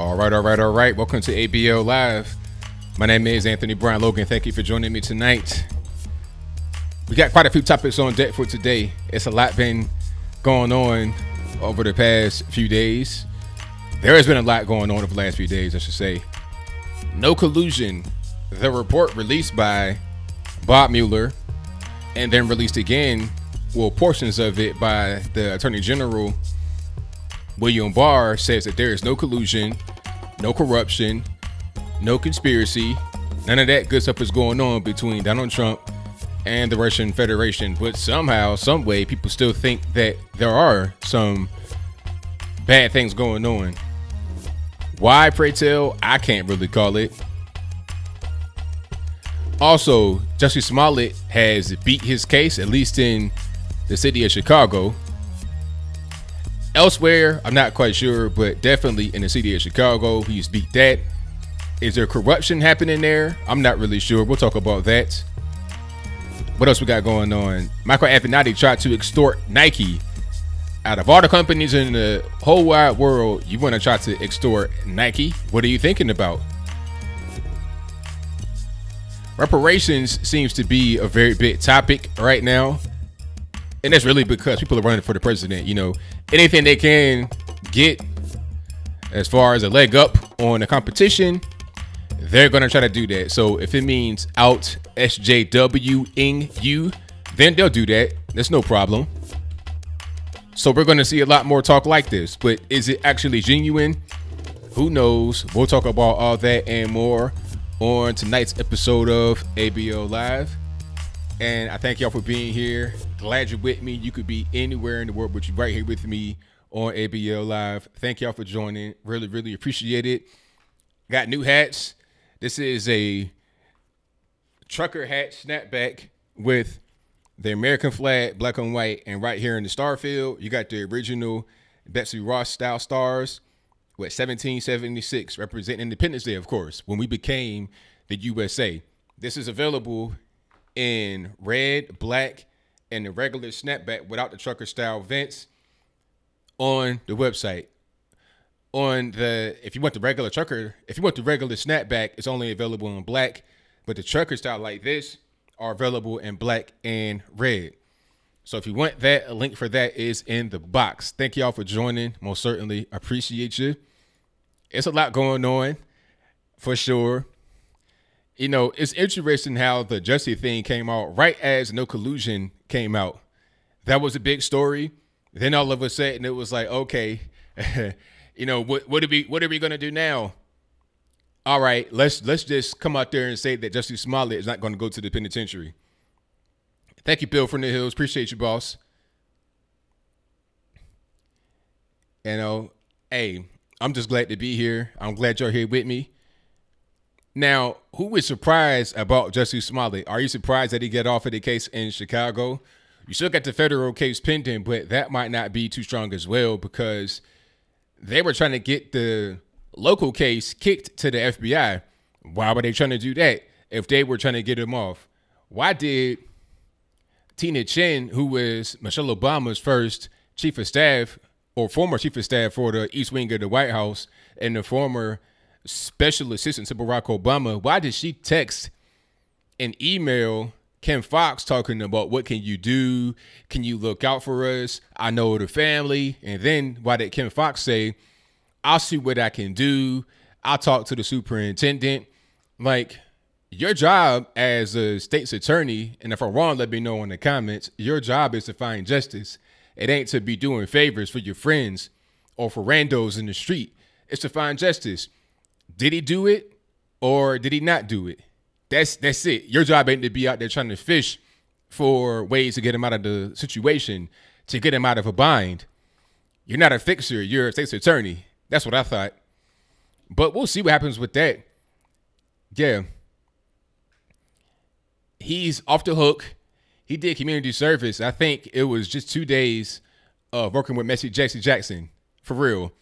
All right. Welcome to ABL Live. My name is Anthony Brown Logan. Thank you for joining me tonight. We got quite a few topics on deck for today. It's a lot been going on over the past few days. There has been a lot going on over the last few days, I should say. No collusion. The report released by Bob Mueller and then released again, well, portions of it by the Attorney General, William Barr, says that there is no collusion, no corruption, no conspiracy. None of that good stuff is going on between Donald Trump and the Russian Federation. But somehow, some way, people still think that there are some bad things going on. Why, pray tell? I can't really call it. Also, Jussie Smollett has beat his case, at least in the city of Chicago. Elsewhere, I'm not quite sure, but definitely in the city of Chicago, he's beat that. Is there corruption happening there? I'm not really sure. We'll talk about that. What else we got going on? Michael Avenatti tried to extort Nike. Out of all the companies in the whole wide world, you want to try to extort Nike? What are you thinking about? Reparations seems to be a very big topic right now. And that's really because people are running for the president. You know, anything they can get as far as a leg up on the competition, they're going to try to do that. So if it means out SJWing you, then they'll do that. That's no problem. So we're going to see a lot more talk like this. But is it actually genuine? Who knows? We'll talk about all that and more on tonight's episode of ABL Live. And I thank y'all for being here. Glad you're with me. You could be anywhere in the world, but you're right here with me on ABL Live. Thank y'all for joining. Really, really appreciate it. Got new hats. This is a trucker hat snapback with the American flag, black and white. And right here in the star field, you got the original Betsy Ross style stars with 1776 representing Independence Day, of course, when we became the USA. This is available in red, black, and the regular snapback without the trucker style vents on the website. If you want the regular trucker, if you want the regular snapback, it's only available in black, but the trucker style like this are available in black and red. So if you want that, a link for that is in the box. Thank y'all for joining. Most certainly appreciate you. It's a lot going on for sure. You know, it's interesting how the Jussie thing came out right as No Collusion came out. That was a big story. Then all of a sudden it was like, okay, you know, what are we gonna do now? All right, let's just come out there and say that Jussie Smollett is not going to go to the penitentiary. Thank you, Bill from the Hills. Appreciate you, boss. You know, hey, I'm just glad to be here. I'm glad you're here with me. Now, who is surprised about Jussie Smollett? Are you surprised that he got off of the case in Chicago? You still got the federal case pending, but that might not be too strong as well because they were trying to get the local case kicked to the FBI. Why were they trying to do that if they were trying to get him off? Why did Tina Chen, who was Michelle Obama's first chief of staff or former chief of staff for the East Wing of the White House and the former special assistant to Barack Obama, why did she text and email Kim Foxx talking about what can you do? Can you look out for us? I know the family. And then why did Kim Foxx say, I'll see what I can do. I'll talk to the superintendent. Like, your job as a state's attorney, and if I'm wrong, let me know in the comments, your job is to find justice. It ain't to be doing favors for your friends or for randos in the street. It's to find justice. Did he do it or did he not do it? That's it. Your job ain't to be out there trying to fish for ways to get him out of the situation, to get him out of a bind. You're not a fixer. You're a state's attorney. That's what I thought. But we'll see what happens with that. Yeah. He's off the hook. He did community service. I think it was just 2 days of working with Messy Jesse Jackson. For real.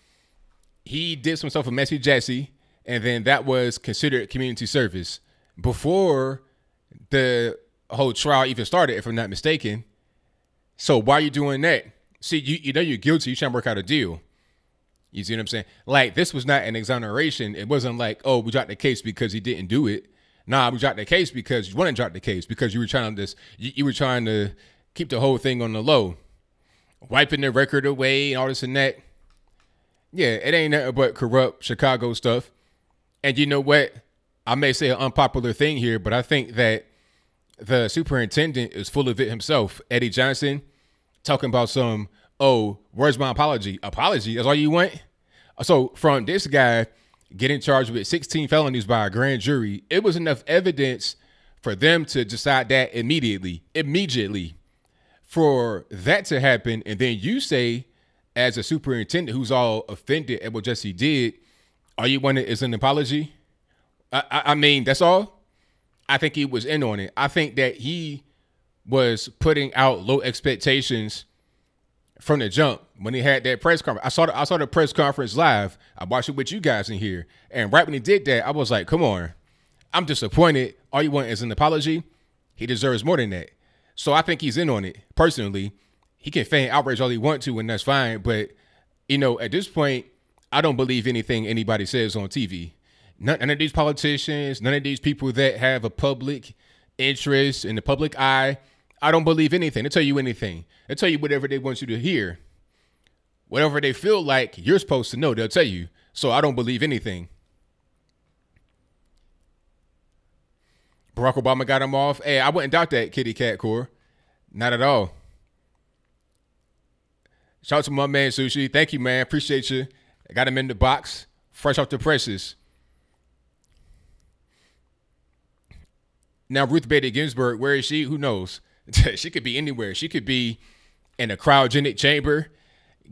He did some stuff with Messy Jesse. And then that was considered community service before the whole trial even started, if I'm not mistaken. So why are you doing that? See, you know you're guilty. You're trying to work out a deal. You see what I'm saying? Like, this was not an exoneration. It wasn't like, oh, we dropped the case because he didn't do it. Nah, we dropped the case because you want to drop the case because you were trying to you were trying to keep the whole thing on the low, wiping the record away and all this and that. Yeah, it ain't nothing but corrupt Chicago stuff. And you know what? I may say an unpopular thing here, but I think that the superintendent is full of it himself. Eddie Johnson talking about some, oh, where's my apology? Apology? That's all you want? So from this guy getting charged with 16 felonies by a grand jury, it was enough evidence for them to decide that immediately. For that to happen, and then you say, as a superintendent who's all offended at what Jussie did, all you wanted is an apology? I mean, that's all? I think he was in on it. I think that he was putting out low expectations from the jump when he had that press conference. I saw the press conference live. I watched it with you guys in here. And right when he did that, I was like, come on. I'm disappointed. All you want is an apology? He deserves more than that. So I think he's in on it. Personally, he can feign outrage all he wants to, and that's fine. But, you know, at this point, I don't believe anything anybody says on TV. None of these politicians, none of these people that have a public interest in the public eye, I don't believe anything. They tell you anything. They tell you whatever they want you to hear. Whatever they feel like you're supposed to know, they'll tell you. So I don't believe anything. Barack Obama got him off. Hey, I wouldn't doubt that, Kitty Cat Core. Not at all. Shout out to my man, Sushi. Thank you, man. Appreciate you. I got him in the box, fresh off the presses. Now, Ruth Bader Ginsburg, where is she? Who knows? She could be anywhere. She could be in a cryogenic chamber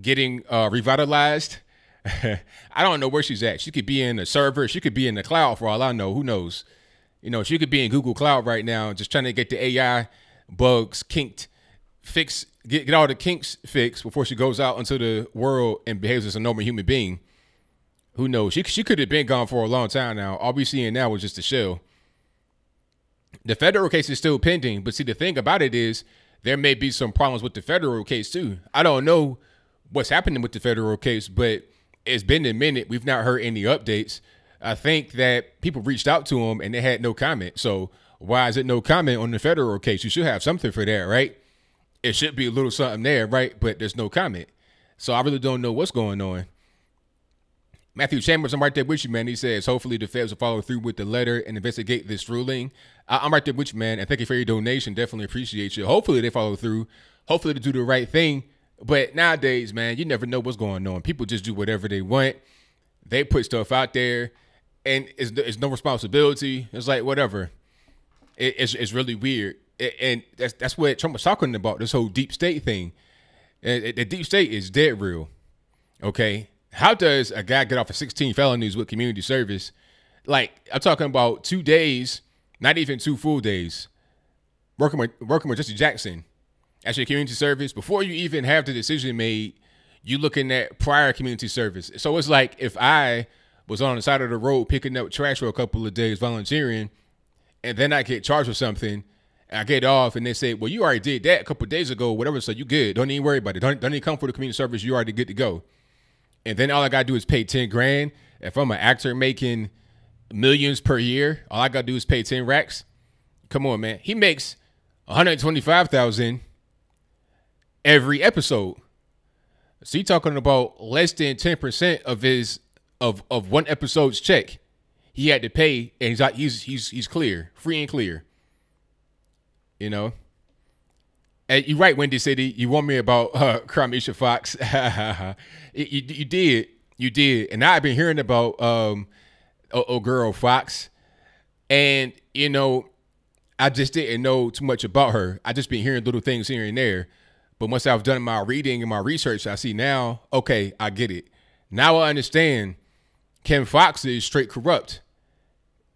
getting revitalized. I don't know where she's at. She could be in a server. She could be in the cloud for all I know. Who knows? You know, she could be in Google Cloud right now just trying to get the AI bugs kinked, get all the kinks fixed before she goes out into the world and behaves as a normal human being. Who knows? She could have been gone for a long time now. All we seeing now is just a shell. The federal case is still pending, but see, the thing about it is there may be some problems with the federal case too. I don't know what's happening with the federal case, but it's been a minute. We've not heard any updates. I think that people reached out to him and they had no comment. So why is it no comment on the federal case? You should have something for that, right? It should be a little something there, right? But there's no comment. So I really don't know what's going on. Matthew Chambers, I'm right there with you, man. He says, hopefully the feds will follow through with the letter and investigate this ruling. I'm right there with you, man. And thank you for your donation. Definitely appreciate you. Hopefully they follow through. Hopefully they do the right thing. But nowadays, man, you never know what's going on. People just do whatever they want. They put stuff out there and it's no responsibility. It's like, whatever. It's really weird. And that's what Trump was talking about, this whole deep state thing. The deep state is dead real. Okay. How does a guy get off of 16 felonies with community service? Like, I'm talking about 2 days, not even 2 full days, working with Jussie Jackson as your community service. Before you even have the decision made, you looking at prior community service. So it's like if I was on the side of the road picking up trash for a couple of days volunteering, and then I get charged with something, and I get off, and they say, well, you already did that a couple of days ago, whatever, so you good. Don't even worry about it. Don't even come for the community service. You already good to go. And then all I got to do is pay 10 grand. If I'm an actor making millions per year, all I got to do is pay 10 racks. Come on, man. He makes $125,000 every episode. So you're talking about less than 10% of his of one episode's check he had to pay, and he's clear, free and clear. You know. And you're right, Wendy City. You warned me about Cramisha Fox. You did. And I've been hearing about girl Fox. And, you know, I just didn't know too much about her. I just been hearing little things here and there. But once I've done my reading and my research, I see now, okay, I get it. Now I understand Kim Fox is straight corrupt.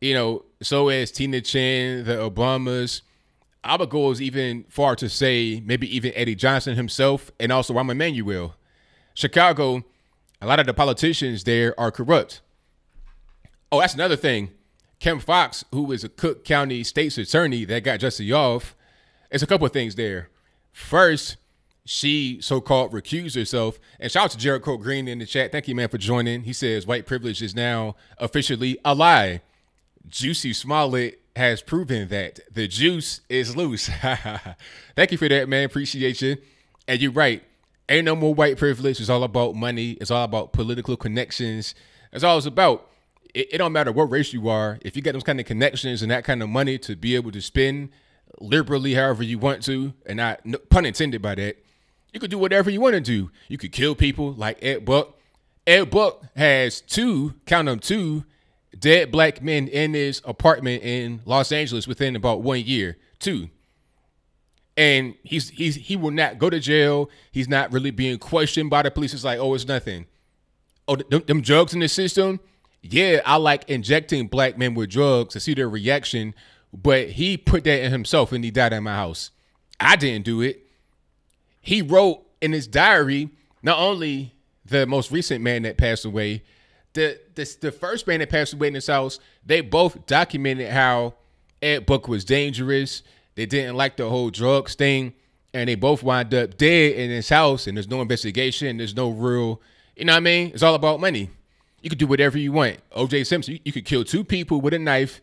You know, so is Tina Chen, the Obamas. I would go as even far to say maybe even Eddie Johnson himself, and also Rahm Emanuel. Chicago, a lot of the politicians there are corrupt. Oh, that's another thing. Kim Fox, who is a Cook County state's attorney that got Jussie off, there's a couple of things there. First, she so-called recused herself. And shout out to Jericho Green in the chat. Thank you, man, for joining. He says white privilege is now officially a lie. Jussie Smollett has proven that the juice is loose. Thank you for that, man. Appreciate you. And you're right. Ain't no more white privilege. It's all about money. It's all about political connections. That's all it's about. It don't matter what race you are. If you got those kind of connections and that kind of money to be able to spend liberally however you want to, and not, no pun intended by that, you could do whatever you want to do. You could kill people like Ed Buck. Ed Buck has two dead black men in his apartment in Los Angeles within about 1 year. Two. And he will not go to jail. He's not really being questioned by the police. It's like, oh, it's nothing. Oh, them drugs in the system? Yeah, I like injecting black men with drugs to see their reaction, but he put that in himself and he died at my house. I didn't do it. He wrote in his diary, not only the most recent man that passed away, the first man that passed away in his house, they both documented how Ed Buck was dangerous. They didn't like the whole drugs thing, and they both wind up dead in his house, and there's no investigation. There's no real, you know what I mean? It's all about money. You could do whatever you want. O.J. Simpson, you could kill two people with a knife,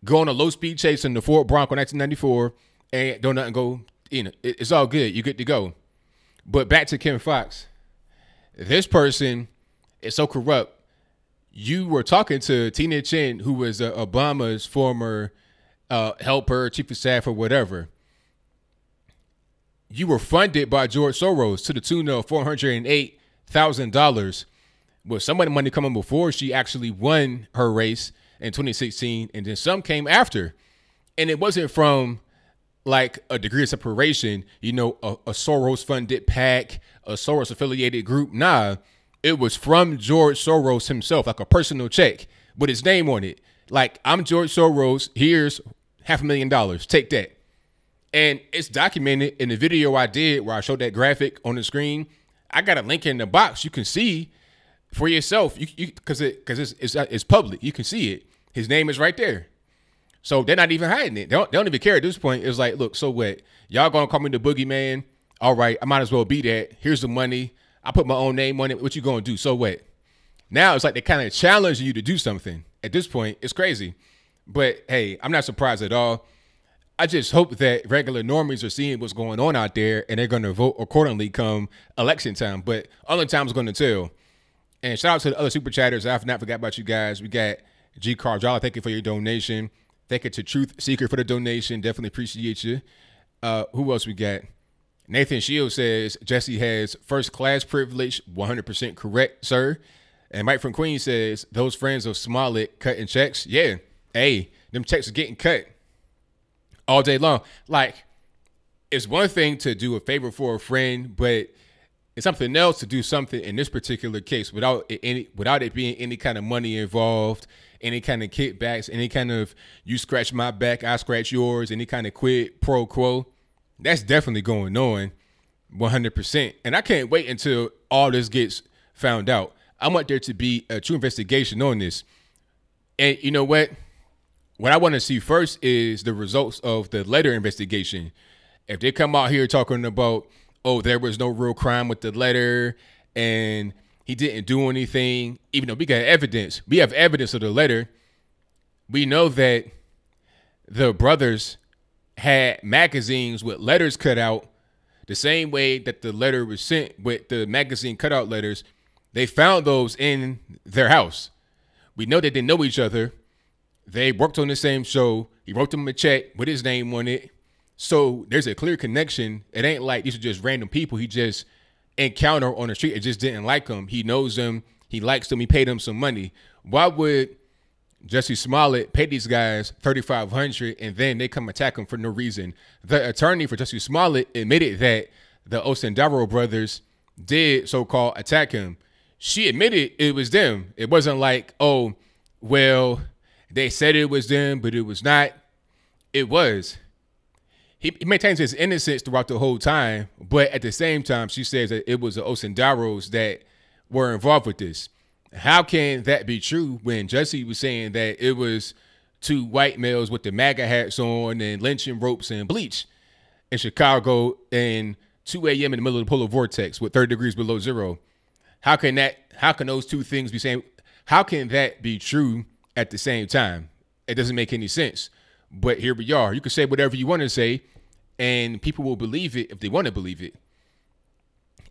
go on a low-speed chase in the Ford Bronco 1994, and don't nothing go, you know, it's all good. You're good to go. But back to Kim Foxx. This person is so corrupt. You were talking to Tina Chen, who was Obama's former helper, chief of staff, or whatever. You were funded by George Soros to the tune of $408,000, with some of the money coming before she actually won her race in 2016, and then some came after. And it wasn't from like a degree of separation, you know, a Soros-funded PAC, a Soros-affiliated group. Nah, it was from George Soros himself, like a personal check with his name on it. Like, I'm George Soros, here's $500,000, take that. And it's documented in the video I did where I showed that graphic on the screen. I got a link in the box. You can see for yourself, because it's public. You can see it. His name is right there. So they're not even hiding it. They don't even care at this point. It's like, look, so what? Y'all gonna call me the boogeyman? All right, I might as well be that. Here's the money. I put my own name on it. What you gonna do? So what? Now it's like they kind of challenge you to do something. At this point, it's crazy. But hey, I'm not surprised at all. I just hope that regular normies are seeing what's going on out there and they're going to vote accordingly come election time. But only time's going to tell. And shout out to the other super chatters. I not forgot about you guys. We got G. Carjala. Thank you for your donation. Thank you to Truth Seeker for the donation. Definitely appreciate you. Who else we got? Nathan Shields says Jussie has first class privilege. 100% correct, sir. And Mike from Queens says those friends of Smollett cutting checks. Yeah. Hey, them checks are getting cut all day long. Like, it's one thing to do a favor for a friend, but it's something else to do something in this particular case without it being any kind of money involved, any kind of kickbacks, any kind of you scratch my back, I scratch yours, any kind of quid pro quo. That's definitely going on 100%. And I can't wait until all this gets found out. I want there to be a true investigation on this. And you know what? What I want to see first is the results of the letter investigation. If they come out here talking about, oh, there was no real crime with the letter and he didn't do anything, even though we got evidence. We have evidence of the letter. We know that the brothers had magazines with letters cut out the same way that the letter was sent with the magazine cutout letters. They found those in their house. We know that they know each other. They worked on the same show. He wrote them a check with his name on it. So there's a clear connection. It ain't like these are just random people he just encountered on the street and just didn't like them. He knows them. He likes them. He paid them some money. Why would Jussie Smollett pay these guys $3,500 and then they come attack him for no reason? The attorney for Jussie Smollett admitted that the Osendaro brothers did so-called attack him. She admitted it was them. It wasn't like, oh, well, they said it was them, but it was not. It was. He maintains his innocence throughout the whole time, but at the same time, she says that it was the Osendaros that were involved with this. How can that be true when Jussie was saying that it was two white males with the MAGA hats on and lynching ropes and bleach in Chicago in 2 a.m. in the middle of the polar vortex with 30 degrees below zero. How can those two things be same? How can that be true at the same time? It doesn't make any sense. But here we are. You can say whatever you want to say, and people will believe it if they want to believe it.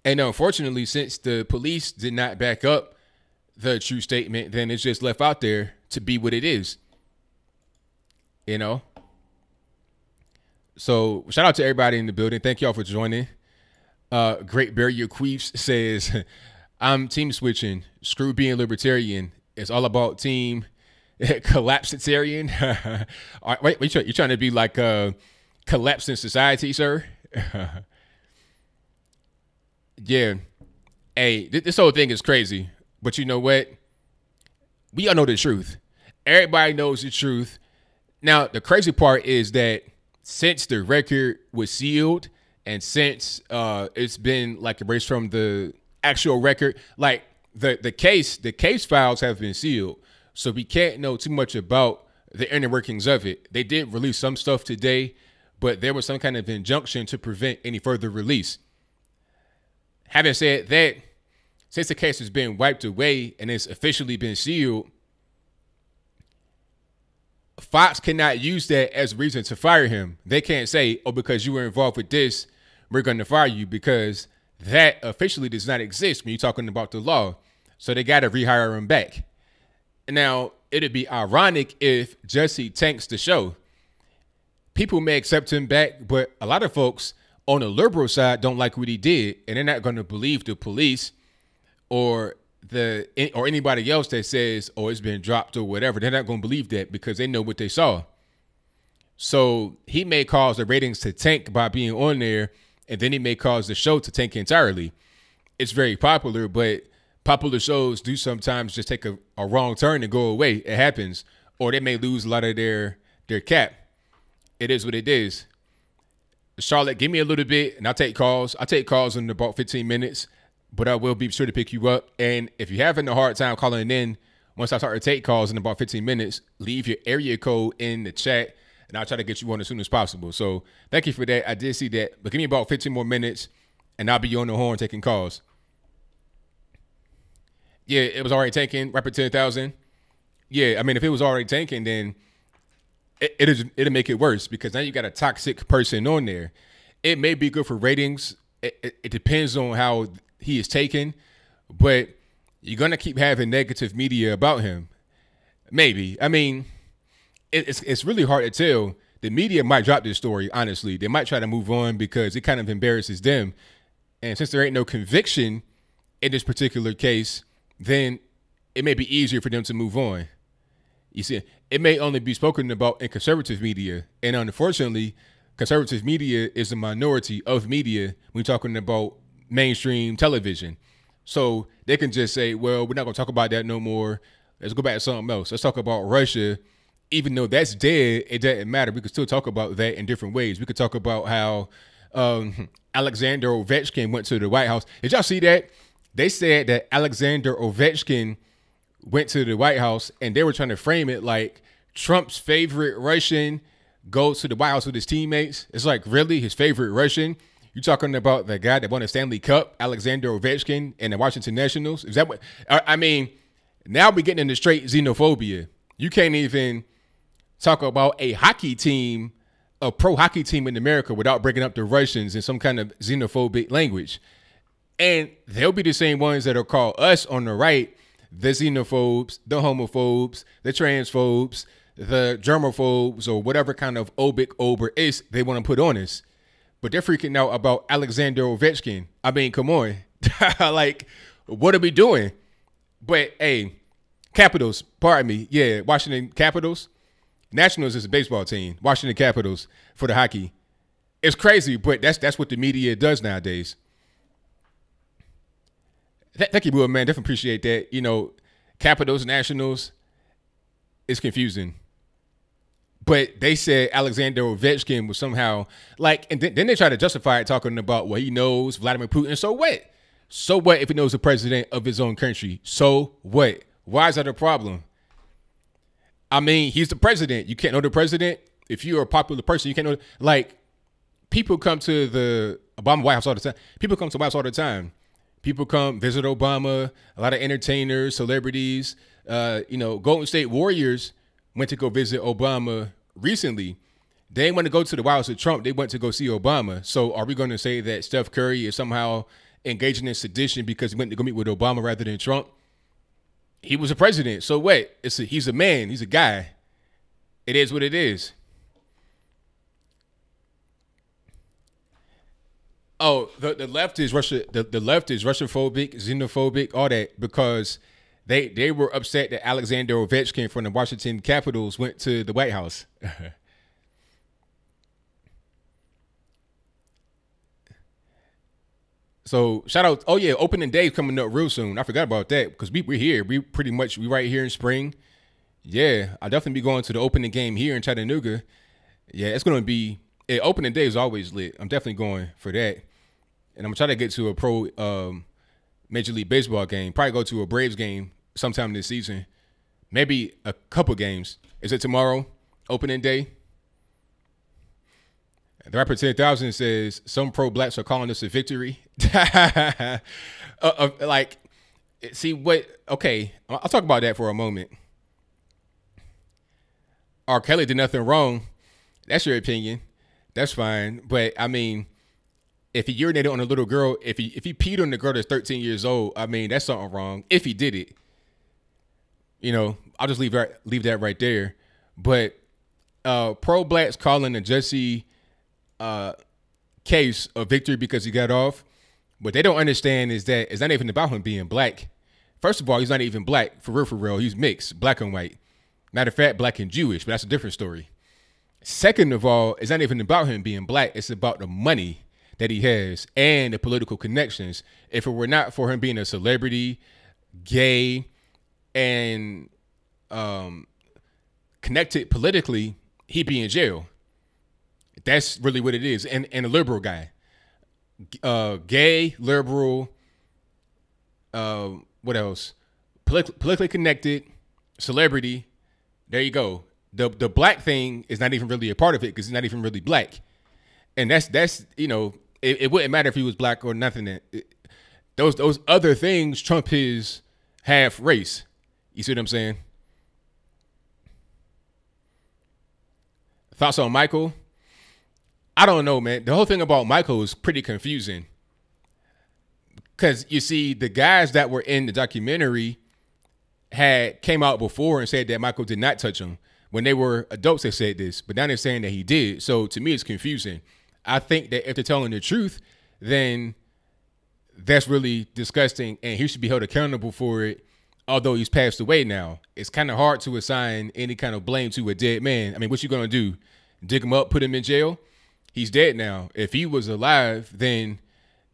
And unfortunately, since the police did not back up the true statement, then it's just left out there to be what it is. You know? So shout out to everybody in the building. Thank y'all for joining. Great Barrier Queefs says, I'm team switching. Screw being libertarian. It's all about team collapsitarian. Wait, you trying to be like collapsing society, sir? Yeah. Hey, this whole thing is crazy. But you know what? We all know the truth. Everybody knows the truth. Now, the crazy part is that since the record was sealed and since it's been like erased from the actual record, like the case files have been sealed. So we can't know too much about the inner workings of it. They did release some stuff today, but there was some kind of injunction to prevent any further release. Having said that, since the case has been wiped away and it's officially been sealed, Fox cannot use that as a reason to fire him. They can't say, oh, because you were involved with this, we're going to fire you, because that officially does not exist when you're talking about the law. So they got to rehire him back. Now, it'd be ironic if Jussie tanks the show. People may accept him back, but a lot of folks on the liberal side don't like what he did, and they're not going to believe the police or anybody else that says, oh, it's been dropped or whatever. They're not going to believe that because they know what they saw. So he may cause the ratings to tank by being on there, and then he may cause the show to tank entirely. It's very popular, but popular shows do sometimes just take a wrong turn and go away. It happens. Or they may lose a lot of their cap. It is what it is. Charlotte, give me a little bit, and I'll take calls. I'll take calls in about 15 minutes, but I will be sure to pick you up. And if you're having a hard time calling in, once I start to take calls in about 15 minutes, leave your area code in the chat, and I'll try to get you on as soon as possible. So thank you for that. I did see that. But give me about 15 more minutes, and I'll be on the horn taking calls. Yeah, it was already tanking, right at 10,000. Yeah, I mean, if it was already tanking, then it'll make it worse because now you got a toxic person on there. It may be good for ratings. It depends on how he is taken, but you're going to keep having negative media about him. Maybe. I mean, it's really hard to tell. The media might drop this story, honestly. They might try to move on because it kind of embarrasses them. And since there ain't no conviction in this particular case, then it may be easier for them to move on. You see, it may only be spoken about in conservative media. And unfortunately, conservative media is a minority of media when you're talking about mainstream television. So they can just say, well, we're not going to talk about that no more. Let's go back to something else. Let's talk about Russia. Even though that's dead, it doesn't matter. We could still talk about that in different ways. We could talk about how Alexander Ovechkin went to the White House. Did y'all see that? They said that Alexander Ovechkin went to the White House and they were trying to frame it like Trump's favorite Russian goes to the White House with his teammates. It's like, really? His favorite Russian? You talking about the guy that won a Stanley Cup, Alexander Ovechkin, and the Washington Nationals? Is that what? I mean, now we're getting into straight xenophobia. You can't even talk about a hockey team, a pro hockey team in America without breaking up the Russians in some kind of xenophobic language. And they'll be the same ones that'll call us on the right the xenophobes, the homophobes, the transphobes, the germophobes, or whatever kind of obic ober is they want to put on us. But they're freaking out about Alexander Ovechkin. I mean, come on. Like, what are we doing? But, hey, Capitals, pardon me. Yeah, Washington Capitals. Nationals is a baseball team. Washington Capitals for the hockey. It's crazy, but that's what the media does nowadays. Thank you, Will, man. Definitely appreciate that. You know, Capitals, Nationals, it's confusing. But they said Alexander Ovechkin was somehow like, and then they try to justify it talking about, well, he knows Vladimir Putin. So what? So what if he knows the president of his own country? So what? Why is that a problem? I mean, he's the president. You can't know the president. If you're a popular person, you can't know. Like, people come to the Obama White House all the time. People come to the White House all the time. People come visit Obama. A lot of entertainers, celebrities. Golden State Warriors went to go visit Obama recently. They didn't want to go to the White House with Trump. They went to go see Obama. So are we going to say that Steph Curry is somehow engaging in sedition because he went to go meet with Obama rather than Trump? He was a president. So what? He's a man. He's a guy. It is what it is. Oh, the left is Russia. The left is Russian-phobic, xenophobic, all that, because they were upset that Alexander Ovechkin from the Washington Capitals went to the White House. So shout out. Oh yeah, opening day coming up real soon. I forgot about that because we're here. We right here in spring. Yeah, I'll definitely be going to the opening game here in Chattanooga. Yeah, it's gonna be. Opening day is always lit. I'm definitely going for that, and I'm gonna try to get to a pro Major League Baseball game. Probably go to a Braves game sometime this season. Maybe a couple games. Is it tomorrow? Opening day. The rapper 10,000 says some pro-blacks are calling this a victory. Okay, I'll talk about that for a moment. R. Kelly did nothing wrong. That's your opinion. That's fine. But I mean, if he urinated on a little girl, if he peed on the girl that's 13 years old, I mean, that's something wrong. If he did it, I'll just leave that right there. But pro-blacks calling the Jussie case a victory because he got off. What they don't understand is that it's not even about him being black. First of all, he's not even black, for real. He's mixed, black and white. Matter of fact, black and Jewish, but that's a different story. Second of all, it's not even about him being black. It's about the money that he has and the political connections. If it were not for him being a celebrity, gay, and connected politically, he'd be in jail. That's really what it is. And a liberal guy. Gay, liberal, what else? Politically connected, celebrity. There you go. The black thing is not even really a part of it because he's not even really black. And that's it wouldn't matter if he was black or nothing. Those other things trump his half race. You see what I'm saying? Thoughts on Michael? I don't know, man. The whole thing about Michael is pretty confusing. Because you see, the guys that were in the documentary came out before and said that Michael did not touch him. When they were adults, they said this, but now they're saying that he did. So to me, it's confusing. I think that if they're telling the truth, then that's really disgusting, and he should be held accountable for it. Although he's passed away now, it's kind of hard to assign any kind of blame to a dead man. I mean, what you gonna do? Dig him up, put him in jail? He's dead now. If he was alive, then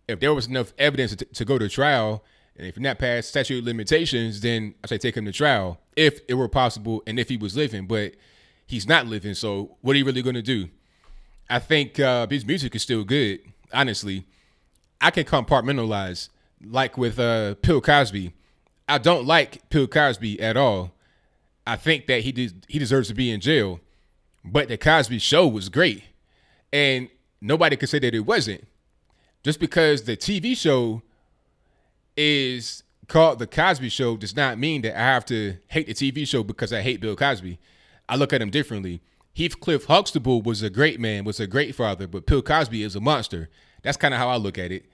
if there was enough evidence to go to trial, and if not past statute of limitations, then I say take him to trial if it were possible and if he was living. But he's not living, so what are you really going to do? I think his music is still good, honestly. I can compartmentalize, like with Bill Cosby. I don't like Bill Cosby at all. I think that he deserves to be in jail. But the Cosby Show was great. And nobody could say that it wasn't. Just because the TV show is called The Cosby Show does not mean that I have to hate the TV show because I hate Bill Cosby. I look at him differently. Heathcliff Huxtable was a great man, was a great father, but Bill Cosby is a monster. That's kind of how I look at it.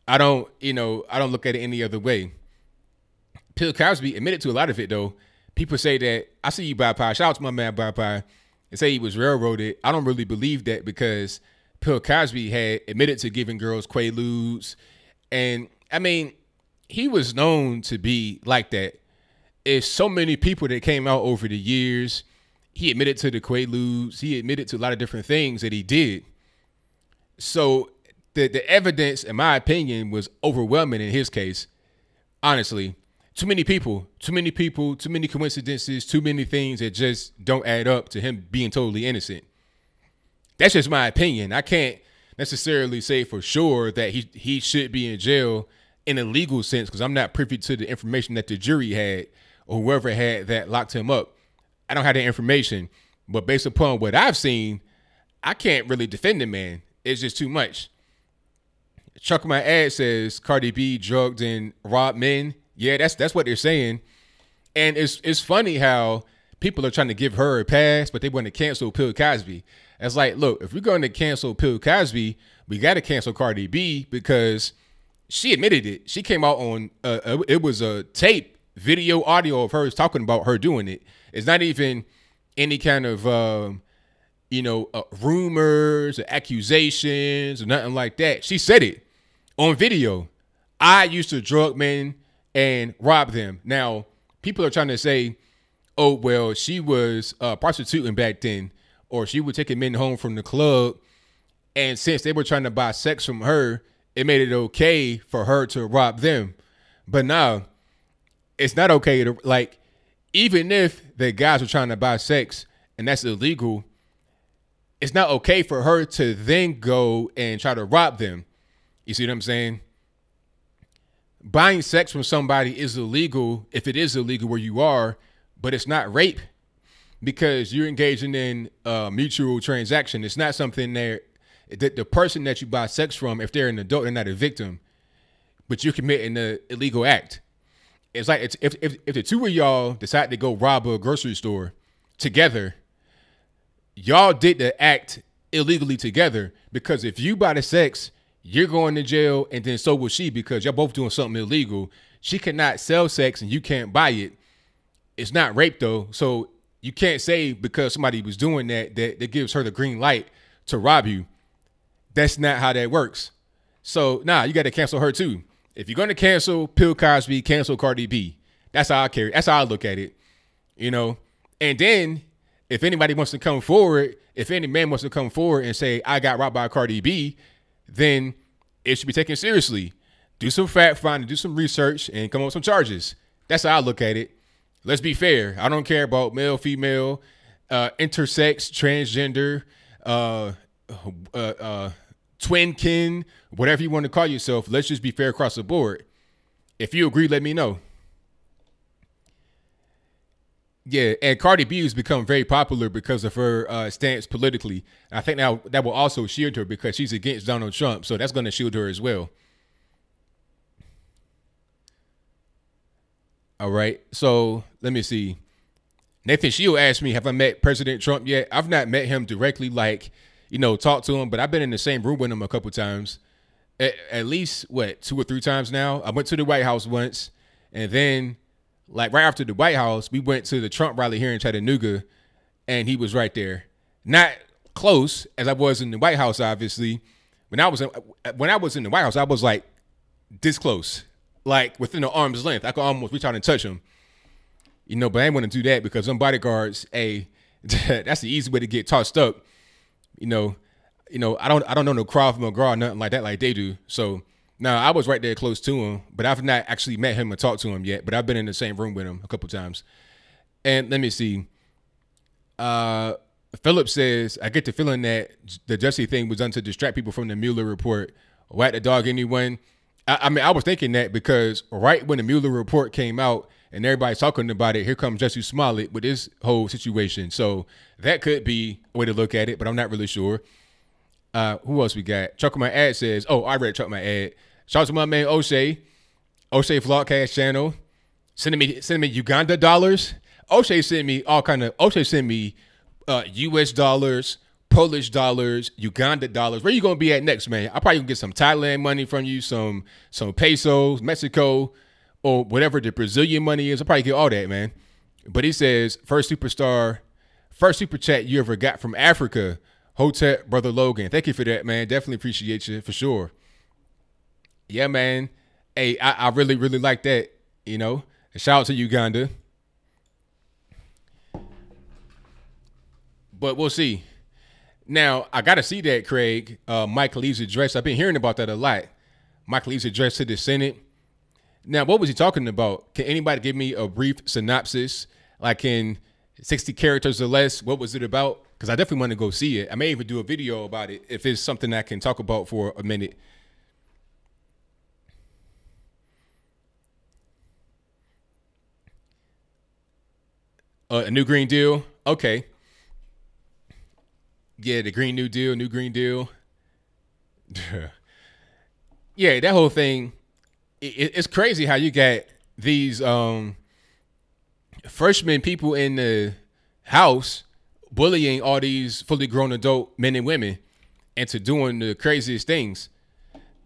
I don't look at it any other way. Bill Cosby admitted to a lot of it, though. People say that, I see you, Bye Pie. Shout out to my man, Bye Pie. And say he was railroaded. I don't really believe that because Bill Cosby had admitted to giving girls Quaaludes. And, I mean, he was known to be like that. It's so many people that came out over the years. He admitted to the Quaaludes. He admitted to a lot of different things that he did. So the evidence, in my opinion, was overwhelming in his case. Honestly, too many people, too many coincidences, too many things that just don't add up to him being totally innocent. That's just my opinion. I can't necessarily say for sure that he should be in jail in a legal sense because I'm not privy to the information that the jury had or whoever had that locked him up. I don't have that information. But based upon what I've seen, I can't really defend the man. it's just too much. Chuck My Ad says Cardi B drugged and robbed men. Yeah, that's what they're saying. And it's funny how people are trying to give her a pass, but they want to cancel Bill Cosby. It's like, look, if we're going to cancel Bill Cosby, we got to cancel Cardi B because she admitted it. She came out on it was a tape, video, audio of her talking about her doing it. It's not even any kind of rumors or accusations or nothing like that. She said it on video. I used to drug men and rob them. Now, people are trying to say, oh, well, she was prostituting back then, or she was taking men home from the club. And since they were trying to buy sex from her, it made it okay for her to rob them. But now, it's not okay to, like, even if the guys are trying to buy sex and that's illegal, it's not okay for her to then go and try to rob them. You see what I'm saying? Buying sex from somebody is illegal if it is illegal where you are, but it's not rape because you're engaging in a mutual transaction. It's not something that the person that you buy sex from, if they're an adult, they're not a victim, but you're committing an illegal act. It's like if the two of y'all decide to go rob a grocery store together, y'all did the act illegally together, because if you buy the sex, you're going to jail, and then so will she, because y'all both doing something illegal. She cannot sell sex and you can't buy it. It's not rape though. So you can't say because somebody was doing that gives her the green light to rob you. That's not how that works. So you got to cancel her too. If you're going to cancel Bill Cosby, cancel Cardi B. That's how I carry. That's how I look at it. And then if anybody wants to come forward, if any man wants to come forward and say, I got robbed by Cardi B, then it should be taken seriously. Do some fact finding, do some research, and come up with some charges. That's how I look at it. Let's be fair. I don't care about male, female, intersex, transgender, twin kin, whatever you want to call yourself. Let's just be fair across the board. If you agree, let me know. Yeah, and Cardi B has become very popular because of her stance politically. I think now that will also shield her because she's against Donald Trump, so that's going to shield her as well. All right, so let me see. Nathan Shield asked me, have I met President Trump yet? I've not met him directly, talk to him, but I've been in the same room with him a couple times. At least, 2 or 3 times now? I went to the White House once, and then right after the White House, we went to the Trump rally here in Chattanooga, and he was right there. Not close as I was in the White House, obviously. When I was in the White House, I was like this close, like within an arm's length. I could almost reach out and touch him, but I didn't want to do that because some bodyguards, that's the easy way to get tossed up. I don't know no Krav Maga or nothing like that like they do. So now I was right there close to him, but I've not actually met him or talked to him yet. But I've been in the same room with him a couple times. And let me see. Philip says, I get the feeling that the Jussie thing was done to distract people from the Mueller report. Whack the dog anyone. I was thinking that because right when the Mueller report came out and everybody's talking about it, here comes Jussie Smollett with this whole situation. So that could be a way to look at it, but I'm not really sure. Who else we got? Chuck My Ad says, I read Chuck My Ad. Shout out to my man O'Shea Vlogcast channel. Sending me Uganda dollars. O'Shea sent me US dollars, Polish dollars, Uganda dollars. Where you gonna be at next, man? I probably gonna get some Thailand money from you, some pesos, Mexico, or whatever the Brazilian money is. I'll probably get all that, man. But he says, first super chat you ever got from Africa. Hotep, brother Logan. Thank you for that, man. Definitely appreciate you for sure. Yeah, man. Hey, I really, really like that. Shout out to Uganda. But we'll see. Now, I got to see that, Craig. Mike Lee's address. I've been hearing about that a lot. Mike Lee's address to the Senate. Now, what was he talking about? Can anybody give me a brief synopsis? Like in 60 characters or less, what was it about? Because I definitely want to go see it. I may even do a video about it if it's something I can talk about for a minute. A new Green Deal? Okay. Yeah, the Green New Deal, New Green Deal. Yeah, that whole thing. It's crazy how you got these freshman people in the house bullying all these fully grown adult men and women into doing the craziest things.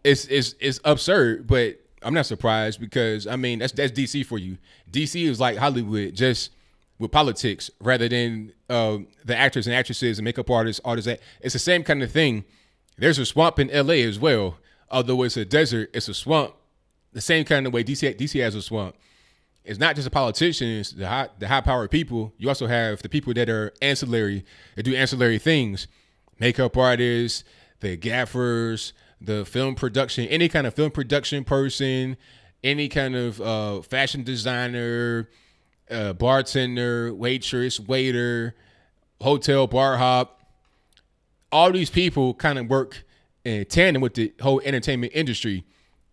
It's absurd, but I'm not surprised because I mean that's DC for you. DC is like Hollywood, just with politics rather than the actors and actresses and makeup artists, all that. It's the same kind of thing. There's a swamp in LA as well. Although it's a desert, it's a swamp. The same kind of way DC has a swamp. It's not just the politicians, the high powered people. You also have the people that are ancillary, that do ancillary things. Makeup artists, the gaffers, the film production, any kind of film production person, any kind of fashion designer, bartender, waitress, waiter, hotel bar hop. All these people kind of work in tandem with the whole entertainment industry,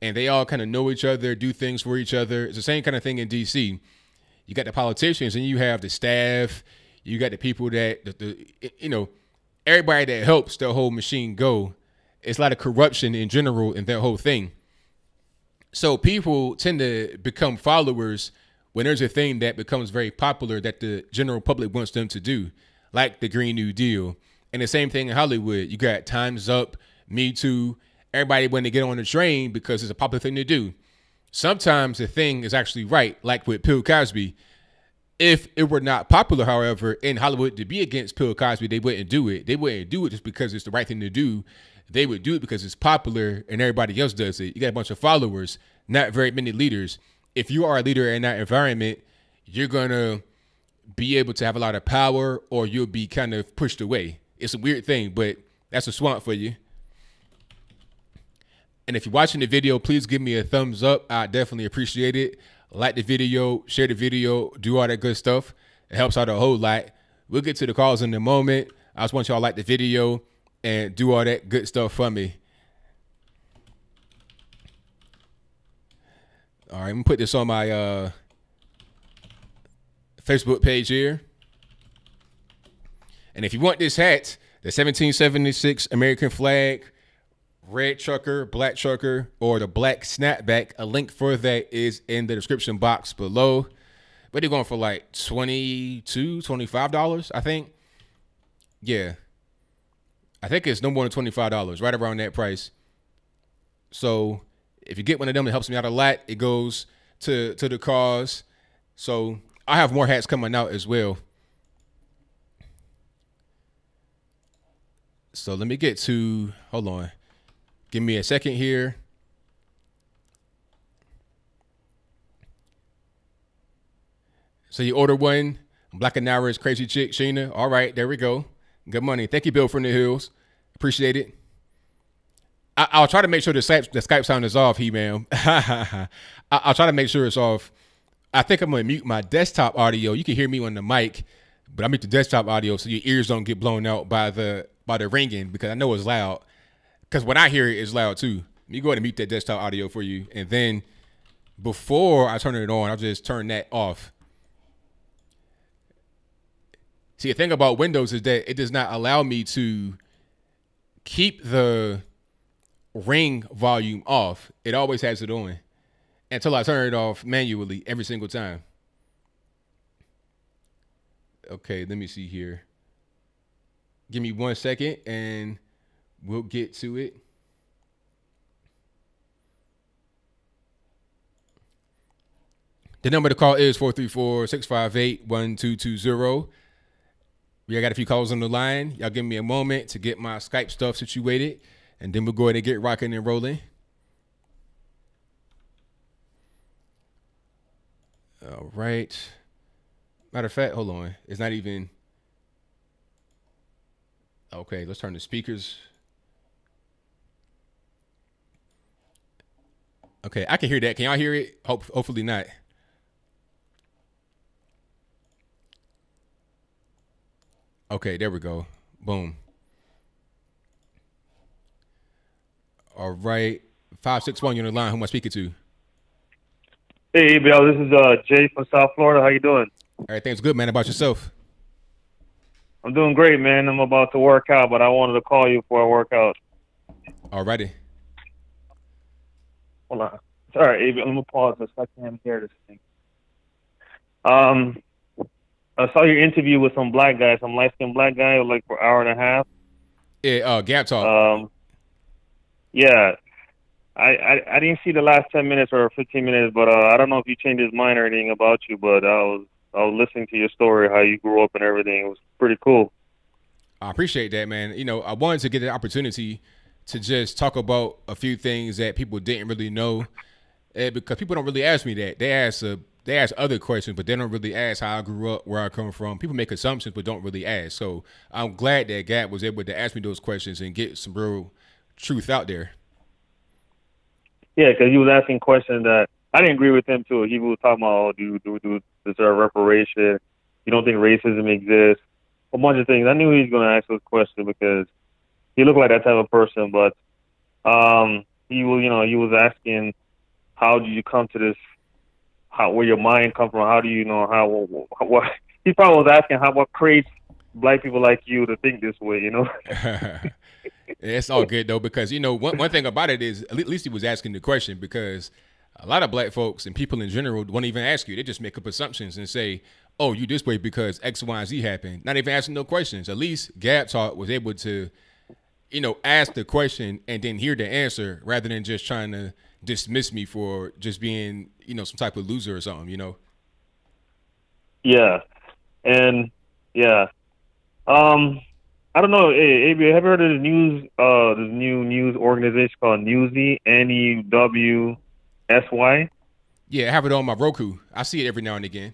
and they all kind of know each other, do things for each other. It's the same kind of thing in DC. You got the politicians, and you have the staff. You got the people that everybody that helps the whole machine go. It's a lot of corruption in general in that whole thing. So people tend to become followers when there's a thing that becomes very popular that the general public wants them to do, like the Green New Deal. And the same thing in Hollywood. You got Time's Up, Me Too. Everybody when they get on the train because it's a popular thing to do. Sometimes the thing is actually right, like with Bill Cosby. If it were not popular, however, in Hollywood to be against Bill Cosby, they wouldn't do it. They wouldn't do it just because it's the right thing to do. They would do it because it's popular and everybody else does it. You got a bunch of followers, not very many leaders. If you are a leader in that environment, you're going to be able to have a lot of power or you'll be kind of pushed away. It's a weird thing, but that's a swamp for you. And if you're watching the video, please give me a thumbs up. I definitely appreciate it. Like the video, share the video, do all that good stuff. It helps out a whole lot. We'll get to the calls in a moment. I just want y'all to like the video and do all that good stuff for me. All right, I'm gonna put this on my Facebook page here. And if you want this hat, the 1776 American flag, red trucker, black trucker, or the black snapback, a link for that is in the description box below. But they're going for like $22, $25, I think. Yeah. I think it's no more than $25, right around that price. So if you get one of them, it helps me out a lot. It goes to the cause. So I have more hats coming out as well. So let me get to, hold on. Give me a second here. So you order one, Black and Nara's Crazy Chick, Sheena. All right, there we go. Good money. Thank you, Bill from the Hills. Appreciate it. I'll try to make sure the Skype sound is off, He-Man. I'll try to make sure it's off. I think I'm going to mute my desktop audio. You can hear me on the mic, but I mute the desktop audio so your ears don't get blown out by the ringing because I know it's loud. Because when I hear it, it's loud too. Let me go ahead and mute that desktop audio for you. And then before I turn it on, I'll just turn that off. See, the thing about Windows is that it does not allow me to keep the ring volume off. It always has it on until I turn it off manually every single time. Okay, let me see here. Give me 1 second and we'll get to it. The number to call is 434-658-1220. We got a few calls on the line. Y'all give me a moment to get my Skype stuff situated, and then we'll go ahead and get rocking and rolling. All right. Matter of fact, hold on. It's not even. Okay, let's turn the speakers. Okay, I can hear that. Can y'all hear it? Hopefully not. Okay, there we go. Boom. All right. 561, you're on the line. Who am I speaking to? Hey, ABL, this is Jay from South Florida. How you doing? Everything's good, man. How about yourself? I'm doing great, man. I'm about to work out, but I wanted to call you before I work out. Alrighty. Hold on. Sorry, Abe, I'm gonna pause this so I can't hear this thing. Um, I saw your interview with some black guy, some light skinned black guy, like for an hour and a half. Yeah, Gap Talk. Yeah, I didn't see the last 10 minutes or 15 minutes, but I don't know if you changed his mind or anything about you. But I was listening to your story, how you grew up and everything. It was pretty cool. I appreciate that, man. You know, I wanted to get the opportunity to just talk about a few things that people didn't really know, because people don't really ask me that. They ask other questions, but they don't really ask how I grew up, where I come from. People make assumptions, but don't really ask. So I'm glad that Gap was able to ask me those questions and get some real truth out there. Yeah, because he was asking questions that I didn't agree with him too. He was talking about, oh, do deserve reparation? You don't think racism exists? A bunch of things. I knew he was going to ask those questions because he looked like that type of person. But he was asking, how did you come to this? Where your mind come from? How do you know what? He probably was asking what creates black people like you to think this way. It's all good though, because one thing about it is at least he was asking the question, because a lot of black folks and people in general won't even ask you. They just make up assumptions and say, oh, you this way because X, Y, and Z happened. Not even asking no questions. At least Gab Talk was able to, ask the question and then hear the answer rather than just trying to dismiss me for just being, some type of loser or something, Yeah. And yeah. I don't know. Hey, AB, have you heard of the news? This new news organization called Newsy, NEWSY. Yeah, I have it on my Roku. I see it every now and again.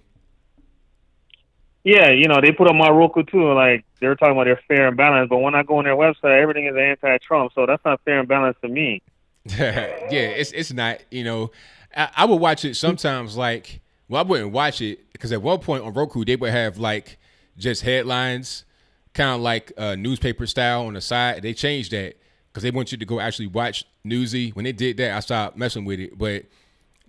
Yeah, they put on my Roku too. Like they're talking about they're fair and balanced, but when I go on their website, everything is anti-Trump. So that's not fair and balanced to me. Yeah, it's not. I would watch it sometimes. I wouldn't watch it because at one point on Roku they would have like just headlines, kind of like newspaper style on the side. They changed that because they want you to go actually watch Newsy. When they did that, I stopped messing with it. But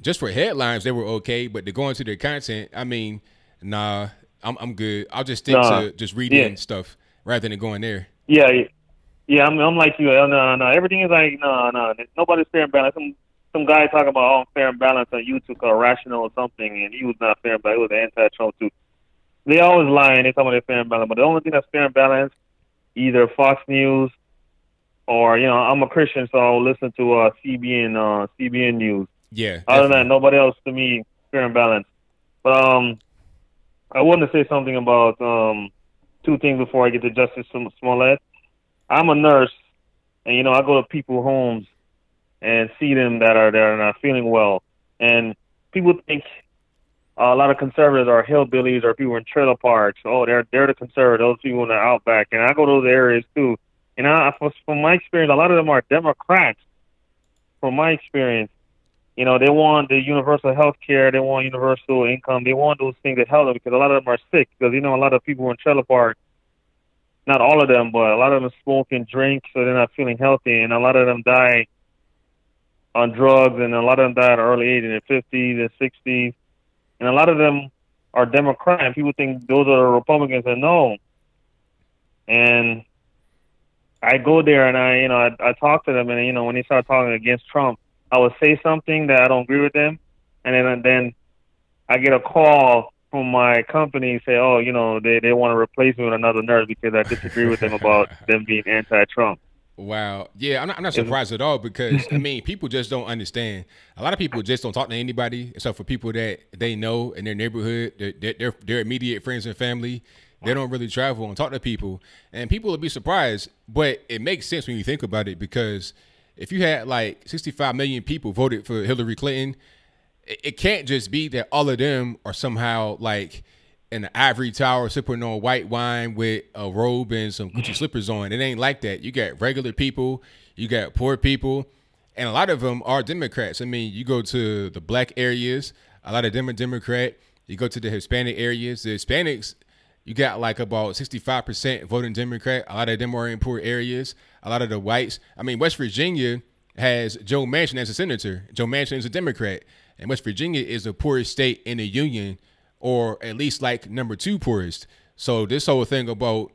just for headlines, they were okay. But to go into their content, I mean, nah, I'm good. I'll just stick to just reading stuff rather than going there. Yeah. I'm like you. No. Everything is like no. Nobody's fair and balanced. Some guy talking about fair and balanced on YouTube called Rational or something, and he was not fair and balanced. It was anti-Trump too. They always lying. They talking about they're fair and balanced, but the only thing that's fair and balanced, either Fox News or I'm a Christian, so I'll listen to CBN News. Yeah. Other than that, nobody else to me fair and balanced. But I wanted to say something about two things before I get to Jussie Smollett. I'm a nurse, and I go to people's homes and see them that are there and not feeling well. And people think a lot of conservatives are hillbillies or people in trailer parks. Oh, they're the conservatives, those people in the outback. And I go to those areas too. And from my experience, a lot of them are Democrats. From my experience, they want the universal health care, they want universal income, they want those things that help them because a lot of them are sick. Because a lot of people in trailer parks, not all of them, but a lot of them smoke and drink, so they're not feeling healthy, and a lot of them die on drugs, and a lot of them die at an early age, in their 50s and 60s, and a lot of them are Democrat, and people think those are Republicans, and no. And I go there, and I talk to them, and when they start talking against Trump, I would say something that I don't agree with them, and then I get a call from my company say, oh, they want to replace me with another nurse because I disagree with them about them being anti-Trump. Wow. Yeah, I'm not surprised at all because, people just don't understand. A lot of people just don't talk to anybody except for people that they know in their neighborhood, their immediate friends and family. They don't really travel and talk to people. And people will be surprised, but it makes sense when you think about it because if you had like 65 million people voted for Hillary Clinton, it can't just be that all of them are somehow like in the ivory tower sipping on white wine with a robe and some Gucci slippers on. It ain't like that. You got regular people, you got poor people, and a lot of them are Democrats. You go to the black areas, a lot of them are Democrat. You go to the Hispanic areas, the Hispanics, you got like about 65% voting Democrat. A lot of them are in poor areas. A lot of the whites. West Virginia has Joe Manchin as a senator. Joe Manchin is a Democrat. And West Virginia is the poorest state in the union, or at least like number 2 poorest. So this whole thing about,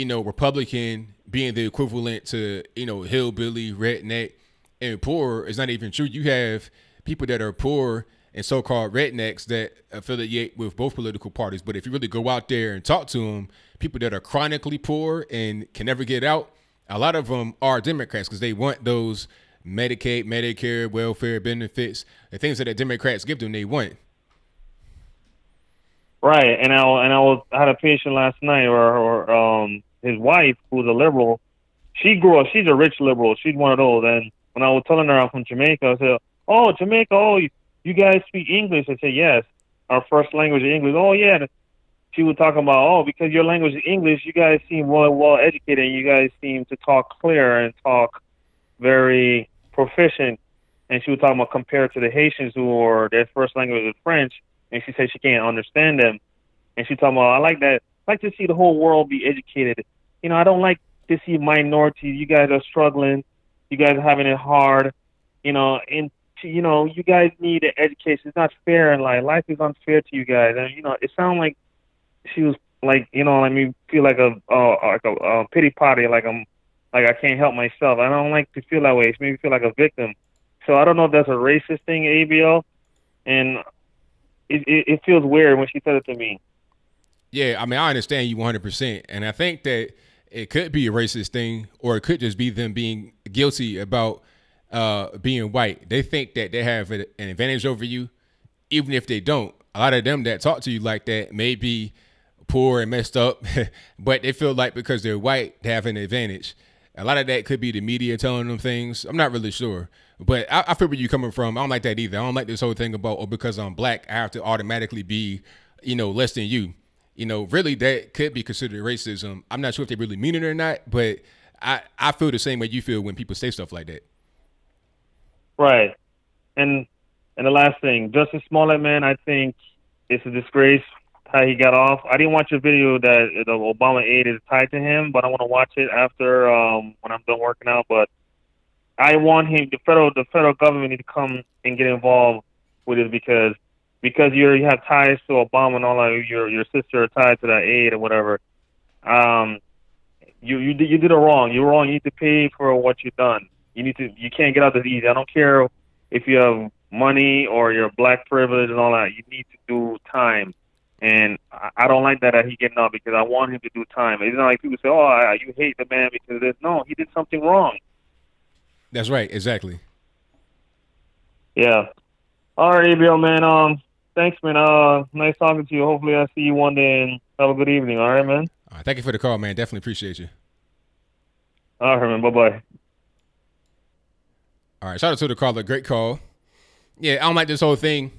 Republican being the equivalent to, hillbilly, redneck, and poor is not even true. You have people that are poor and so-called rednecks that affiliate with both political parties. But if you really go out there and talk to them, people that are chronically poor and can never get out, a lot of them are Democrats because they want those Medicaid, Medicare, welfare benefits, the things that the Democrats give them, they want. Right, and I had a patient last night, or his wife, who's a liberal. She's a rich liberal. She's one of those. And when I was telling her I'm from Jamaica, I said, "Oh, Jamaica, oh, you guys speak English?" I said, "Yes, our first language is English." "Oh, yeah." She was talking about, "Oh, because your language is English, you guys seem well educated, and you guys seem to talk clear and talk very proficient." And she was talking about compared to the Haitians who are their first language is French. And she said she can't understand them. And she talking about, I like that. I like to see the whole world be educated. I don't like to see minorities. You guys are struggling. You guys are having it hard. And you guys need an education. It's not fair in life. Life is unfair to you guys. And it sounded like she was like, feel like a pity party, like I can't help myself. I don't like to feel that way. It made me feel like a victim. So I don't know if that's a racist thing, ABL, and it feels weird when she said it to me. Yeah, I understand you 100%. And I think that it could be a racist thing, or it could just be them being guilty about being white. They think that they have an advantage over you, even if they don't. A lot of them that talk to you like that may be poor and messed up, but they feel like because they're white, they have an advantage. A lot of that could be the media telling them things. I'm not really sure. But I feel where you're coming from. I don't like that either. I don't like this whole thing about, because I'm black, I have to automatically be, less than you. Really that could be considered racism. I'm not sure if they really mean it or not, but I feel the same way you feel when people say stuff like that. Right. And the last thing, Jussie Smollett, man, I think it's a disgrace how he got off. I didn't watch a video that the Obama aid is tied to him, but I want to watch it after when I'm done working out. But I want him, the federal government need to come and get involved with it because you have ties to Obama and all that. Your sister are tied to that aid or whatever. You did it wrong. You're wrong. You need to pay for what you've done. You can't get out this easy. I don't care if you have money or your black privilege and all that. You need to do time. And I don't like that he getting out because I want him to do time. It's not like people say, "Oh, you hate the man because of this." No, he did something wrong. That's right. Exactly. Yeah. All right, ABL, man. Thanks, man. Nice talking to you. Hopefully I see you one day and have a good evening. All right, man? All right, thank you for the call, man. Definitely appreciate you. All right, man. Bye-bye. All right, shout out to the caller. Great call. Yeah, I don't like this whole thing.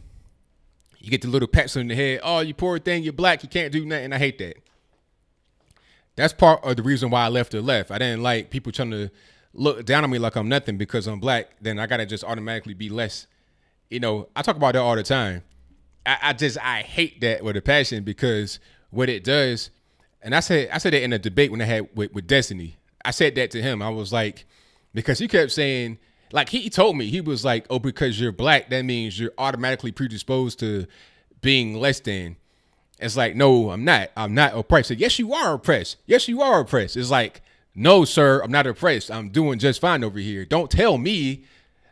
You get the little pats on the head. "Oh, you poor thing. You're black. You can't do nothing." I hate that. That's part of the reason why I left the left. I didn't like people trying to look down on me like I'm nothing because I'm black. Then I got to just automatically be less. I talk about that all the time. I hate that with a passion because what it does, and I said that in a debate when I had with Destiny. I said that to him. I was like, because he kept saying, like he told me, he was like, "Oh, because you're black, that means you're automatically predisposed to being less than." It's like, no, I'm not. I'm not oppressed. So, yes, you are oppressed. Yes, you are oppressed. It's like, no, sir, I'm not oppressed. I'm doing just fine over here. Don't tell me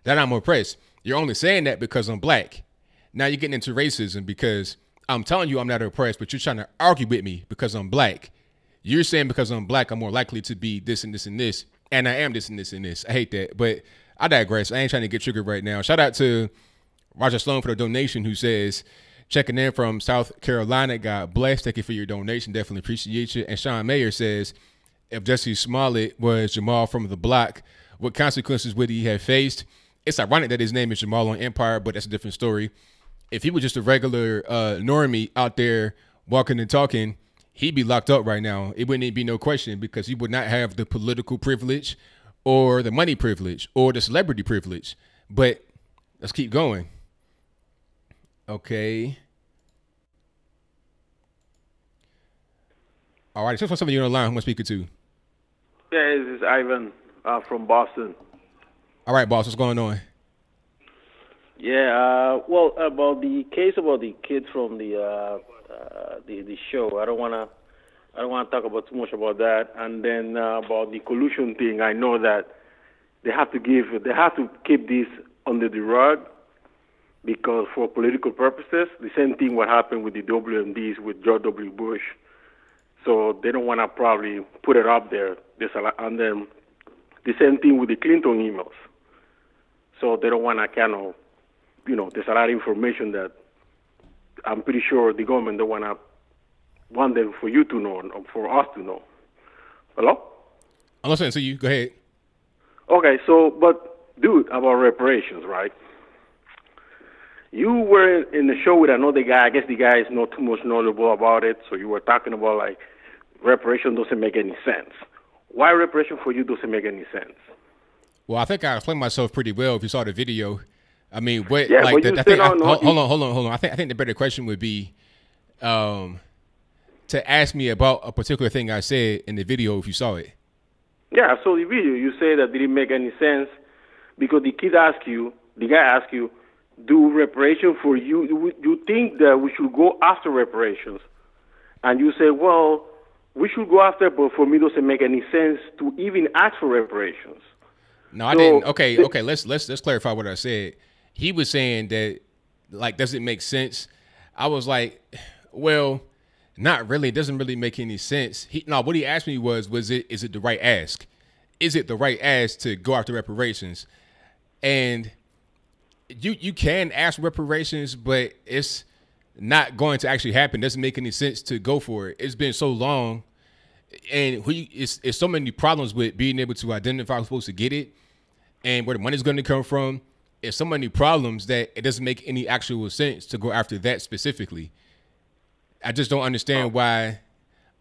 that I'm oppressed. You're only saying that because I'm black. Now you're getting into racism because I'm telling you I'm not oppressed, but you're trying to argue with me because I'm black. You're saying because I'm black, I'm more likely to be this and this and this. And I am this and this and this. I hate that. But I digress. I ain't trying to get triggered right now. Shout out to Roger Sloan for the donation who says, checking in from South Carolina. God bless. Thank you for your donation. Definitely appreciate you. And Sean Mayer says, if Jussie Smollett was Jamal from the block, what consequences would he have faced? It's ironic that his name is Jamal on Empire, but that's a different story. If he was just a regular normie out there walking and talking, he'd be locked up right now. It wouldn't even be no question because he would not have the political privilege or the money privilege or the celebrity privilege. But let's keep going. Okay. All right. Just for somebody on the line, who am I speaking to? Yeah, this is Ivan from Boston. All right, boss. What's going on? Yeah. Well, about the case about the kids from the show, I don't want to I don't want to talk about too much about that. And then about the collusion thing, I know that they have to keep this under the rug because for political purposes, the same thing what happened with the WMDs with George W. Bush. So they don't want to probably put it up there. And then the same thing with the Clinton emails. So they don't want to kind of, there's a lot of information that I'm pretty sure the government don't want them for you to know or for us to know. Hello? I'm listening to you. Go ahead. Okay, so, but dude, about reparations, right? You were in the show with another guy. I guess the guy is not too much knowledgeable about it. So you were talking about like reparation doesn't make any sense. Why reparation for you doesn't make any sense? Well, I think I explained myself pretty well if you saw the video. I mean, what? Yeah, like, but I think. hold on. I think the better question would be, to ask me about a particular thing I said in the video if you saw it. Yeah, I saw the video. You say that didn't make any sense because the guy asked you, do reparation for you? You think that we should go after reparations, and you say, well, we should go after, but for me, it doesn't make any sense to even ask for reparations. No, I didn't. Okay. Let's clarify what I said. He was saying that, like, does it make sense? I was like, well, not really. It doesn't really make any sense. What he asked me is it the right ask? Is it the right ask to go after reparations? And you can ask reparations, but it's not going to actually happen. It doesn't make any sense to go for it. It's been so long, and it's so many problems with being able to identify who's supposed to get it and where the money's going to come from. It's so many problems that it doesn't make any actual sense to go after that specifically. I just don't understand why.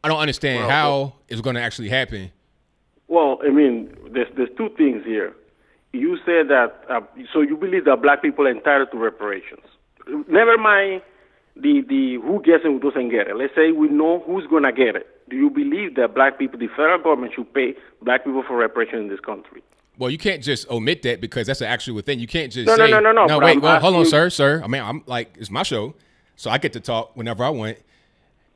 I don't understand how it's going to actually happen. Well, I mean, there's two things here. You said that, so you believe that black people are entitled to reparations. Never mind the who gets and who doesn't get it. Let's say we know who's going to get it. Do you believe that black people, the federal government, should pay black people for reparations in this country? Well, you can't just omit that because that's an actual thing. You can't just No. No, wait, well, hold on, sir. I mean, I'm like, it's my show, so I get to talk whenever I want.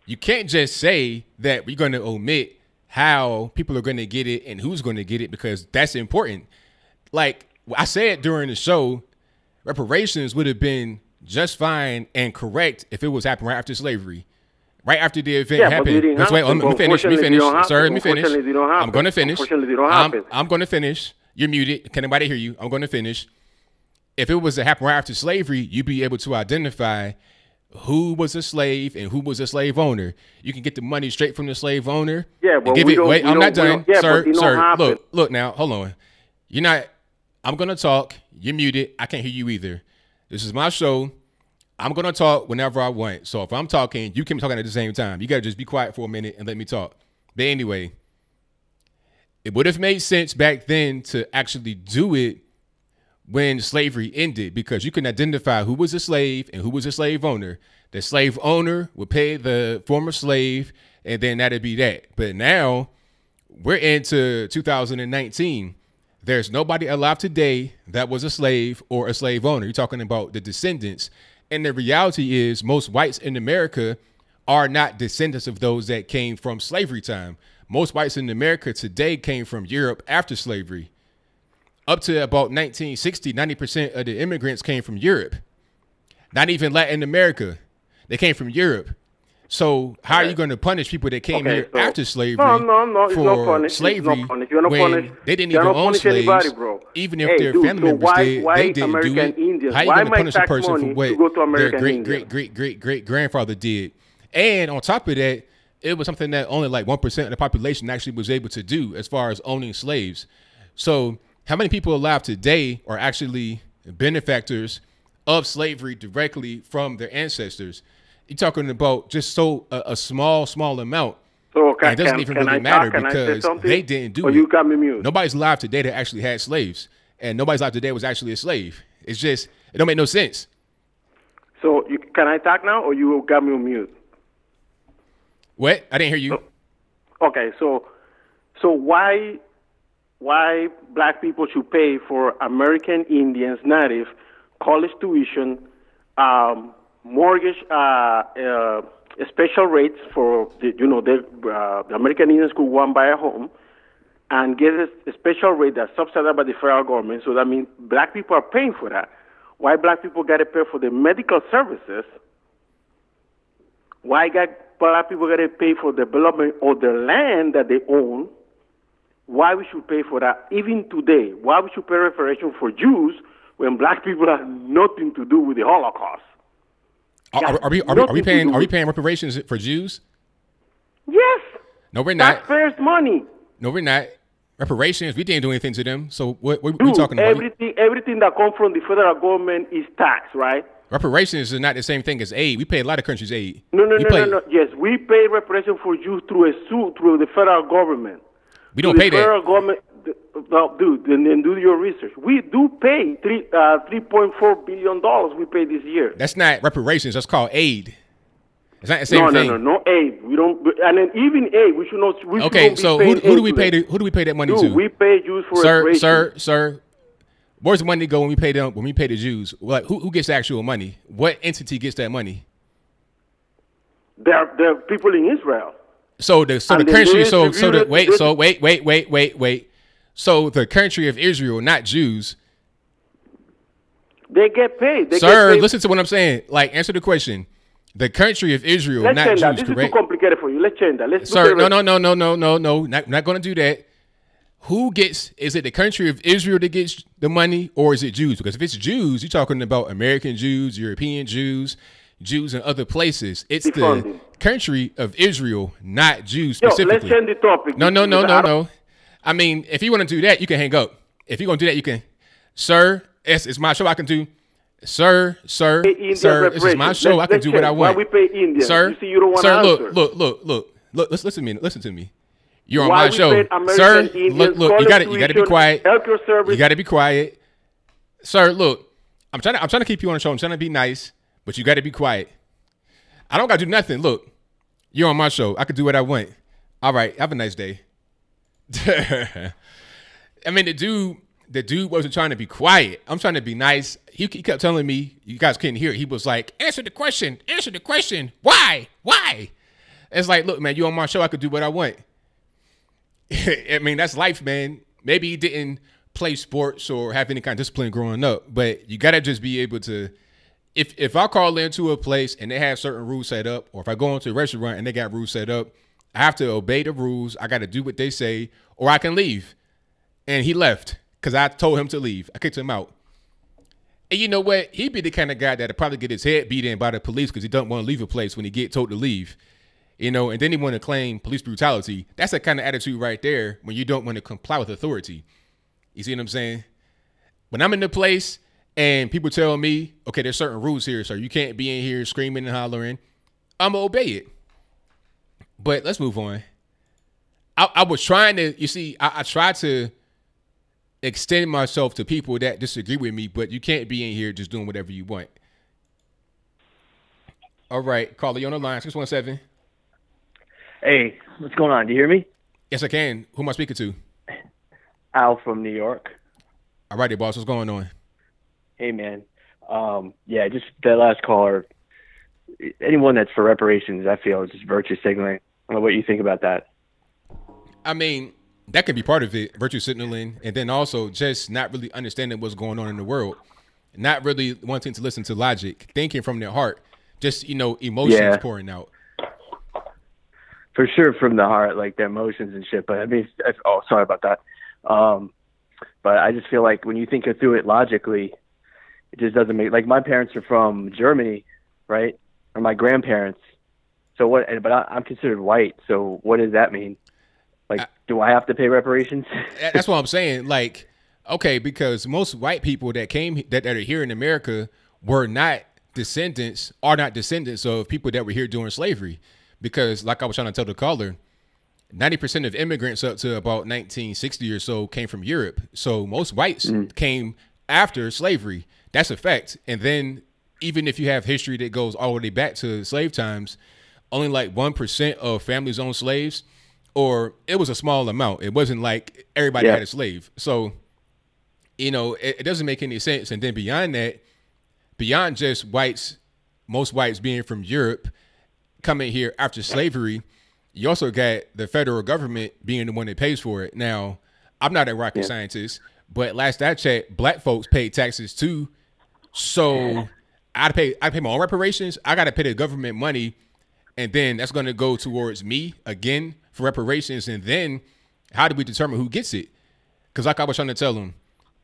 You can't just say that we're going to omit how people are going to get it and who's going to get it because that's important. Like I said during the show, reparations would have been just fine and correct if it was happening right after slavery. Right after the event happened. Wait, let me finish. Sir, let me finish. I'm going to finish. I'm going to finish. You're muted. Can anybody hear you? I'm going to finish. If it was to happen right after slavery, you'd be able to identify who was a slave and who was a slave owner. You can get the money straight from the slave owner. Yeah, but wait, I'm not done. Sir, happen. look now, hold on. You're not, I'm going to talk. You're muted. I can't hear you either. This is my show. I'm going to talk whenever I want. So if I'm talking, you can be talking at the same time. You got to just be quiet for a minute and let me talk. But anyway, it would have made sense back then to actually do it when slavery ended because you can identify who was a slave and who was a slave owner. The slave owner would pay the former slave and then that'd be that. But now we're into 2019. There's nobody alive today that was a slave or a slave owner. You're talking about the descendants. And the reality is most whites in America are not descendants of those that came from slavery time. Most whites in America today came from Europe after slavery. Up to about 1960, 90% of the immigrants came from Europe. Not even Latin America. They came from Europe. So how are you going to punish people that came here after slavery no, it's for not punish. slavery You're not when punish. they didn't even own slaves? Anybody, bro. Even if their family members did, they didn't do it. Indians? How are you going to punish a person for what their great grandfather did? And on top of that, it was something that only like 1% of the population actually was able to do as far as owning slaves. So how many people alive today are actually benefactors of slavery directly from their ancestors? You're talking about just a small amount. So it doesn't even really matter because they didn't do it. You got me mute. Nobody's alive today that actually had slaves, and nobody's alive today was actually a slave. It's just, it don't make no sense. So can I talk now, or you got me on mute? What? I didn't hear you. Okay, so why black people should pay for American Indians, native, college tuition, mortgage, special rates for the American Indians could go and buy a home and get a special rate that's subsidized by the federal government. So that means black people are paying for that. Why black people got to pay for the medical services? Why black people got to pay for the development of the land that they own? Why we should pay for that even today? Why we should pay reparations for Jews when black people have nothing to do with the Holocaust? Are we paying reparations for Jews? Yes. No, we're not. Taxpayers' money. No, we're not. Reparations, we didn't do anything to them. So what are we talking about? Everything that comes from the federal government is tax, right? Reparations is not the same thing as aid. We pay a lot of countries aid. No. Yes, we pay reparations for Jews through a suit through the federal government. We don't pay that. Federal government, well, dude, then do your research. We do pay $3.4 billion. We pay this year. That's not reparations. That's called aid. It's not the same thing. No aid. We don't, and then even aid, we should not. Okay, so who do we pay? Who do we pay that money to? We pay Jews for reparations. Sir. Where's the money go when we pay them? When we pay the Jews, like who gets the actual money? What entity gets that money? They're people in Israel. So the country. Wait. So the country of Israel, not Jews. They get paid. Sir, listen to what I'm saying. Like, answer the question. The country of Israel, not Jews, correct? This is too complicated for you. Let's change that. Sir, no. Not going to do that. Who gets? Is it the country of Israel that gets the money, or is it Jews? Because if it's Jews, you're talking about American Jews, European Jews, Jews in other places. It's the country of Israel, not Jews specifically. Let's change the topic. No. I mean, if you want to do that, you can hang up. If you're going to do that, you can. Sir, it's my show. I can do. Sir, this is my show. I can do what I want. Why we pay Indians? Sir, you see, you don't want to answer. Look. Listen to me. You're on my show, sir. Look. You got to be quiet. You got to be quiet, sir. Look, I'm trying to keep you on the show. I'm trying to be nice, but you got to be quiet. I don't got to do nothing. Look, you're on my show. I can do what I want. All right. Have a nice day. I mean, the dude wasn't trying to be quiet. I'm trying to be nice. He kept telling me, you guys couldn't hear it. He was like, answer the question. Why? It's like, look, man, you on my show. I could do what I want. I mean, that's life, man. Maybe he didn't play sports or have any kind of discipline growing up, but you got to just be able to, if I call into a place and they have certain rules set up, or if I go into a restaurant and they got rules set up, I have to obey the rules. I got to do what they say, or I can leave. And he left because I told him to leave. I kicked him out. And you know what? He'd be the kind of guy that'd probably get his head beat in by the police because he doesn't want to leave a place when he get told to leave. You know, and then he want to claim police brutality. That's the kind of attitude right there when you don't want to comply with authority. You see what I'm saying? When I'm in the place and people tell me, okay, there's certain rules here, so you can't be in here screaming and hollering, I'm going to obey it. But let's move on. I was trying to, you see, I tried to extend myself to people that disagree with me, but you can't be in here just doing whatever you want. All right, caller, you on the line, 617. Hey, what's going on? Do you hear me? Yes, I can. Who am I speaking to? Al from New York. All righty, boss. What's going on? Hey, man. Yeah, just that last caller. Anyone that's for reparations, I feel, is just virtue signaling. I don't know what you think about that. I mean, that could be part of it, virtue signaling, and then also just not really understanding what's going on in the world, not really wanting to listen to logic, thinking from their heart, just, you know, emotions pouring out. For sure, from the heart, like the emotions and shit. But I mean, oh, sorry about that. But I just feel like when you think through it logically, it just doesn't make, like, my parents are from Germany, right? Or my grandparents. So what, but I'm considered white. So what does that mean? Like, do I have to pay reparations? That's what I'm saying. Like, okay, because most white people that came, that are here in America are not descendants of people that were here during slavery. Because, like I was trying to tell the caller, 90% of immigrants up to about 1960 or so came from Europe. So most whites came after slavery. That's a fact. And then even if you have history that goes all the way back to slave times, only like 1% of families owned slaves, or it was a small amount. It wasn't like everybody had a slave. So, you know, it doesn't make any sense. And then beyond that, beyond just whites, most whites being from Europe, coming here after slavery, you also got the federal government being the one that pays for it. Now, I'm not a rocket scientist, but last I checked, black folks paid taxes too. So I pay my own reparations. I got to pay the government money, and then that's going to go towards me again for reparations. And then how do we determine who gets it? Because like I was trying to tell them,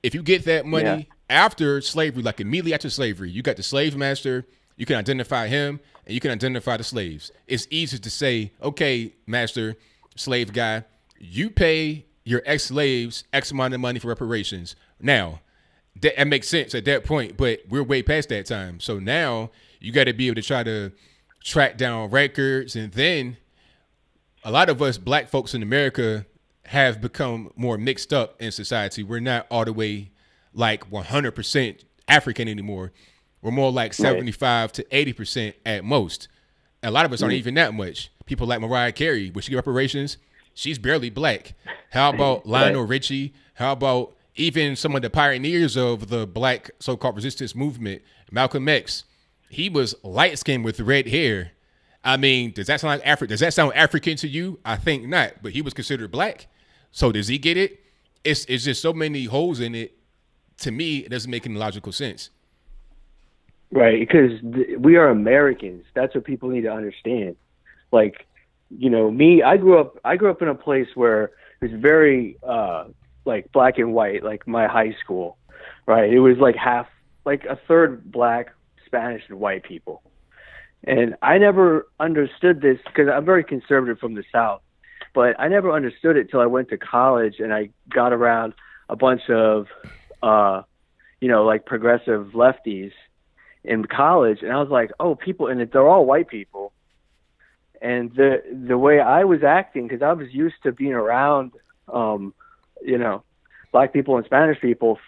if you get that money after slavery, like immediately after slavery, you got the slave master, you can identify him, and you can identify the slaves. It's easy to say, okay, master, slave guy, you pay your ex-slaves X amount of money for reparations. Now, that makes sense at that point, but we're way past that time. So now you got to be able to try to track down records. And then a lot of us black folks in America have become more mixed up in society. We're not all the way like 100% African anymore. We're more like 75 to 80% at most. A lot of us aren't even that much. People like Mariah Carey, when she get reparations, she's barely black. How about Lionel Richie? How about even some of the pioneers of the black so-called resistance movement, Malcolm X? He was light-skinned with red hair. I mean, does that sound like Does that sound African to you? I think not, but he was considered black. So does he get it? It's just so many holes in it. To me, it doesn't make any logical sense. Right, because we are Americans. That's what people need to understand. Like, you know, me, I grew up in a place where it was very like black and white, like my high school, right? It was like a third black, Spanish, and white people. And I never understood this because I'm very conservative from the South, but I never understood it till I went to college and I got around a bunch of, you know, like progressive lefties in college, and I was like, oh, people, and they're all white people. And the way I was acting, because I was used to being around, you know, black people and Spanish people,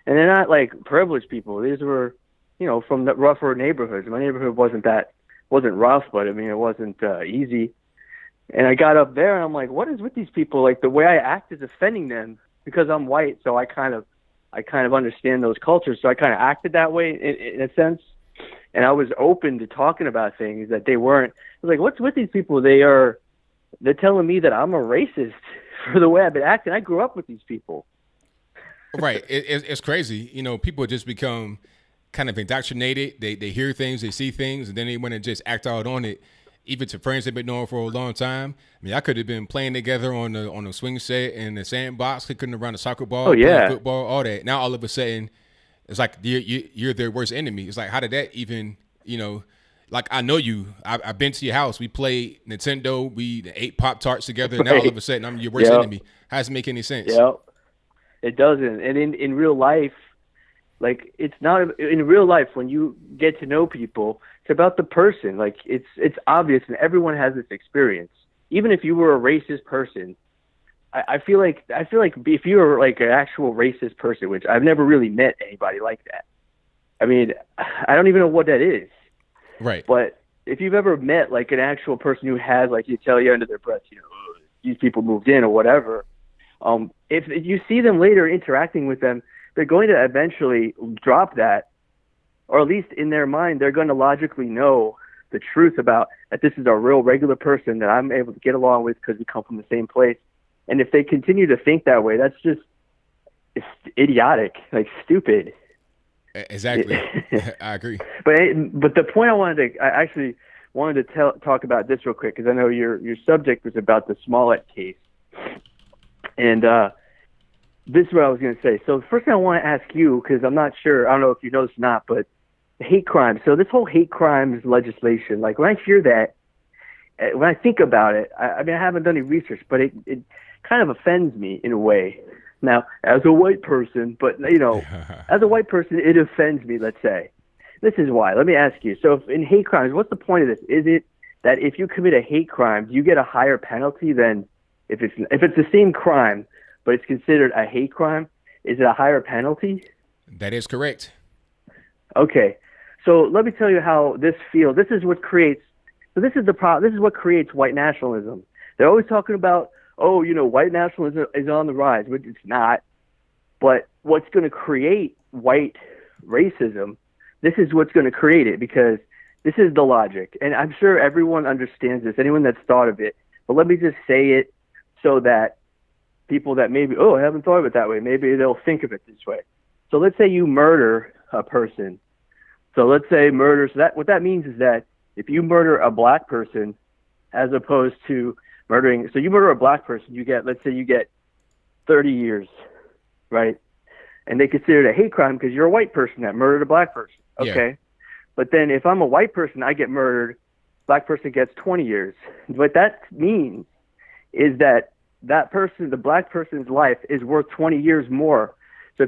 and they're not like privileged people. These were, you know, from the rougher neighborhoods. My neighborhood wasn't rough, but I mean, it wasn't easy. And I got up there, and I'm like, what is with these people? Like the way I act is offending them because I'm white, so I kind of understand those cultures, so I kind of acted that way in a sense. And I was open to talking about things that they weren't. I was like, what's with these people? They're telling me that I'm a racist for the way I've been acting. I grew up with these people. Right. It's crazy. You know, people just become kind of indoctrinated. They hear things, they see things, and then they want to just act out on it. Even to friends they've been knowing for a long time. I mean, I could have been playing together on the swing set in the sandbox, kicking around the soccer ball, playing football, all that. Now all of a sudden, it's like you're their worst enemy. It's like, how did that even, you know, like I know you. I've been to your house. We played Nintendo. We ate Pop-Tarts together. Right. Now all of a sudden, I'm your worst enemy. How does it make any sense? Yeah, it doesn't. And in real life, like it's not in real life when you get to know people. It's about the person. Like it's obvious, and everyone has this experience. Even if you were a racist person, I feel like if you were like an actual racist person, which I've never really met anybody like that. I mean, I don't even know what that is. Right. But if you've ever met like an actual person who has, like, you tell you under their breath, you know, these people moved in or whatever. If you see them later interacting with them, they're going to eventually drop that. Or at least in their mind, they're going to logically know the truth about that this is a real regular person that I'm able to get along with because we come from the same place. And if they continue to think that way, that's just it's idiotic, like stupid. Exactly. I agree. But the point I actually wanted to talk about this real quick, because I know your subject was about the Smollett case. And this is what I was going to say. So the first thing I want to ask you, because I'm not sure, I don't know if you know this or not, but hate crimes. So this whole hate crimes legislation, like when I hear that, when I think about it, I mean, I haven't done any research, but it kind of offends me in a way. Now, as a white person, but, you know, as a white person, it offends me, let's say. This is why. Let me ask you. So if in hate crimes, what's the point of this? Is it that if you commit a hate crime, do you get a higher penalty than if it's the same crime, but it's considered a hate crime? Is it a higher penalty? That is correct. Okay. So let me tell you how this feels. This is what creates what creates white nationalism. They're always talking about, oh, you know, white nationalism is on the rise, which it's not. But what's going to create white racism, this is what's going to create it, because This is the logic, and I'm sure everyone understands this, anyone that's thought of it. But let me just say it so that people that maybe, I haven't thought of it that way, maybe they'll think of it this way. So let's say you murder a person. So let's say murder. So what that means is that if you murder a black person, as opposed to murdering, so you murder a black person, let's say you get 30 years, right? And they consider it a hate crime because you're a white person that murdered a black person. Okay. Yeah. But then if I'm a white person, I get murdered, black person gets 20 years. What that means is that person, the black person's life is worth 20 years more. So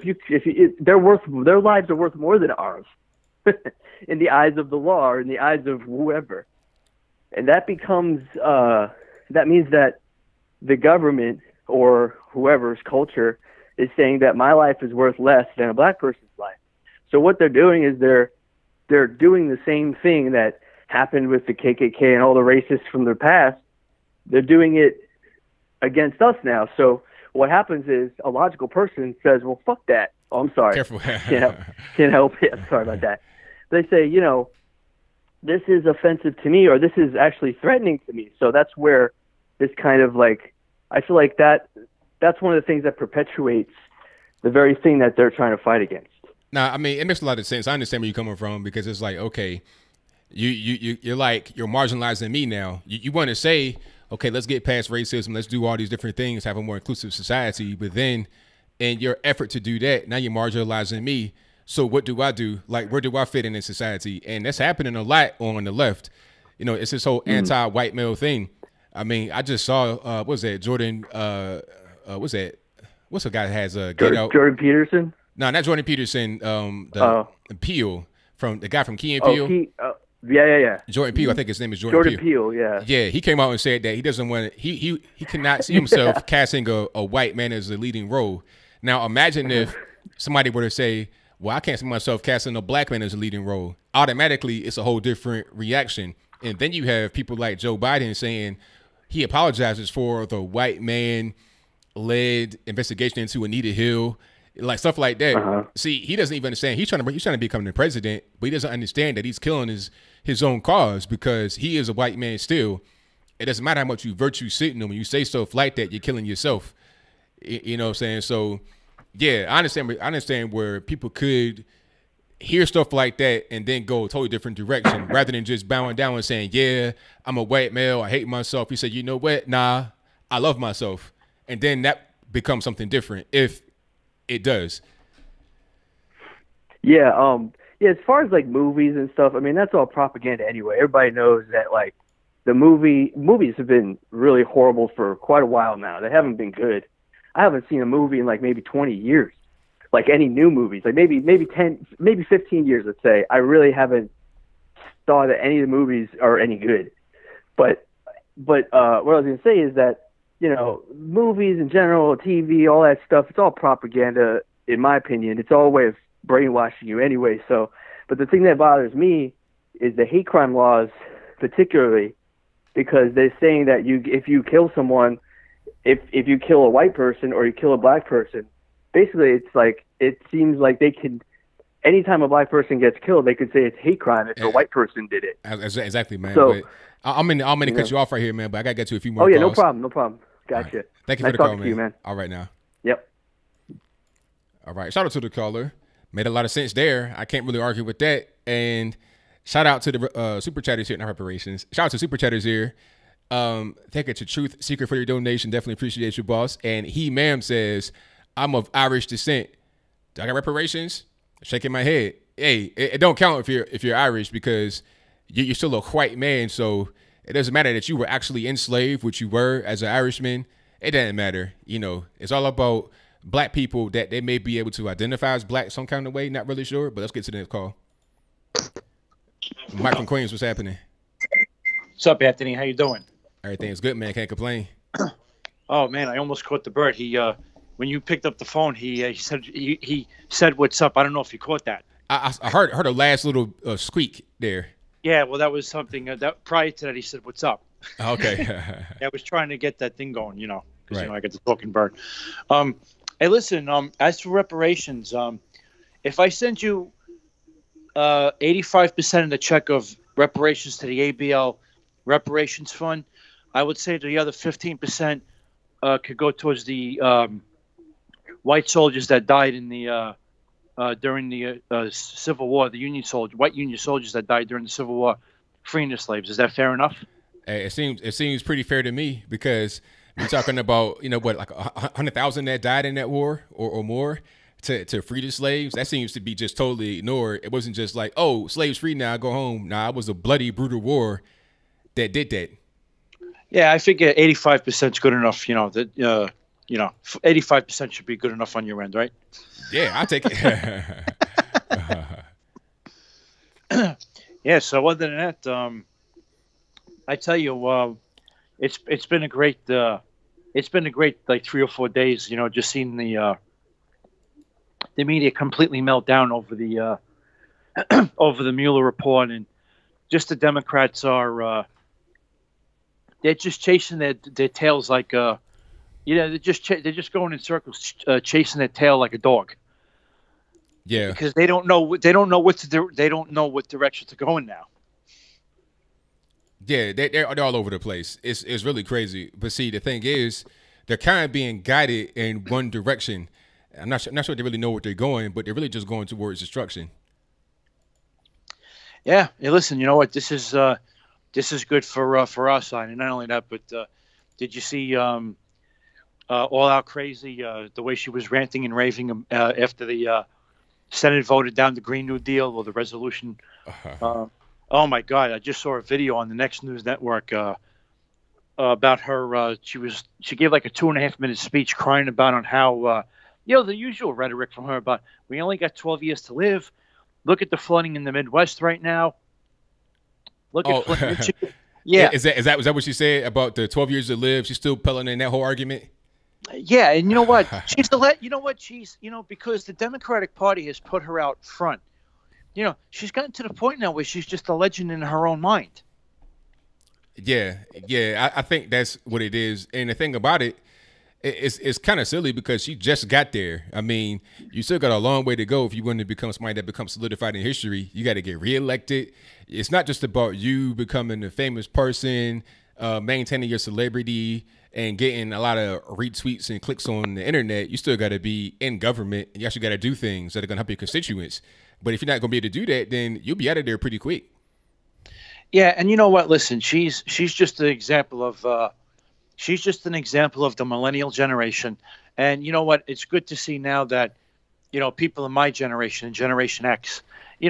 their lives are worth more than ours in the eyes of the law or in the eyes of whoever. And that becomes, that means that the government or whoever's culture is saying that my life is worth less than a black person's life. So what they're doing is they're doing the same thing that happened with the KKK and all the racists from the past. They're doing it against us now. So what happens is a logical person says, well, fuck that. Oh, I'm sorry. Careful. Can't help it. I'm sorry about that. They say, this is offensive to me, or this is actually threatening to me. So that's where this kind of I feel like that's one of the things that perpetuates the very thing that they're trying to fight against. Now, I mean, it makes a lot of sense. I understand where you're coming from, because it's like, okay, you're marginalizing me now. You want to say, okay, let's get past racism. Let's do all these different things, have a more inclusive society. But then in your effort to do that, now you're marginalizing me. So what do I do? Like, where do I fit in society? And that's happening a lot on the left. It's this whole anti-white male thing. I mean, I just saw, what was that? Jordan, what's the guy that has Get Out? Jordan Peterson? No, not Jordan Peterson. Peele, from the guy from Key and Peele. Yeah. Jordan Peele, I think his name is Jordan Peele. Yeah. Yeah, he came out and said that he doesn't want to, he cannot see himself casting a white man as the leading role. Now, imagine if somebody were to say, well, I can't see myself casting a black man as a leading role. Automatically, it's a whole different reaction. And then you have people like Joe Biden saying he apologizes for the white man-led investigation into Anita Hill, like stuff like that. See, he doesn't even understand. He's trying to become the president, but he doesn't understand that he's killing his own cause, because he is a white man still. It doesn't matter how much you virtue sitting him. When you say stuff like that, you're killing yourself. You know what I'm saying? So, yeah, I understand where people could hear stuff like that and then go a totally different direction, rather than just bowing down and saying, yeah, I'm a white male, I hate myself. He said, you know what? Nah, I love myself. And then that becomes something different, if it does. Yeah, as far as movies and stuff, I mean, that's all propaganda anyway. Everybody knows that the movies have been really horrible for quite a while now. They haven't been good. I haven't seen a movie in maybe 20 years, any new movies, maybe 15 years, let's say. I really haven't thought that any of the movies are any good. But what I was going to say is that, movies in general, TV, all that stuff, it's all propaganda, in my opinion. It's all a way of brainwashing you anyway. So, but the thing that bothers me is the hate crime laws, particularly, because they're saying that if you kill someone, if you kill a white person or you kill a black person, basically it seems like they can, anytime a black person gets killed, they could say it's hate crime if a white person did it. Exactly, man. So, I'm gonna cut you off right here, man, but I gotta get to a few more calls. Yeah, no problem. Gotcha. Right. Thank you nice for the call, man. To you, man. All right, now. Yep. All right. Shout out to the caller. Made a lot of sense there. I can't really argue with that. And shout out to the super chatters here, not reparations. Shout out to super chatters here. Take it to Truth Secret for your donation. Definitely appreciate you, boss. And he, ma'am, says, I'm of Irish descent. Do I got reparations? Shaking my head. Hey, it don't count if you're Irish, because you're still a white man. So it doesn't matter that you were actually enslaved, which you were as an Irishman. It doesn't matter. It's all about black people that they may be able to identify as black some kind of way. Not really sure, but let's get to the next call. Mike from Queens, what's happening? What's up, Anthony? How you doing? Everything's good, man. Can't complain. Oh man, I almost caught the bird. He when you picked up the phone, he said what's up. I don't know if you caught that. I heard a last little squeak there. Yeah, well, that was something that prior to that he said what's up. Okay. I was trying to get that thing going, because right. I get the talking bird. Hey, listen. As for reparations, if I send you 85% of the check of reparations to the ABL reparations fund. I would say the other 15% could go towards the white soldiers that died in the during the Civil War, white Union soldiers that died during the Civil War, freeing the slaves. Is that fair enough? It seems pretty fair to me, because we're talking about, like 100,000 that died in that war or more to free the slaves. That seems to be just totally ignored. It wasn't just like, oh, slaves free, now go home. Nah, it was a bloody, brutal war that did that. Yeah, I figure 85% is good enough. 85% should be good enough on your end, right? Yeah, I'll take it. Yeah. So other than that, I tell you, it's been a great like 3 or 4 days. Just seeing the media completely melt down over the over the Mueller report, and just the Democrats are they're just chasing their tails like they're just going in circles, chasing their tail like a dog. Yeah, because they don't know what to do. They don't know what direction to go in now. Yeah, they're all over the place. It's really crazy. But see, the thing is, they're kind of being guided in one direction. I'm not sure they really know what they're going, but they're really just going towards destruction. Yeah. Hey, listen, you know what? This is good for our side, and not only that, but did you see All Out Crazy? The way she was ranting and raving after the Senate voted down the Green New Deal or the resolution. Oh my God! I just saw a video on the Next News Network about her. She gave like a 2.5-minute speech crying about on how the usual rhetoric from her about we only got 12 years to live. Look at the flooding in the Midwest right now. Look at flooding. Yeah, is that what she said about the 12 years to live? She's still pelling in that whole argument. Yeah, and you know what? Because the Democratic Party has put her out front. She's gotten to the point now where she's just a legend in her own mind. Yeah, I think that's what it is. And the thing about it's kind of silly because she just got there. I mean, you still got a long way to go if you want to become somebody that becomes solidified in history. You got to get reelected. It's not just about you becoming a famous person, maintaining your celebrity, and getting a lot of retweets and clicks on the internet. You still got to be in government, and you actually got to do things that are going to help your constituents. But if you're not going to be able to do that, then you'll be out of there pretty quick. Yeah, and you know what? Listen, she's just an example of the millennial generation. And you know what? It's good to see now that people in my generation, Generation X, the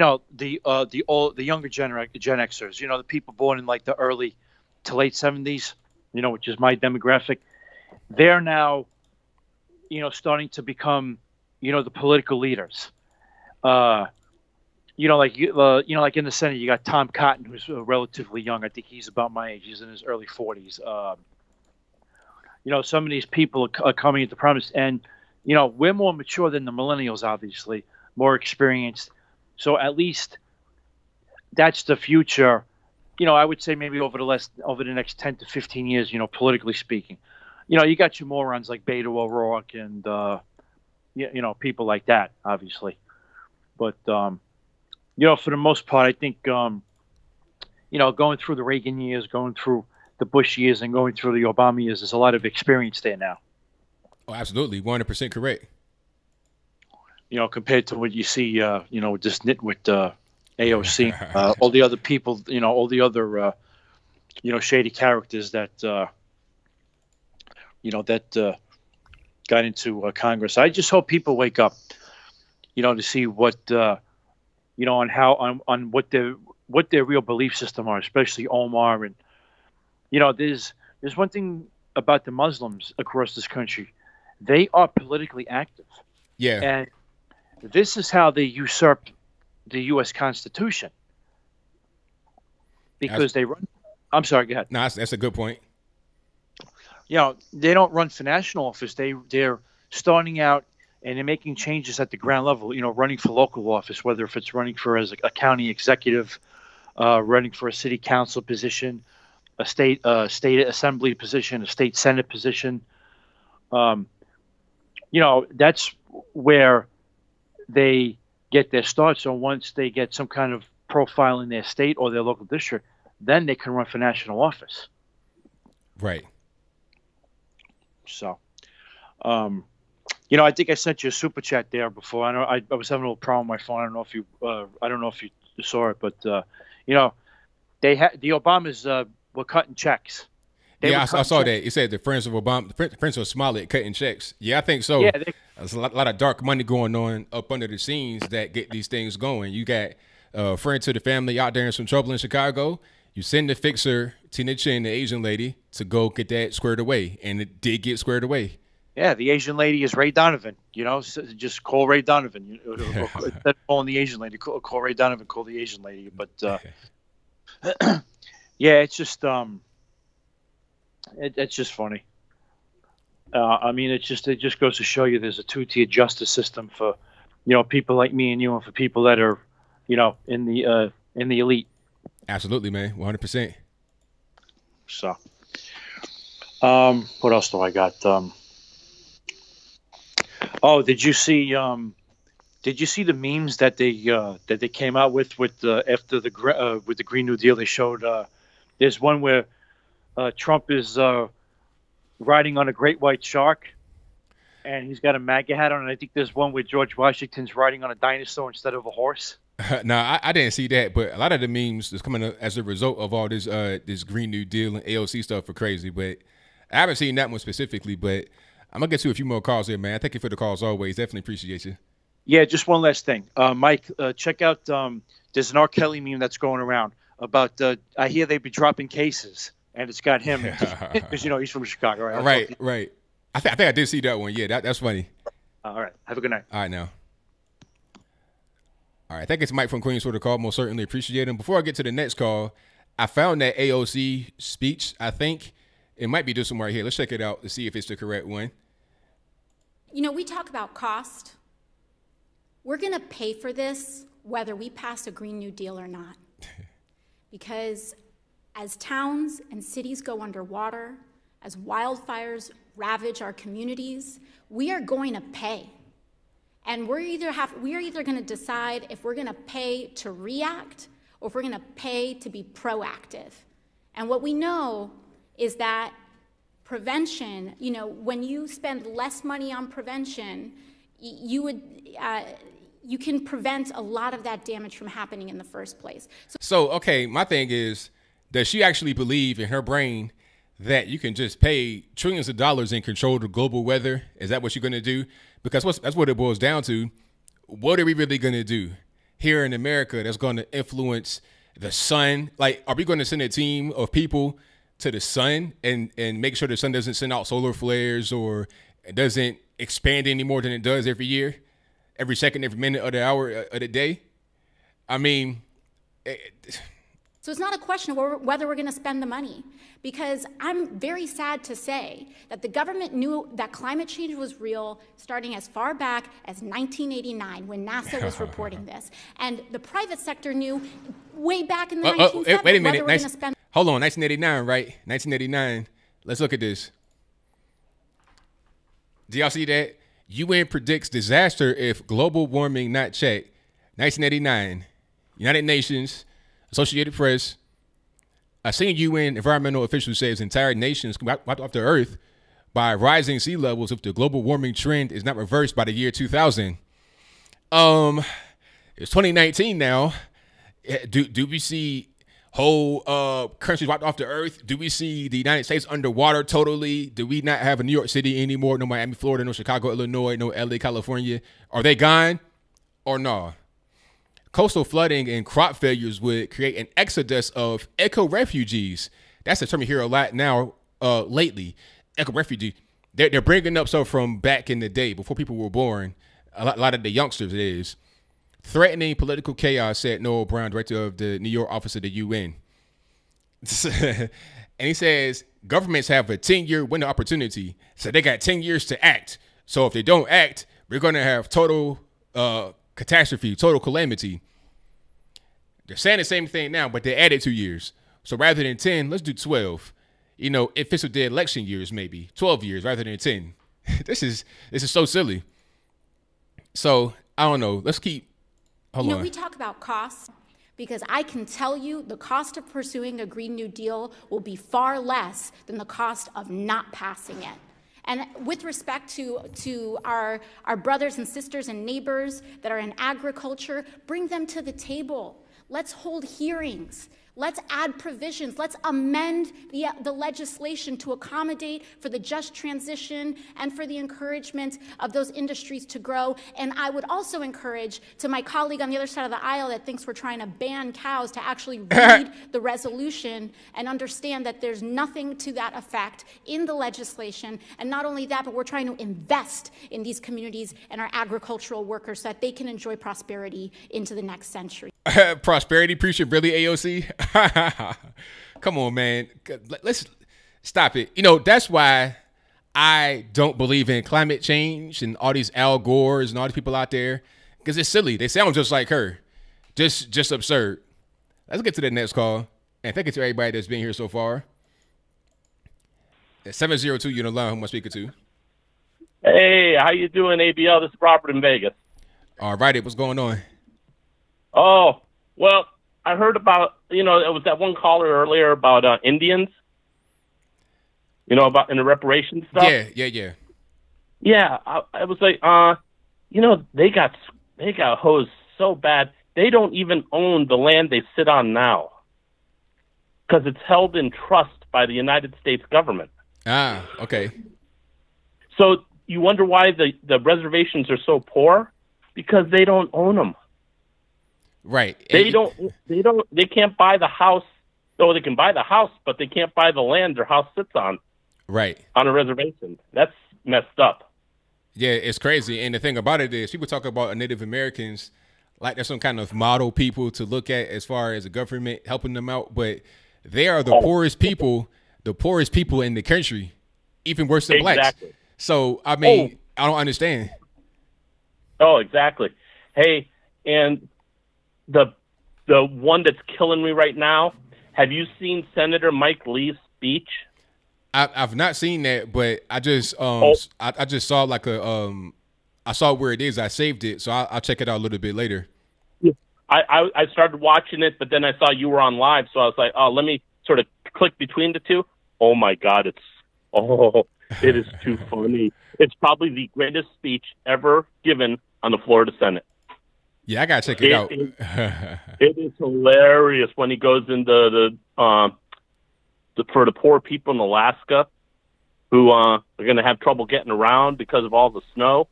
younger Gen Xers, the people born in like the early to late 70s, which is my demographic, they're now, starting to become, the political leaders. Like in the Senate, you got Tom Cotton, who's relatively young. I think he's about my age. He's in his early 40s. Some of these people are coming into prominence, and we're more mature than the millennials, obviously, more experienced. So at least that's the future. I would say maybe over the next 10 to 15 years, politically speaking. You got your morons like Beto O'Rourke and people like that, obviously. But for the most part, I think going through the Reagan years, going through the Bush years, and going through the Obama years, there's a lot of experience there now. Oh, absolutely, 100% correct. Compared to what you see, with this nitwit AOC, all the other people, all the other, shady characters that, got into Congress. I just hope people wake up, to see what, on how, on what their real belief system are, especially Omar. And, there's one thing about the Muslims across this country. They are politically active. Yeah. And this is how they usurp the U.S. Constitution, because they run. I'm sorry. Go ahead. No, that's a good point. They don't run for national office. They're starting out and they're making changes at the ground level. Running for local office, whether if it's running for as a county executive, running for a city council position, a state assembly position, a state senate position. That's where they get their start. So once they get some kind of profile in their state or their local district, then they can run for national office. Right. So, I think I sent you a super chat there before. I was having a little problem with my phone. I don't know if you saw it, but they had the Obamas were cutting checks. I saw that. It said the friends of Obama, friends of Smollett cutting checks. Yeah, I think so. Yeah, there's a lot of dark money going on up under the scenes that get these things going. You got a friend to the family out there in some trouble in Chicago. You send the fixer, Tina Chin, the Asian lady, to go get that squared away, and it did get squared away. Yeah, the Asian lady is Ray Donovan. So just call Ray Donovan. Instead of calling the Asian lady, call Ray Donovan. Call the Asian lady. But yeah, it's just it's just funny. I mean, it just goes to show you there's a two-tier justice system for people like me and you, and for people that are in the elite. Absolutely, man, 100%. So, what else do I got? Oh, did you see the memes that they came out with after with the Green New Deal? They showed there's one where Trump is riding on a great white shark, and he's got a MAGA hat on. And I think there's one where George Washington's riding on a dinosaur instead of a horse. No, I didn't see that, but a lot of the memes is coming as a result of all this Green New Deal and AOC stuff are crazy. But I haven't seen that one specifically, but I'm going to get to a few more calls here, man. Thank you for the calls always. Definitely appreciate you. Yeah, just one last thing. Mike, check out there's an R. Kelly meme that's going around about I hear they be dropping cases, and it's got him because he's from Chicago, right? Right. I think I did see that one. Yeah, that's funny. All right. Have a good night. All right, now. All right, thank you to Mike from Queens for the call. Most certainly appreciate him. Before I get to the next call, I found that AOC speech. I think it might be this one right here. Let's check it out to see if it's the correct one. We talk about cost. We're going to pay for this whether we pass a Green New Deal or not. Because as towns and cities go underwater, as wildfires ravage our communities, we are going to pay. And we are either going to decide if we're going to pay to react or if we're going to pay to be proactive. And what we know is that prevention, when you spend less money on prevention, you can prevent a lot of that damage from happening in the first place. So, okay, my thing is, does she actually believe in her brain that you can just pay trillions of dollars and control the global weather? Is that what you're going to do? Because that's what it boils down to. What are we really going to do here in America that's going to influence the sun? Like, are we going to send a team of people to the sun and make sure the sun doesn't send out solar flares or it doesn't expand any more than it does every year, every second, every minute of the hour of the day? I mean... So it's not a question of whether we're going to spend the money, because I'm very sad to say that the government knew that climate change was real starting as far back as 1989 when NASA was reporting this. And the private sector knew way back in the 1970s wait a minute. whether we're going to spend... Hold on, 1989, right? 1989. Let's look at this. Do y'all see that? UN predicts disaster if global warming not checked. 1989, United Nations... Associated Press, a senior UN environmental official says entire nations can be wiped off the earth by rising sea levels if the global warming trend is not reversed by the year 2000. It's 2019 now. Do we see whole countries wiped off the earth? Do we see the United States underwater totally? Do we not have a New York City anymore? No Miami, Florida, no Chicago, Illinois, no LA, California. Are they gone or no? Coastal flooding and crop failures would create an exodus of eco-refugees. That's the term you hear a lot now lately, eco-refugee. They're bringing up stuff from back in the day before people were born. A lot of the youngsters it is. Threatening political chaos, said Noel Brown, director of the New York office of the UN. And he says governments have a 10-year window opportunity. So they got 10 years to act. So if they don't act, we're going to have total catastrophe, total calamity. They're saying the same thing now, but they added 2 years. So rather than 10, let's do 12. If it's with the election years, maybe 12 years rather than 10. This is so silly. So I don't know. Let's keep. Hold on. We talk about costs, Because I can tell you the cost of pursuing a Green New Deal will be far less than the cost of not passing it. And with respect to our brothers and sisters and neighbors that are in agriculture, bring them to the table. Let's hold hearings. Let's add provisions. Let's amend the legislation to accommodate for the just transition and for the encouragement of those industries to grow. And I would also encourage to my colleague on the other side of the aisle that thinks we're trying to ban cows to actually read the resolution and understand that there's nothing to that effect in the legislation. And not only that, but we're trying to invest in these communities and our agricultural workers so that they can enjoy prosperity into the next century. Prosperity preacher, really, AOC? Come on, man. Let's stop it. You know, that's why I don't believe in climate change and all these Al Gores and all these people out there, because it's silly. They sound just like her. Just absurd. Let's get to the next call. And thank you to everybody that's been here so far. 702, you're on the line. Who am I speaking to? Hey, how you doing, ABL? This is Robert in Vegas. All righty, what's going on? Oh, well, I heard about, it was that one caller earlier about Indians, about in the reparations stuff. Yeah. Yeah, I was like, they got hosed so bad. They don't even own the land they sit on now because it's held in trust by the United States government. Ah, okay. So you wonder why the reservations are so poor? Because they don't own them. Right. They can't buy the house. No, they can buy the house, but they can't buy the land their house sits on. Right. On a reservation. That's messed up. Yeah, it's crazy. And the thing about it is people talk about Native Americans like they're some kind of model people to look at as far as the government helping them out. But they are the poorest people in the country, even worse than blacks. So, I mean, I don't understand. Oh, exactly. Hey, and the one that's killing me right now, have you seen Senator Mike Lee's speech? I've not seen that, but I just I just saw like I saw where it is. I saved it, so I'll check it out a little bit later. I started watching it, but then I saw you were on live, so I was like, oh, let me sort of click between the two. Oh my God, it is too funny. It's probably the greatest speech ever given on the floor of the Senate. Yeah, I gotta check it out. It is hilarious when he goes into for the poor people in Alaska who are going to have trouble getting around because of all the snow.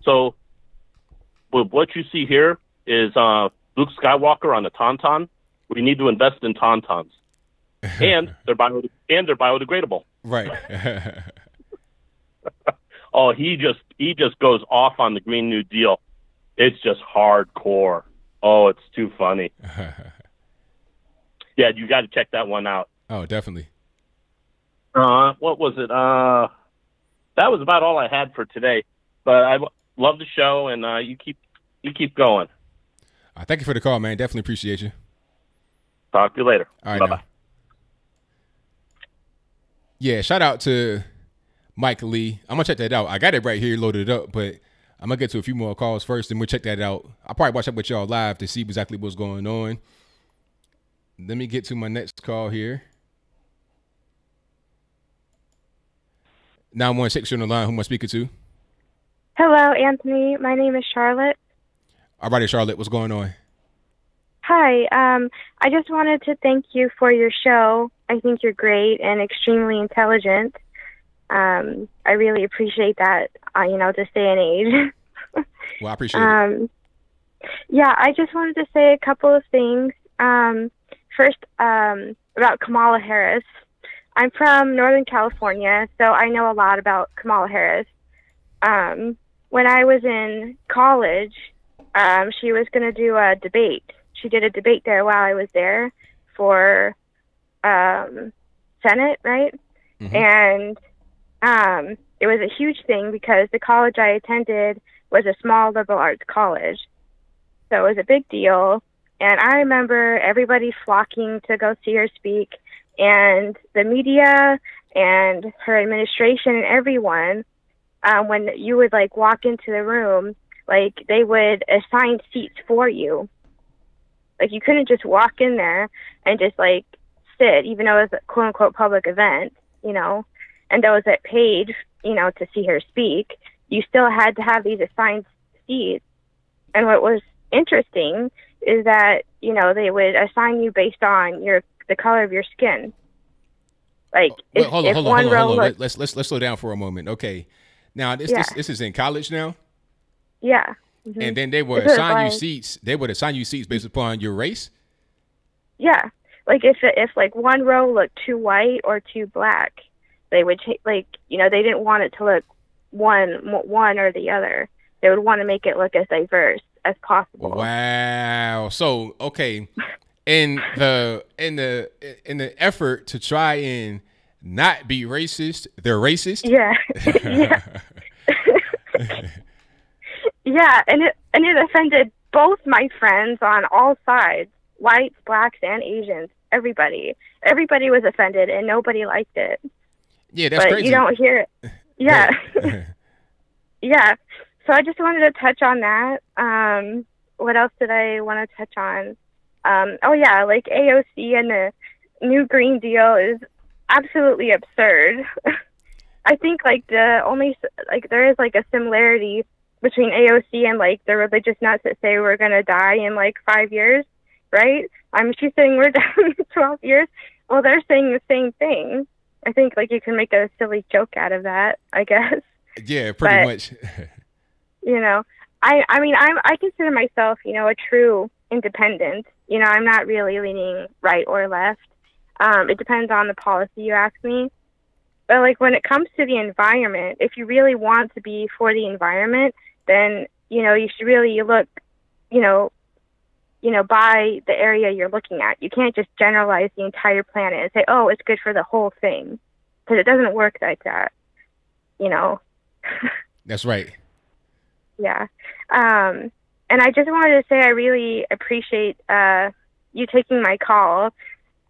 So what you see here is Luke Skywalker on a Tauntaun. We need to invest in Tauntauns, and they're biodegradable. Right. Oh, he just goes off on the Green New Deal. It's just hardcore. Oh, it's too funny. Yeah, you got to check that one out. Oh, definitely. What was it? That was about all I had for today. But I love the show, and you keep going. Thank you for the call, man. Definitely appreciate you. Talk to you later. All right, bye-bye. Yeah, shout out to Mike Lee. I'm going to check that out. I got it right here loaded up, but I'm going to get to a few more calls first, and we'll check that out. I'll probably watch up with y'all live to see exactly what's going on. Let me get to my next call here. 916, you're on the line. Who am I speaking to? Hello, Anthony. My name is Charlotte. All righty, Charlotte. What's going on? Hi. I just wanted to thank you for your show. I think you're great and extremely intelligent. I really appreciate that, this day and age. Well, I appreciate it. Yeah, I just wanted to say a couple of things. First, about Kamala Harris. I'm from Northern California, so I know a lot about Kamala Harris. When I was in college, she was going to do a debate. She did a debate there while I was there for Senate, right? Mm-hmm. And it was a huge thing because the college I attended was a small liberal arts college. So it was a big deal. And I remember everybody flocking to go see her speak, and the media and her administration and everyone, when you would walk into the room, they would assign seats for you. Like, you couldn't just walk in there and just, like, sit, even though it was a quote-unquote public event, you know, and those that paid, you know, to see her speak. You still had to have these assigned seats. And what was interesting is that, you know, they would assign you based on the color of your skin. Like, hold on. Let's slow down for a moment. Okay. Now, this is in college now? Yeah. Mm-hmm. And then they would assign you seats. They would assign you seats based upon your race? Yeah. Like, if like one row looked too white or too black, they would like, you know, they didn't want it to look one or the other. They would want to make it look as diverse as possible. Wow. So, okay. In the effort to try and not be racist, they're racist? Yeah. Yeah. Yeah, and it offended both my friends on all sides, whites, blacks, and Asians. Everybody was offended, and nobody liked it. Yeah, that's crazy. You don't hear it. Yeah. Yeah. So I just wanted to touch on that. What else did I want to touch on? Like AOC and the new Green Deal is absolutely absurd. I think like there is like a similarity between AOC and like the religious nuts that say we're gonna die in like 5 years, right? She's saying we're dying in 12 years. Well, they're saying the same thing. I think like you can make a silly joke out of that, I guess. Yeah, pretty much. You know, I consider myself, you know, a true independent. You know, I'm not really leaning right or left. It depends on the policy, you ask me. But like when it comes to the environment, if you really want to be for the environment, then, you know, you should really look, you know, by the area you're looking at. You can't just generalize the entire planet and say, oh, it's good for the whole thing. Because it doesn't work like that, you know. That's right. Yeah. And I just wanted to say I really appreciate you taking my call.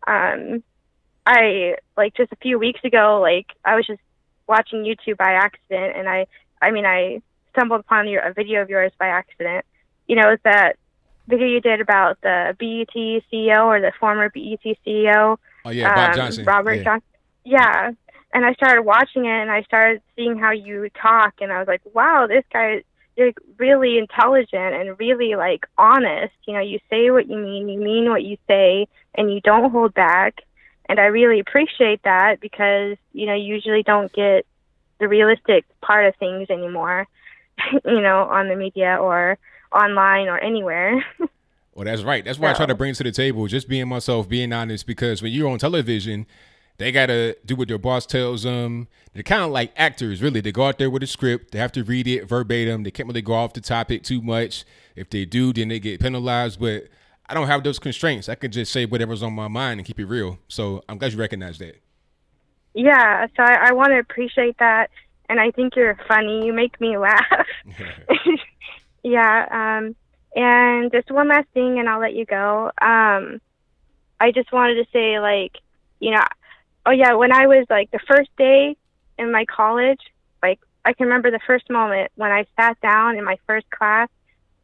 I, like, just a few weeks ago, like, I was just watching YouTube by accident, and I stumbled upon a video of yours by accident. You know, it's that video you did about the BET CEO, or the former BET CEO. Oh, yeah, Bob Johnson. Robert Johnson. Yeah. And I started watching it, and I started seeing how you talk, and I was like, wow, this guy is really intelligent and really, like, honest. You know, you say what you mean what you say, and you don't hold back. And I really appreciate that because, you know, you usually don't get the realistic part of things anymore, you know, on the media or online or anywhere. Well, that's right. That's why I try to bring to the table, just being myself, being honest, because when you're on television, they got to do what their boss tells them. They're kind of like actors, really. They go out there with a script. They have to read it verbatim. They can't really go off the topic too much. If they do, then they get penalized. But I don't have those constraints. I can just say whatever's on my mind and keep it real. So I'm glad you recognize that. Yeah, so I want to appreciate that. And I think you're funny. You make me laugh. Yeah. And just one last thing, and I'll let you go. I just wanted to say, like, you know, oh, yeah, when I was, like, the first day in my college, like, I can remember the first moment when I sat down in my first class.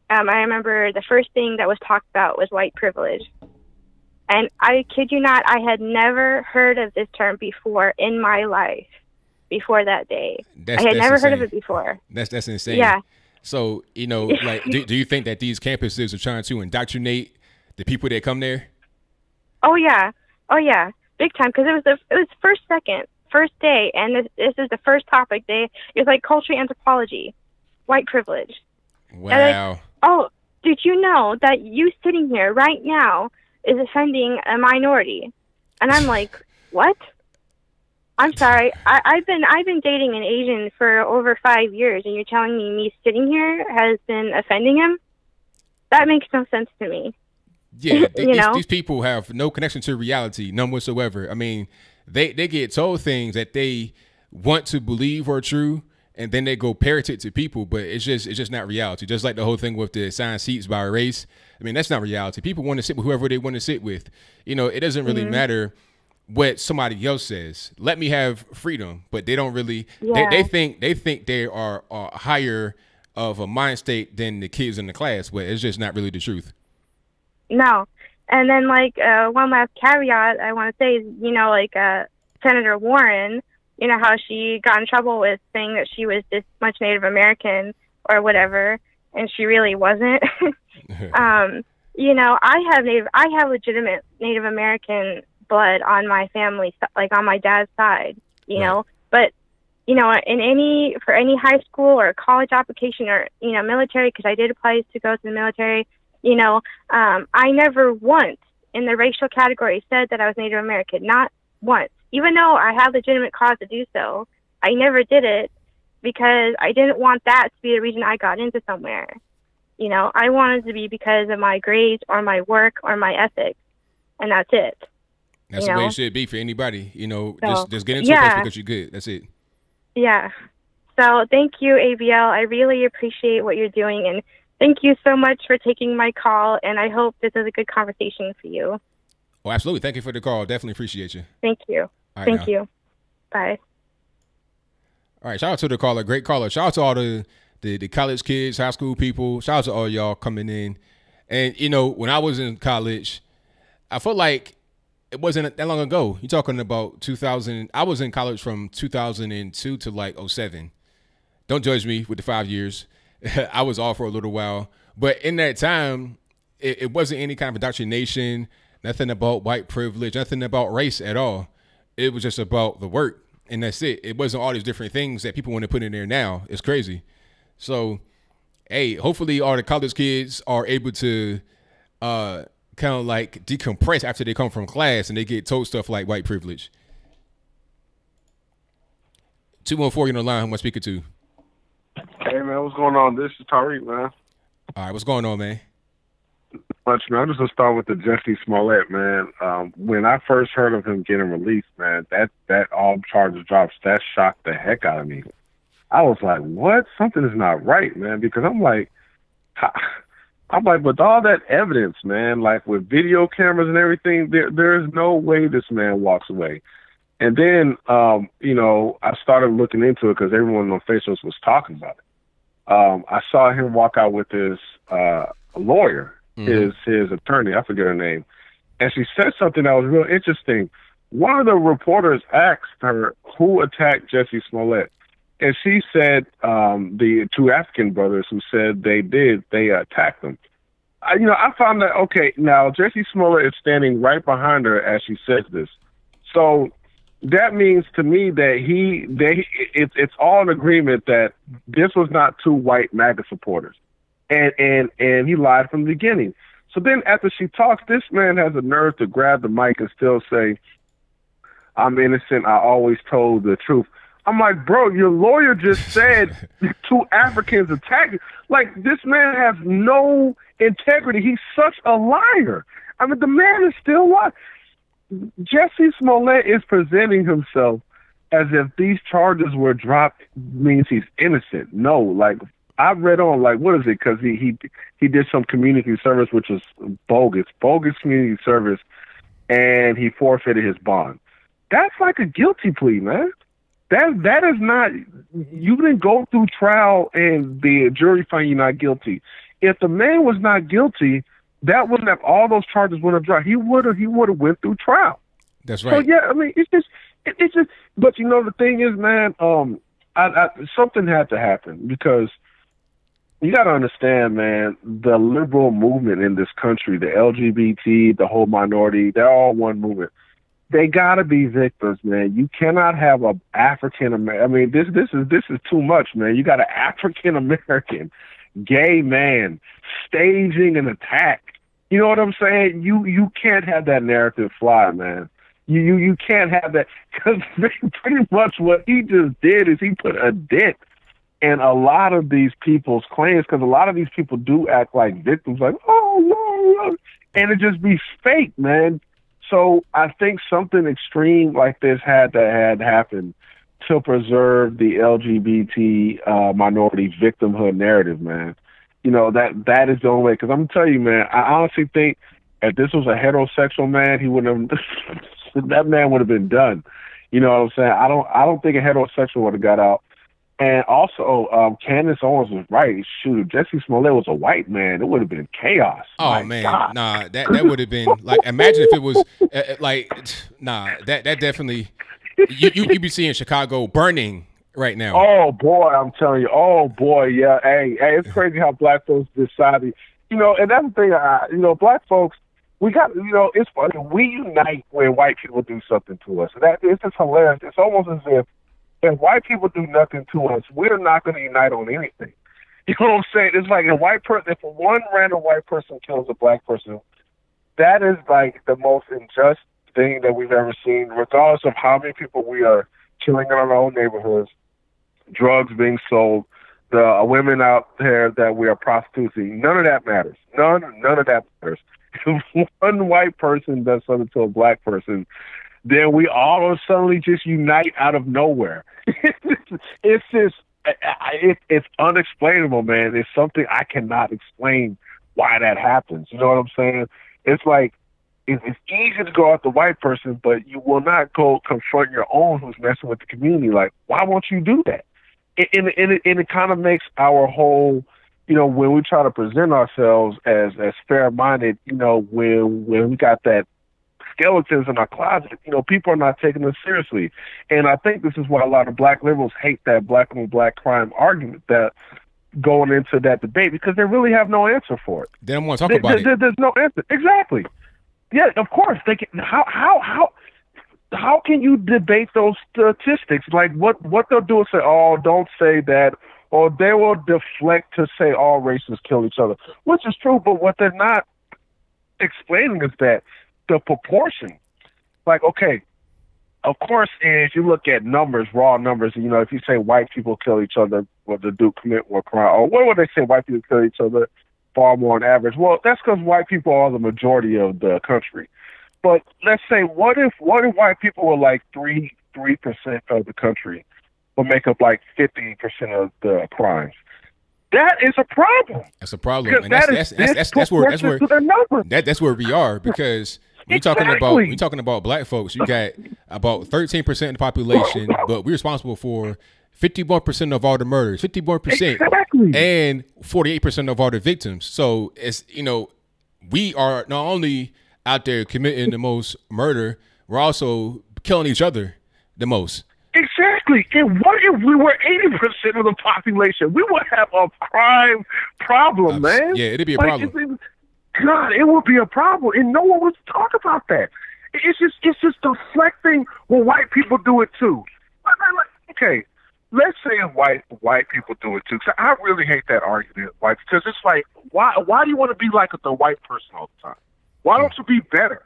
I remember the first thing that was talked about was white privilege. And I kid you not, I had never heard of this term before in my life before that day. I had never heard of it before. That's insane. Yeah. So, you know, like, do you think that these campuses are trying to indoctrinate the people that come there? Oh, yeah. Oh, yeah. Big time. Because it was first day. And this is the first topic. It was like culture anthropology, white privilege. Wow. Oh, did you know that you sitting here right now is offending a minority? And I'm like, what? I'm sorry. I've been dating an Asian for over 5 years, and you're telling me sitting here has been offending him? That makes no sense to me. Yeah, these people have no connection to reality, none whatsoever. I mean, they get told things that they want to believe are true, and then they go parrot it to people, but it's just not reality. Just like the whole thing with the assigned seats by race. I mean, that's not reality. People want to sit with whoever they want to sit with. You know, it doesn't really matter what somebody else says. Let me have freedom, but they don't really. Yeah. They think they are higher of a mind state than the kids in the class, but it's just not really the truth. No. And then, like, one last caveat I want to say is, you know, like, Senator Warren, you know, how she got in trouble with saying that she was this much Native American or whatever, and she really wasn't. You know, I have legitimate Native American blood on my family, like on my dad's side, you know, but, you know, for any high school or college application or, you know, military, because I did apply to go to the military, you know, I never once in the racial category said that I was Native American, not once. Even though I had legitimate cause to do so, I never did it because I didn't want that to be the reason I got into somewhere. You know, I wanted to be because of my grades or my work or my ethics, and that's it. That's the way it should be for anybody. You know, so, just get into it because you're good. That's it. Yeah. So thank you, ABL. I really appreciate what you're doing, and thank you so much for taking my call, and I hope this is a good conversation for you. Oh, absolutely. Thank you for the call. Definitely appreciate you. Thank you. Thank you. Bye. All right. Shout out to the caller. Great caller. Shout out to all the college kids, high school people. Shout out to all y'all coming in. And, you know, when I was in college, I felt like it wasn't that long ago. You're talking about 2000. I was in college from 2002 to like 07. Don't judge me with the 5 years. I was off for a little while. But in that time, it wasn't any kind of indoctrination, nothing about white privilege, nothing about race at all. It was just about the work, and that's it. It wasn't all these different things that people want to put in there now. It's crazy. So, hey, hopefully all the college kids are able to kind of like decompress after they come from class and they get told stuff like white privilege. 214 in the line. Who am I speaking to? Hey, man, what's going on? This is Tariq, man. All right, what's going on, man? Much, man. I'm just going to start with the Jussie Smollett, man. When I first heard of him getting released, man, that all charges drops, that shocked the heck out of me. I was like, what? Something is not right, man, because I'm like, with all that evidence, man, like with video cameras and everything, there's no way this man walks away. And then, you know, I started looking into it because everyone on Facebook was talking about it. I saw him walk out with his lawyer, his attorney, I forget her name, and she said something that was real interesting. One of the reporters asked her who attacked Jussie Smollett, and she said the two African brothers who said they attacked them. I found that, okay, now Jussie Smollett is standing right behind her as she says this. So that means to me that it's all in agreement that this was not two white MAGA supporters. And he lied from the beginning. So then after she talks, this man has the nerve to grab the mic and still say, I'm innocent, I always told the truth. I'm like, bro, your lawyer just said two Africans attacked you. Like, this man has no integrity. He's such a liar. I mean, the man is still lying. Jussie Smollett is presenting himself as if these charges were dropped means he's innocent. No, like, I read on, like, what is it? Because he did some community service, which was bogus community service, and he forfeited his bond. That's like a guilty plea, man. That is not, you didn't go through trial and the jury find you not guilty. If the man was not guilty, that wouldn't have, all those charges wouldn't have dropped. He would have went through trial. That's right. So yeah, I mean, it's just, but you know, the thing is, man, something had to happen because you got to understand, man, the liberal movement in this country, the LGBT, the whole minority, they're all one movement. They got to be victims, man. You cannot have a African American. I mean, this is too much, man. You got an African American gay man staging an attack. You know what I'm saying? You can't have that narrative fly, man. You can't have that, because pretty much what he just did is he put a dent in a lot of these people's claims, because a lot of these people do act like victims, like, oh, no, and it just be fake, man. So I think something extreme like this had to happen to preserve the LGBT minority victimhood narrative, man. You know, that is the only way. Because I'm telling you, man, I honestly think if this was a heterosexual man, he wouldn't have. That man would have been done. You know what I'm saying? I don't think a heterosexual would have got out. And also, Candace Owens was right. Shoot, if Jussie Smollett was a white man, it would have been chaos. Oh My man, God. nah, that would have been like, imagine if it was that definitely you be seeing Chicago burning right now. Oh boy, I'm telling you. Oh boy, yeah. Hey, it's crazy how black folks decided. And that's the thing. Black folks, we got. It's funny. We unite when white people do something to us. It's just hilarious. It's almost as if white people do nothing to us, we're not going to unite on anything. You know what I'm saying? It's like if one random white person kills a black person, that is like the most unjust thing that we've ever seen, regardless of how many people we are killing in our own neighborhoods, drugs being sold, the women out there that we are prostituting. None of that matters. None of that matters. If one white person does something to a black person, then we all suddenly just unite out of nowhere. It's just, it's unexplainable, man. It's something I cannot explain why that happens. You know what I'm saying? It's like, it's easy to go at the white person, but you will not go confront your own who's messing with the community. Like, why won't you do that? And it kind of makes our whole, when we try to present ourselves as fair-minded, when we got that skeletons in our closet, people are not taking us seriously. And I think this is why a lot of black liberals hate that black on black crime argument that going into that debate, because they really have no answer for it. They don't want to talk about it. There's no answer. Exactly. Yeah, of course. They can. How can you debate those statistics? Like what they'll do is say, oh, don't say that, or they will deflect to say all races kill each other, which is true, but what they're not explaining is that the proportion, like, okay, of course, if you look at numbers, raw numbers, if you say white people kill each other, whether they do commit more crime, or what would they say, white people kill each other far more on average? Well, that's because white people are the majority of the country. But let's say, what if white people were like 3% of the country, or make up like 50% of the crimes? That is a problem. That's a problem, and that's where we are, because when you're talking about black folks, you got about 13% of the population, but we're responsible for 51% of all the murders, 51%, and 48% of all the victims. So it's we are not only out there committing the most murder, we're also killing each other the most. Exactly. And what if we were 80% of the population? We would have a crime problem, man. Yeah, it'd be a problem. God, it would be a problem, and no one would talk about that. It's just deflecting when white people do it too. Okay, let's say white people do it too. So I really hate that argument, because it's like, why do you want to be like the white person all the time? Why don't you be better?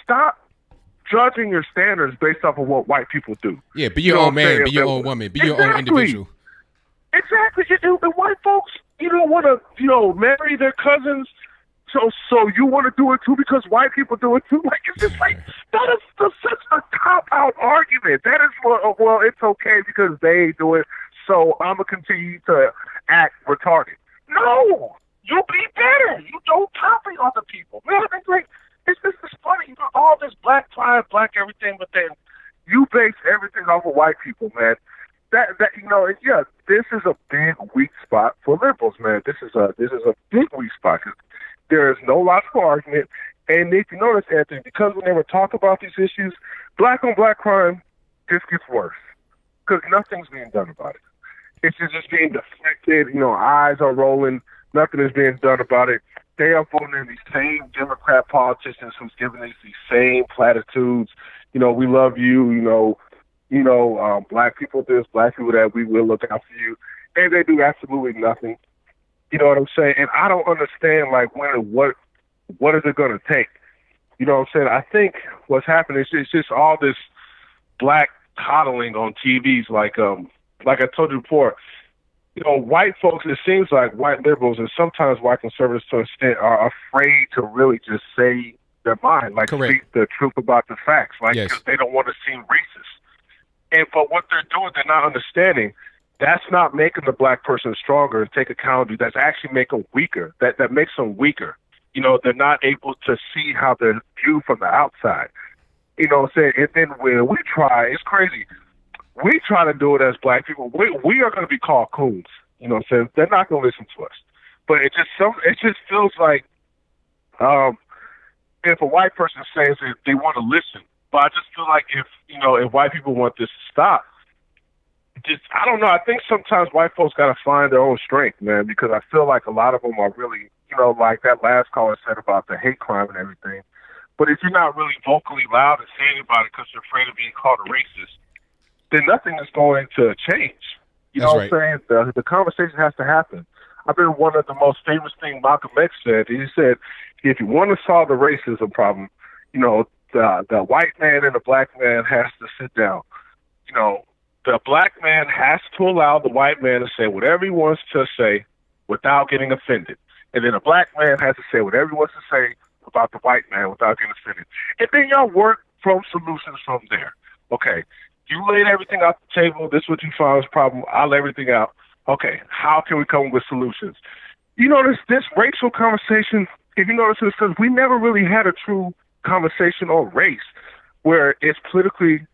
Stop judging your standards based off of what white people do. Yeah, be your own man, be your own woman, be your own individual. Exactly. And white folks, want to, marry their cousins. So you want to do it too because white people do it too? Like, it's just like, that is such a cop-out argument. That is, well, it's okay because they do it, so I'm going to continue to act retarded. No! You be better. You don't copy other people. Man, it's funny. All this black pride, black everything, but then you base everything off of white people, man. Yeah, this is a big weak spot for liberals, man. This is a big weak spot, because there is no logical argument. And if you notice, Anthony, because we never talk about these issues, black on black crime just gets worse, because nothing's being done about it. It's just being deflected. Eyes are rolling. Nothing is being done about it. They are voting in these same Democrat politicians who's giving us these same platitudes. We love you. Black people this, black people that, we will look out for you. And they do absolutely nothing. You know what I'm saying? And I don't understand, what is it going to take? You know what I'm saying? I think what's happening is it's just all this black coddling on TVs, like I told you before. White folks, it seems like white liberals and sometimes white conservatives to an extent are afraid to really just say their mind, speak the truth about the facts, because they don't want to seem racist. But what they're doing, they're not understanding. That's not making the black person stronger and take accountability. That's actually making them weaker. That makes them weaker. They're not able to see how they're viewed from the outside. And then when we try, it's crazy. we try to do it as black people. We are going to be called coons. You know what I'm saying? They're not going to listen to us. But it just feels like if a white person says that they want to listen, but I just feel like if white people want this to stop, I don't know. I think sometimes white folks got to find their own strength, man, because I feel like a lot of them are really, like that last caller said about the hate crime and everything. But if you're not really vocally loud and saying about it because you're afraid of being called a racist, then nothing is going to change. You know what I'm saying? The conversation has to happen. I remember one of the most famous things Malcolm X said. He said, if you want to solve the racism problem, the white man and the black man has to sit down. The black man has to allow the white man to say whatever he wants to say without getting offended. And then the black man has to say whatever he wants to say about the white man without getting offended. And then y'all work from solutions from there. Okay, you laid everything out the table. This is what you found as a problem. I lay everything out. Okay, how can we come up with solutions? This racial conversation, if you notice, it's because we never really had a true conversation on race where it's politically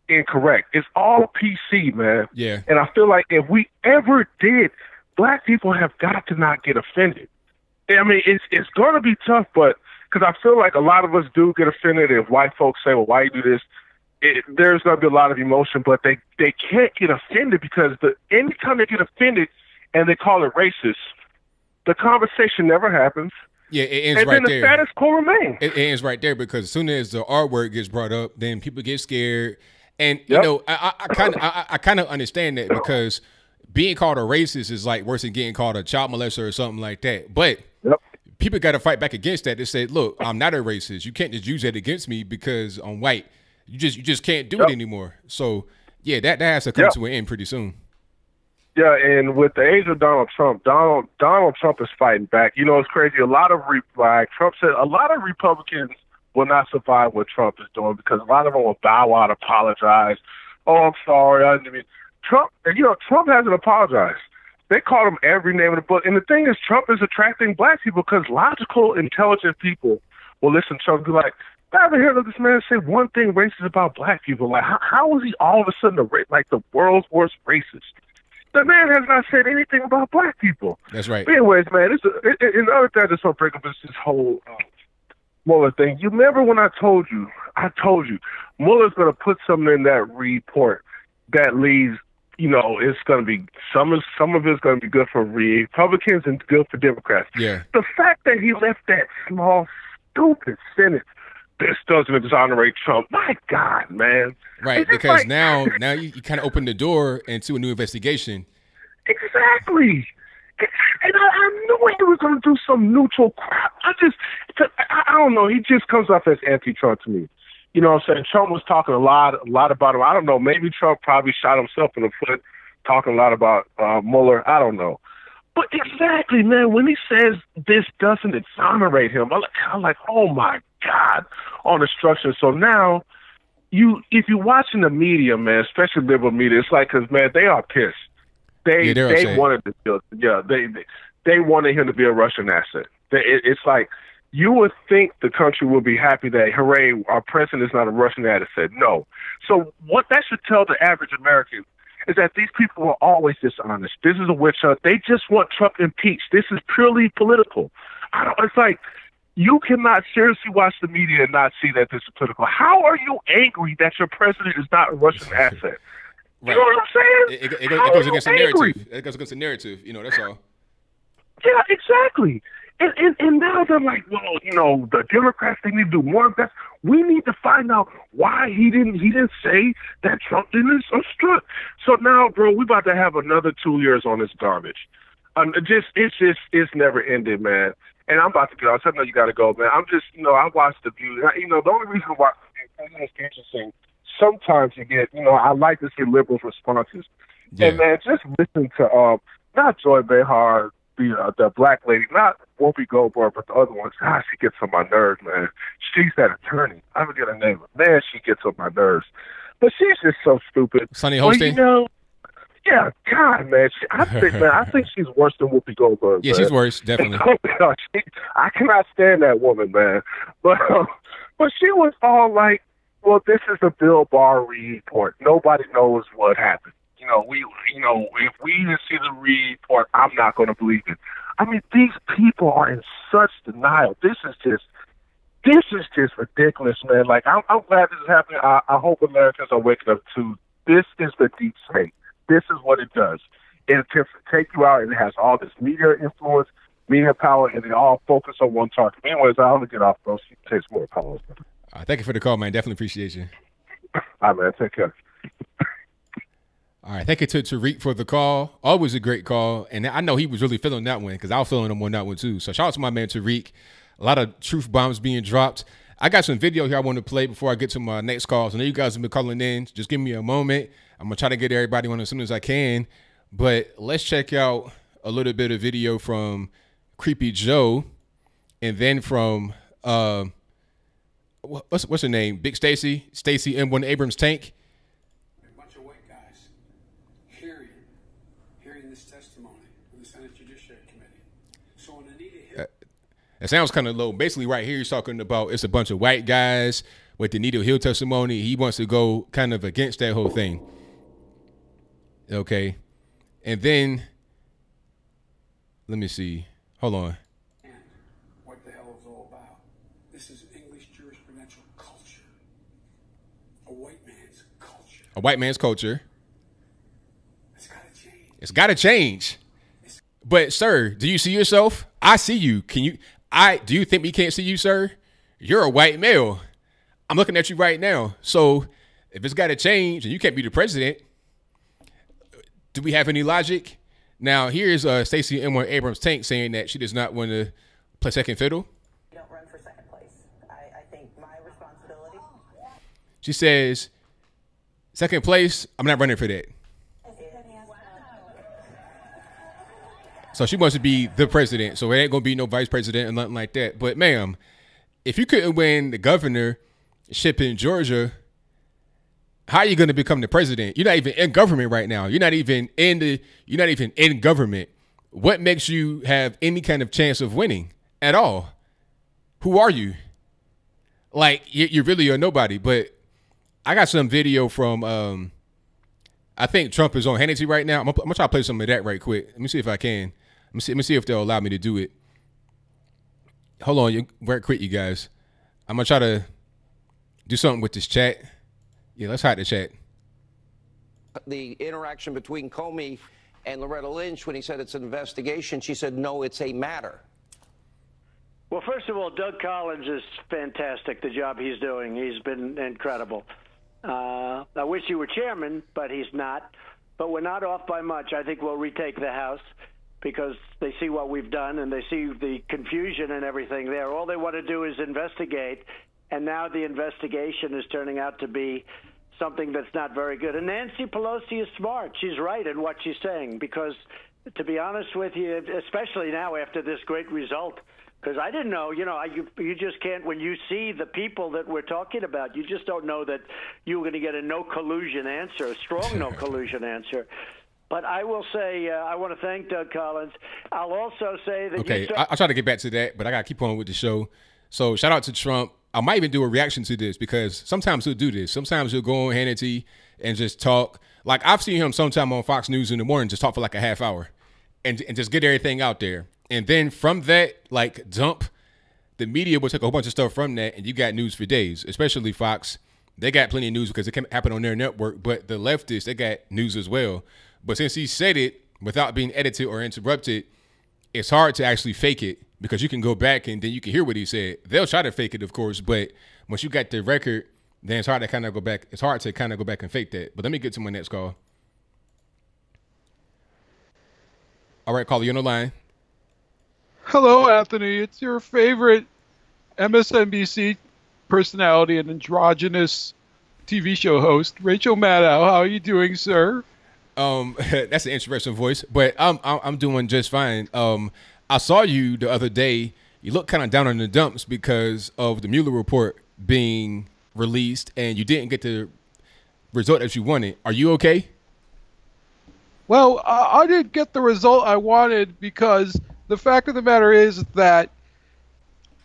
incorrect. It's all PC, man. Yeah. And I feel like if we ever did, black people have got to not get offended. I mean, it's going to be tough, but because I feel like a lot of us do get offended if white folks say, well, why you do this? There's going to be a lot of emotion, but they can't get offended because anytime they get offended and they call it racist, the conversation never happens. Yeah, it ends and right then there. The status quo remains. It ends right there because as soon as the R word gets brought up, then people get scared. And I kind of understand that because being called a racist is like worse than getting called a child molester or something like that. But people got to fight back against that. They say, look, I'm not a racist. You can't just use that against me because I'm white. You just can't do it anymore. So yeah, that has to come to an end pretty soon. Yeah, and with the age of Donald Trump, Donald Trump is fighting back. It's crazy. Trump said a lot of Republicans will not survive what Trump is doing because a lot of them will bow out, apologize. Oh, I'm sorry. I didn't mean Trump. Trump hasn't apologized. They call him every name in the book. And the thing is, Trump is attracting black people because logical, intelligent people will listen to Trump and be like, I haven't heard of this man say one thing racist about black people. Like, how is he all of a sudden the world's worst racist? The man has not said anything about black people. That's right. But anyways, man, in other thing, I just want to break up this whole Mueller thing. You remember when I told you, Mueller's going to put something in that report that leaves, it's going to be, some of it's going to be good for Republicans and good for Democrats. Yeah. The fact that he left that small, stupid sentence, this doesn't exonerate Trump. My God, man. Right, because now you kind of open the door into a new investigation. Exactly. And I knew he was going to do some neutral crap. I don't know. He just comes off as anti-Trump to me. You know what I'm saying? Trump was talking a lot about him. I don't know. Maybe Trump probably shot himself in the foot talking a lot about Mueller. I don't know. But exactly, man, when he says this doesn't exonerate him, I'm like, oh, my God, on the structure. So now, if you're watching the media, man, especially liberal media, it's like, because, man, they are pissed. They wanted to build, they wanted him to be a Russian asset. It's like, you would think the country would be happy that, hooray, our president is not a Russian asset. No. So what that should tell the average American is that these people are always dishonest. This is a witch hunt. They just want Trump impeached. This is purely political. It's like, you cannot seriously watch the media and not see that this is political. How are you angry that your president is not a Russian asset? Right. You know what I'm saying? It goes against the narrative. It goes against the narrative. That's all. Yeah, exactly. And now they're like, well, the Democrats, they need to do more of that. We need to find out why he didn't say that Trump didn't obstruct. So now, bro, we about to have another 2 years on this garbage. It's never ended, man. And I'm about to get off. I know you got to go, man. I'm just, I watched The View. The only reason why it's interesting, sometimes you get, I like to see liberals' responses. Yeah. And, man, just listen to, not Joy Behar, the black lady, not Whoopi Goldberg, but the other one. God, she gets on my nerves, man. She's that attorney. I forget her name. Man, she gets on my nerves. But she's just so stupid. Sonny Holstein? Yeah, God, man. I think she's worse than Whoopi Goldberg. Yeah, man. She's worse, definitely. I cannot stand that woman, man. But she was all like, Well, this is the Bill Barr report. Nobody knows what happened. If we didn't see the report, I'm not going to believe it. I mean, these people are in such denial. This is just ridiculous, man. Like, I'm glad this is happening. I hope Americans are waking up to this. Is the deep state. This is what it does. It can take you out, and it has all this media influence, media power, and they all focus on one target. Anyways, I'll get off, bro. It takes more power. Thank you for the call, man. Definitely appreciate you. All right, man. Take care. All right. Thank you to Tariq for the call. Always a great call. And I know he was really feeling that one because I was feeling him on that one too. So shout out to my man Tariq. A lot of truth bombs being dropped. I got some video here I want to play before I get to my next calls. I know you guys have been calling in. Just give me a moment. I'm going to try to get everybody on as soon as I can. But let's check out a little bit of video from Creepy Joe and then from what's her name? Big Stacy M1 Abrams Tank. A bunch of white guys hearing this testimony in the Senate Judiciary Committee. So when Anita it sounds kind of low. Basically, right here, he's talking about it's a bunch of white guys with the Anita Hill testimony. He wants to go kind of against that whole thing. Okay. And then, let me see. Hold on. And what the hell is all about? This is English jurisprudential culture. A white man's culture. A white man's culture. It's got to change. It's got to change. But, sir, do you see yourself? I see you. Do you think we can't see you, sir? You're a white male. I'm looking at you right now. So if it's got to change and you can't be the president, do we have any logic? Now, here's Stacey M1 Abrams Tank saying that she does not want to play second fiddle. You don't run for second place. I think my responsibility. She says, second place, I'm not running for that. So she wants to be the president. So it ain't going to be no vice president or nothing like that. But, ma'am, if you couldn't win the governorship in Georgia, how are you going to become the president? You're not even in government right now. You're not even in government. What makes you have any kind of chance of winning at all? Who are you? Like, you really are nobody. But I got some video from, I think Trump is on Hannity right now. I'm going to try to play some of that right quick. Let me see if I can. Let me see if they'll allow me to do it. Hold on, right quick, you guys. I'm going to try to do something with this chat. Yeah, let's hide the chat. The interaction between Comey and Loretta Lynch when he said it's an investigation, she said, no, it's a matter. Well, first of all, Doug Collins is fantastic, the job he's doing. He's been incredible. I wish he were chairman, but he's not. But we're not off by much. I think we'll retake the House because they see what we've done and they see the confusion and everything there. All they want to do is investigate, and now the investigation is turning out to be something that's not very good. And Nancy Pelosi is smart. She's right in what she's saying because, to be honest with you, especially now after this great result, because I didn't know, you just can't, when you see the people that we're talking about, you just don't know that you're going to get a no collusion answer, a strong no collusion answer. But I will say, I want to thank Doug Collins. I'll also say that... Okay, I'll try to get back to that, but I got to keep on with the show. So shout out to Trump. I might even do a reaction to this because sometimes he'll do this. Sometimes he'll go on Hannity and just talk. Like, I've seen him sometime on Fox News in the morning just talk for like a half hour and just get everything out there. And then from that, like, dump, the media will take a whole bunch of stuff from that, and you got news for days, especially Fox. They got plenty of news because it can happen on their network, but the leftists, they got news as well. But since he said it without being edited or interrupted, it's hard to actually fake it because you can go back and then you can hear what he said. They'll try to fake it, of course, but once you got the record, then it's hard to kind of go back. It's hard to kind of go back and fake that. But let me get to my next call. All right, caller, you on the line. Hello, Anthony. It's your favorite MSNBC personality and androgynous TV show host, Rachel Maddow. How are you doing, sir? That's an interesting voice, but I'm doing just fine. I saw you the other day. You look kind of down in the dumps because of the Mueller report being released, and you didn't get the result that you wanted. Are you okay? Well, I didn't get the result I wanted because the fact of the matter is that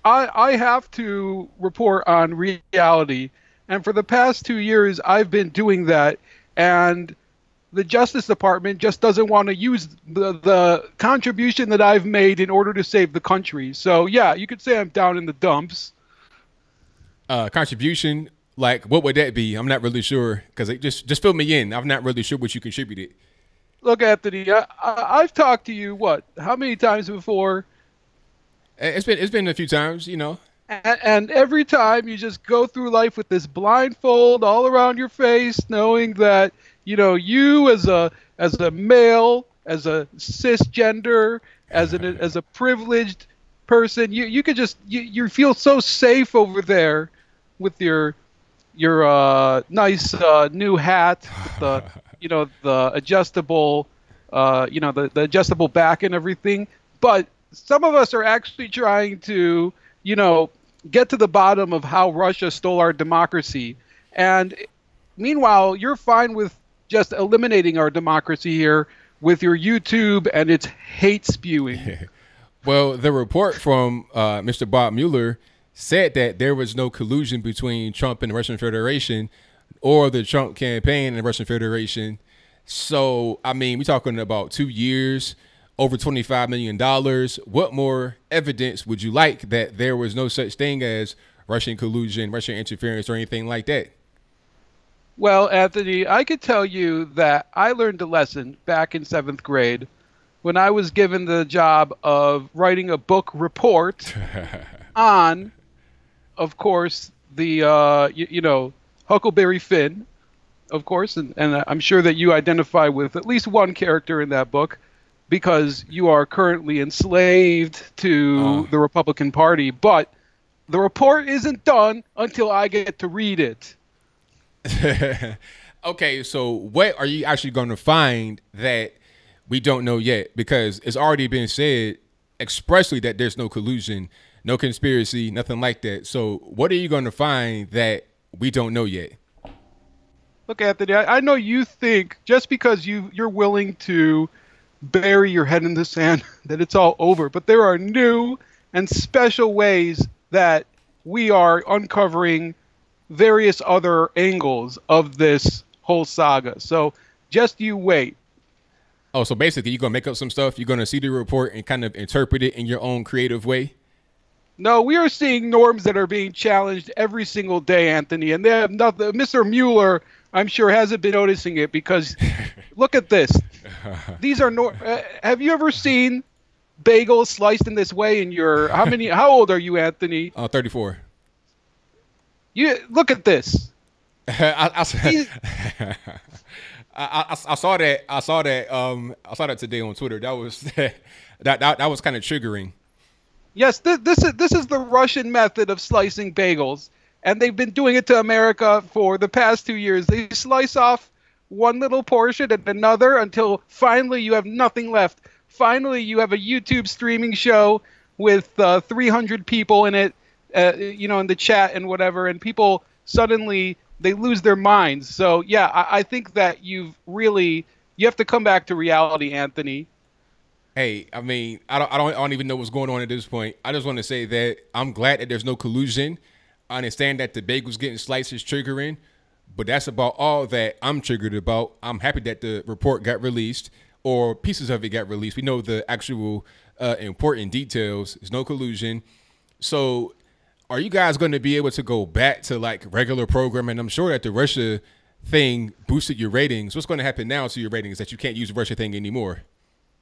I have to report on reality. And for the past 2 years, I've been doing that. And the Justice Department just doesn't want to use the contribution that I've made in order to save the country. So, yeah, you could say I'm down in the dumps. Contribution, like, what would that be? I'm not really sure, because just fill me in. I'm not really sure what you contributed. Look, Anthony, I've talked to you, how many times before? It's been a few times, you know. And every time you just go through life with this blindfold all around your face, knowing that, you know, you as a male, as a cisgender, as a privileged person, you could just you feel so safe over there with your nice new hat, the the adjustable the adjustable back and everything. But some of us are actually trying to, get to the bottom of how Russia stole our democracy. And meanwhile, you're fine with just eliminating our democracy here with your YouTube and its hate spewing. Well, the report from Mr. Bob Mueller said that there was no collusion between Trump and the Russian Federation or the Trump campaign and the Russian Federation. So, I mean, we're talking about 2 years, over $25 million. What more evidence would you like that there was no such thing as Russian collusion, Russian interference, or anything like that? Well, Anthony, I could tell you that I learned a lesson back in 7th grade when I was given the job of writing a book report on, of course, the, Huckleberry Finn, of course, and I'm sure that you identify with at least one character in that book because you are currently enslaved to the Republican Party. But the report isn't done until I get to read it. Okay, so what are you actually going to find that we don't know yet? Because it's already been said expressly that there's no collusion, no conspiracy, nothing like that. So what are you going to find that we don't know yet? Look, Anthony, I know you think just because you're willing to bury your head in the sand that it's all over, but there are new and special ways that we are uncovering various other angles of this whole saga. So just you wait. Oh, so basically you're going to make up some stuff. You're going to see the report and kind of interpret it in your own creative way. No, we are seeing norms that are being challenged every single day, Anthony. And they have nothing. Mr. Mueller, I'm sure, hasn't been noticing it because look at this. These are have you ever seen bagels sliced in this way in your how old are you, Anthony? 34. You look at this. I saw that today on Twitter. That was that was kind of triggering. Yes, this is the Russian method of slicing bagels, and they've been doing it to America for the past 2 years. They slice off one little portion and another until finally you have nothing left. Finally, you have a YouTube streaming show with 300 people in it, in the chat and whatever, and people suddenly they lose their minds. So yeah, I think that you have to come back to reality, Anthony. Hey, I mean, I don't even know what's going on at this point. I just want to say that I'm glad that there's no collusion. I understand that the bagels getting sliced is triggering, but that's about all that I'm triggered about. I'm happy that the report got released or pieces of it got released. We know the actual important details. There's no collusion. So are you guys going to be able to go back to like regular programming? I'm sure that the Russia thing boosted your ratings. What's going to happen now to your ratings that you can't use the Russia thing anymore?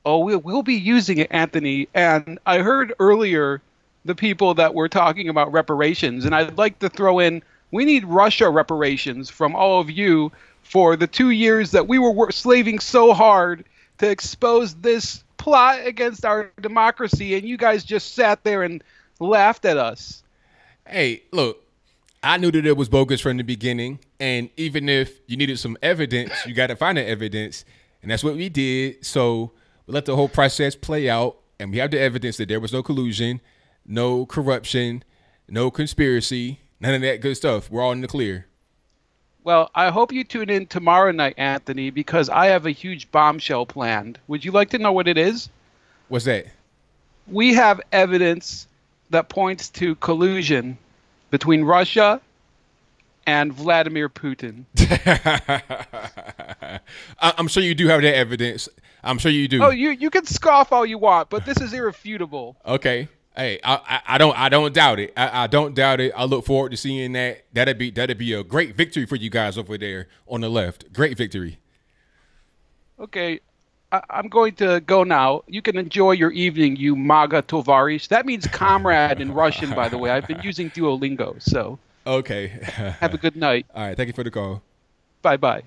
Oh, we'll be using it, Anthony. And I heard earlier the people that were talking about reparations, and I'd like to throw in, we need Russia reparations from all of you for the 2 years that we were slaving so hard to expose this plot against our democracy, and you guys just sat there and laughed at us. Hey, look, I knew that it was bogus from the beginning, and even if you needed some evidence, you got to find the evidence, and that's what we did. So we let the whole process play out, and we have the evidence that there was no collusion, no corruption, no conspiracy, none of that good stuff. We're all in the clear. Well, I hope you tune in tomorrow night, Anthony, because I have a huge bombshell planned. Would you like to know what it is? What's that? We have evidence that points to collusion between Russia and Vladimir Putin. I'm sure you do have that evidence. I'm sure you do. Oh, you can scoff all you want, but this is irrefutable. Okay. Hey, I don't doubt it. I don't doubt it. I look forward to seeing that. That'd be a great victory for you guys over there on the left. Great victory. Okay, I'm going to go now. You can enjoy your evening, you MAGA tovarish. That means comrade in Russian, by the way. I've been using Duolingo, so. Okay. Have a good night. All right. Thank you for the call. Bye-bye.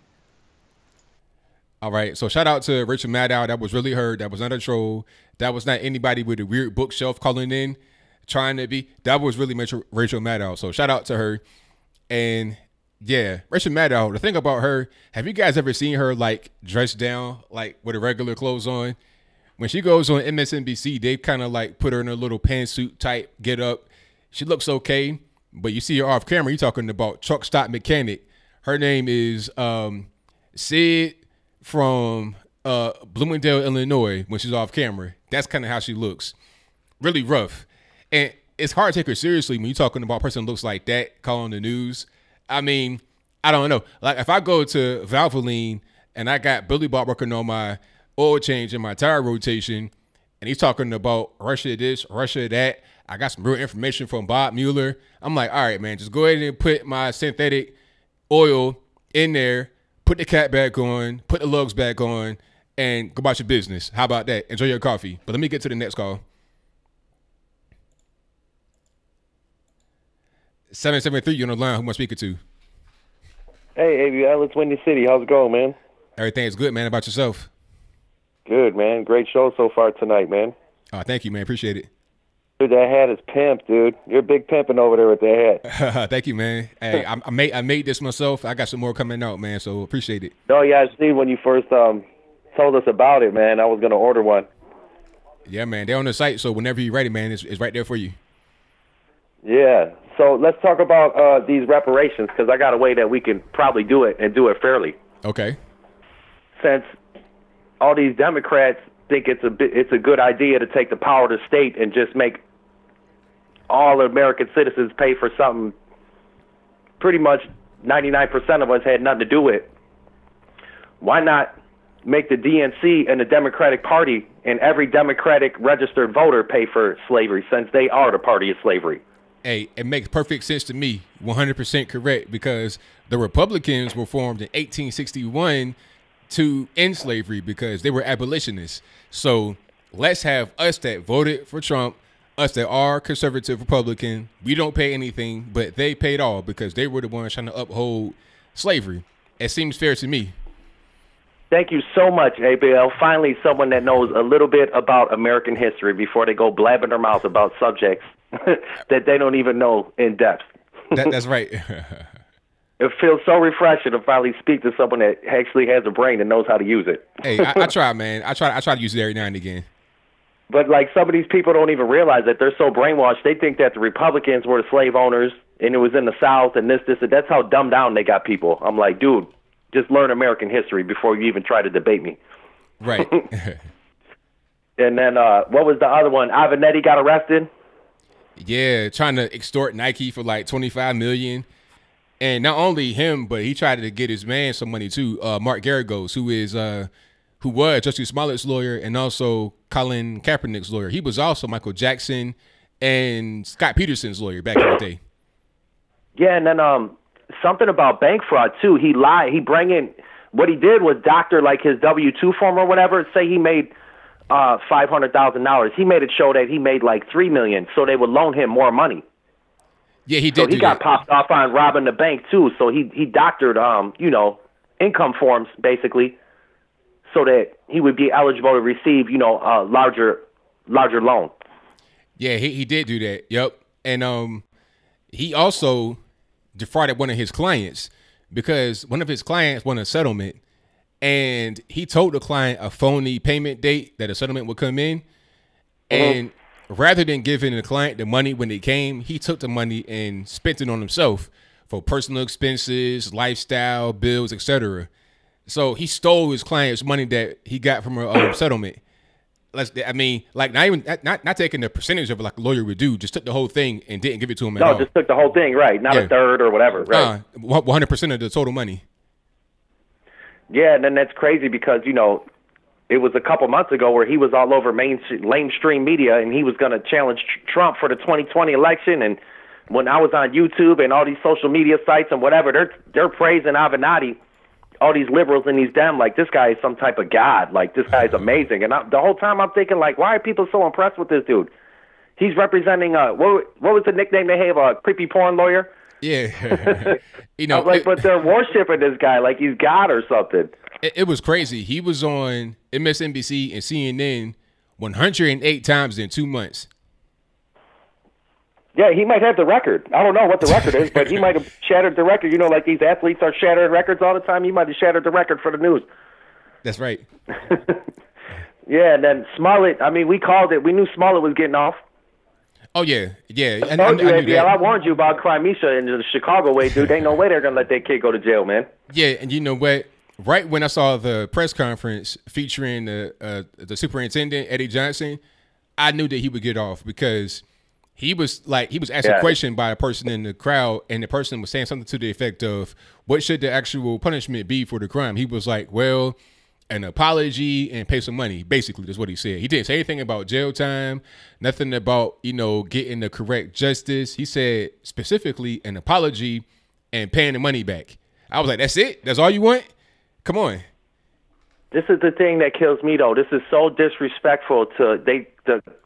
All right. So shout out to Rachel Maddow. That was really her. That was not a troll. That was not anybody with a weird bookshelf calling in, trying to be. That was really Rachel Maddow. So shout out to her. And yeah, Rachel Maddow, the thing about her, have you guys ever seen her like dressed down, like with her regular clothes on? When she goes on MSNBC, they kind of like put her in a little pantsuit type get up. She looks okay, but you see her off camera, you're talking about truck stop mechanic. Her name is Sid from Bloomingdale, Illinois, when she's off camera. That's kind of how she looks. Really rough. And it's hard to take her seriously when you're talking about a person that looks like that, calling the news. I mean, I don't know. Like, if I go to Valvoline and I got Billy Bob working on my oil change and my tire rotation, and he's talking about Russia this, Russia that, I got some real information from Bob Mueller. I'm like, all right, man, just go ahead and put my synthetic oil in there, put the cap back on, put the lugs back on, and go about your business. How about that? Enjoy your coffee. But let me get to the next call. 773, you're on the line. Who am I speaking to? Hey, ABL, it's Windy City. How's it going, man? Everything's good, man. How about yourself? Good, man. Great show so far tonight, man. Oh, thank you, man. Appreciate it. Dude, that hat is pimp, dude. You're big pimping over there with that hat. Thank you, man. Hey, I made this myself. I got some more coming out, man, so appreciate it. No, yeah, I see when you first told us about it, man. I was going to order one. Yeah, man. They're on the site, so whenever you're ready, man, it's right there for you. Yeah. So let's talk about these reparations, because I got a way that we can probably do it and do it fairly. Okay. Since all these Democrats think it's a good idea to take the power of the state and just make all American citizens pay for something pretty much 99% of us had nothing to do with. Why not make the DNC and the Democratic Party and every Democratic registered voter pay for slavery, since they are the party of slavery? Hey, it makes perfect sense to me, 100% correct, because the Republicans were formed in 1861 to end slavery because they were abolitionists. So let's have us that voted for Trump, us that are conservative Republican, we don't pay anything, but they paid all because they were the ones trying to uphold slavery. It seems fair to me. Thank you so much, ABL. Finally, someone that knows a little bit about American history before they go blabbing their mouth about subjects that they don't even know in depth. That's right. It feels so refreshing to finally speak to someone that actually has a brain and knows how to use it. Hey, I try, man. I try to use it every now and again. But like, some of these people don't even realize that they're so brainwashed. They think that the Republicans were the slave owners and it was in the South and this. That's how dumbed down they got people. I'm like, dude, just learn American history before you even try to debate me. Right. And then what was the other one? Avenatti got arrested. Yeah, trying to extort Nike for like $25 million. And not only him, but he tried to get his man some money too. Mark Garagos, who was Jussie Smollett's lawyer and also Colin Kaepernick's lawyer. He was also Michael Jackson and Scott Peterson's lawyer back in the day. Yeah, and then something about bank fraud too. He lied. He bring in, what he did was doctor like his W-2 form or whatever. Say he made $500,000. He made it show that he made like $3 million, so they would loan him more money. Yeah, he did. So he got popped off on robbing the bank too. So he doctored, income forms basically, so that he would be eligible to receive, a larger loan. Yeah, he did do that. Yep. And he also defrauded one of his clients because one of his clients won a settlement, and he told the client a phony payment date that a settlement would come in, and rather than giving the client the money when it came, he took the money and spent it on himself for personal expenses, lifestyle, bills, etc. So he stole his client's money that he got from a settlement. I mean, like not even not taking the percentage of it like a lawyer would do. Just took the whole thing and didn't give it to him at all. No, just took the whole thing, right? Not a third or whatever, right? 100% of the total money. Yeah, and then that's crazy because it was a couple months ago where he was all over mainstream media and he was going to challenge Trump for the 2020 election. And when I was on YouTube and all these social media sites and whatever, they're praising Avenatti, all these liberals and these Dem, like this guy is some type of god. Like this guy is amazing. And the whole time I'm thinking, like, why are people so impressed with this dude? He's representing what was the nickname they have? A creepy porn lawyer. Yeah, I was like, but they're worshiping this guy like he's God or something. It was crazy. He was on MSNBC and CNN 108 times in 2 months. Yeah, he might have the record. I don't know what the record is, but he might have shattered the record. Like these athletes are shattering records all the time. He might have shattered the record for the news. That's right. Yeah, and then Smollett, I mean, we called it. We knew Smollett was getting off. Oh, yeah. I told you, ABL, I warned you about Crimea and the Chicago way, dude. Ain't no way they're going to let that kid go to jail, man. Yeah, and you know what? Right when I saw the press conference featuring the superintendent, Eddie Johnson, I knew that he would get off because he was asked a question by a person in the crowd, and the person was saying something to the effect of, what should the actual punishment be for the crime? He was like, well, an apology and pay some money. Basically, that's what he said. He didn't say anything about jail time, nothing about, getting the correct justice. He said specifically an apology and paying the money back. I was like, that's it? That's all you want? Come on. This is the thing that kills me, though. This is so disrespectful the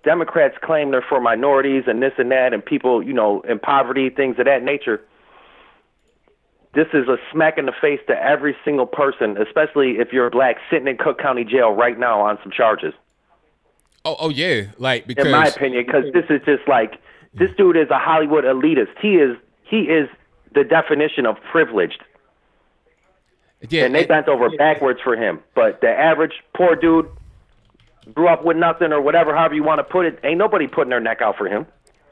Democrats claim they're for minorities and this and that and people, in poverty, things of that nature. This is a smack in the face to every single person, especially if you're black, sitting in Cook County Jail right now on some charges. Oh yeah, because in my opinion, because this is just like this dude is a Hollywood elitist. He is the definition of privileged. Yeah, and they bent over backwards for him. But the average poor dude grew up with nothing or whatever, however you want to put it, ain't nobody putting their neck out for him.